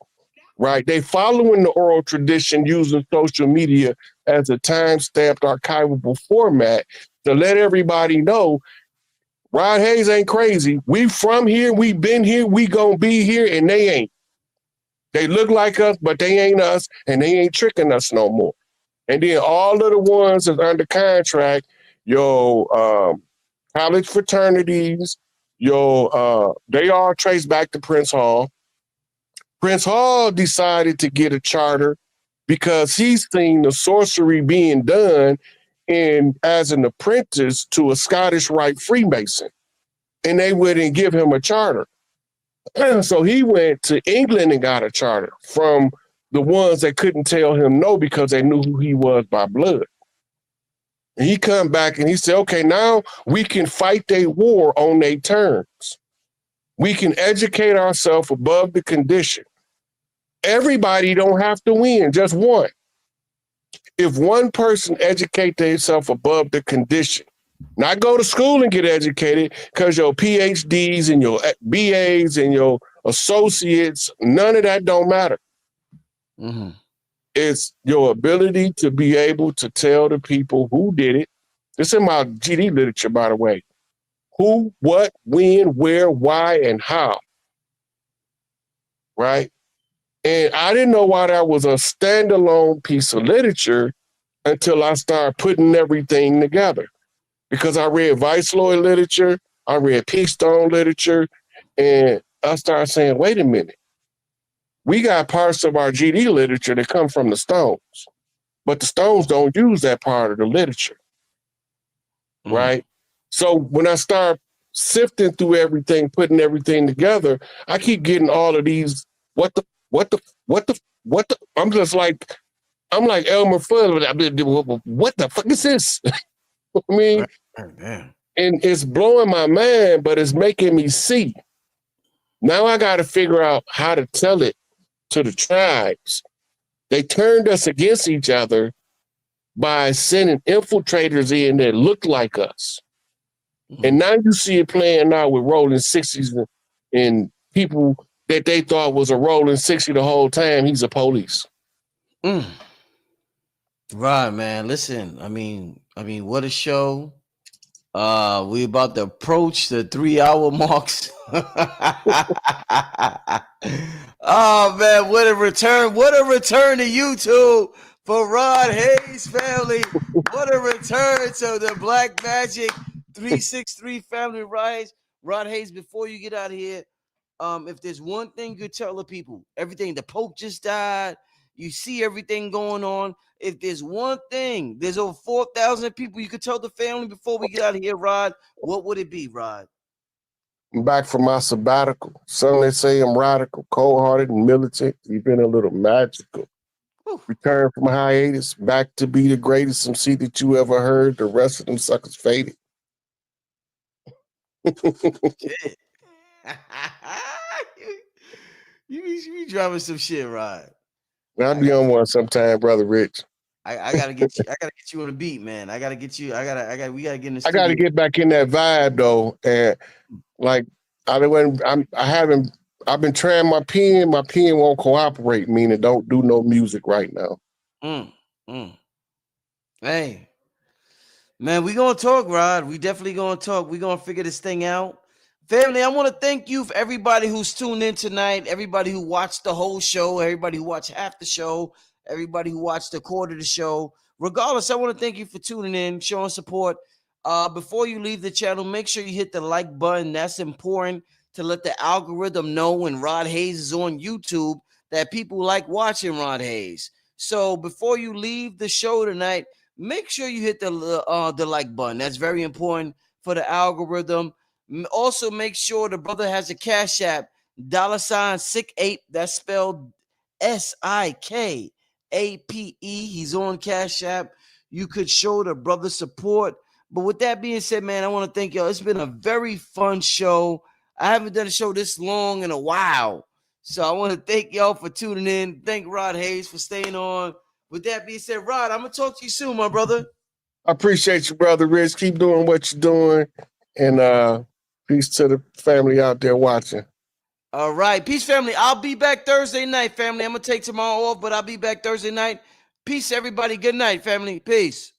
right? They following the oral tradition using social media as a time-stamped archivable format to let everybody know Rod Hayes ain't crazy. We from here, we been here, we gonna be here, and they ain't. They look like us, but they ain't us, and they ain't tricking us no more. And then all of the ones that's under contract, your college fraternities, they all trace back to Prince Hall. Prince Hall decided to get a charter because he's seen the sorcery being done as an apprentice to a Scottish Rite Freemason. And they wouldn't give him a charter. So he went to England and got a charter from the ones that couldn't tell him no because they knew who he was by blood. And he come back and he said, okay, now we can fight their war on their terms. We can educate ourselves above the condition. Everybody don't have to win, just one. If one person educate themselves above the condition, not go to school and get educated, because your PhDs and your BAs and your associates, none of that don't matter. Mm-hmm. It's your ability to be able to tell the people who did it. This is in my GD literature, by the way. Who, what, when, where, why, and how. Right? And I didn't know why that was a standalone piece of literature until I started putting everything together. Because I read Viceroy literature, I read Peace Stone literature, and I started saying, wait a minute. We got parts of our GD literature that come from the Stones, but the Stones don't use that part of the literature, right? So when I start sifting through everything, putting everything together, I keep getting all of these, what the, I'm just like, I'm like Elmer Fudd, what the fuck is this? I mean, and it's blowing my mind, but it's making me see. Now I got to figure out how to tell it to the tribes. They turned us against each other by sending infiltrators in that looked like us. Mm-hmm. And now you see it playing out with Rolling 60s and people that they thought was a Rolling 60 the whole time. He's a police. Right, man. Listen, I mean, what a show. We about to approach the 3-hour marks. Oh man, what a return to YouTube for Rod Hayes family. What a return to the Black Magic 363 family. Rod Hayes, before you get out of here, if there's one thing you could tell the people, everything, the Pope just died, you see everything going on. If there's one thing, there's over 4,000 people you could tell the family before we get out of here, Rod, what would it be, Rod? I'm back from my sabbatical. Some they say I'm radical, cold-hearted, and militant. You've been a little magical. Return from hiatus, back to be the greatest MC that you ever heard. The rest of them suckers faded. you be driving some shit, Rod. I'll be on one sometime, brother Rich. I gotta get you. I gotta get you on the beat, man. We gotta get in the studio. I gotta get back in that vibe though, and like I've been trying my pen. My pen won't cooperate, meaning don't do no music right now. Hey, man, we gonna talk, Rod. We definitely gonna talk. We gonna figure this thing out. Family, I want to thank you for everybody who's tuned in tonight, everybody who watched the whole show, everybody who watched half the show, everybody who watched a quarter of the show. Regardless, I want to thank you for tuning in, showing support. Before you leave the channel, make sure you hit the like button. That's important to let the algorithm know when Rod Hayes is on YouTube that people like watching Rod Hayes. So before you leave the show tonight, make sure you hit the like button. That's very important for the algorithm. Also, make sure the brother has a Cash App, $SIK8. That's spelled SIKAPE. He's on Cash App. You could show the brother support. But with that being said, man, I want to thank y'all. It's been a very fun show. I haven't done a show this long in a while. So I want to thank y'all for tuning in. Thank Rod Hayes for staying on. With that being said, Rod, I'm going to talk to you soon, my brother. I appreciate you, brother Rich. Keep doing what you're doing. And peace to the family out there watching. All right. Peace, family. I'll be back Thursday night, family. I'm going to take tomorrow off, but I'll be back Thursday night. Peace, everybody. Good night, family. Peace.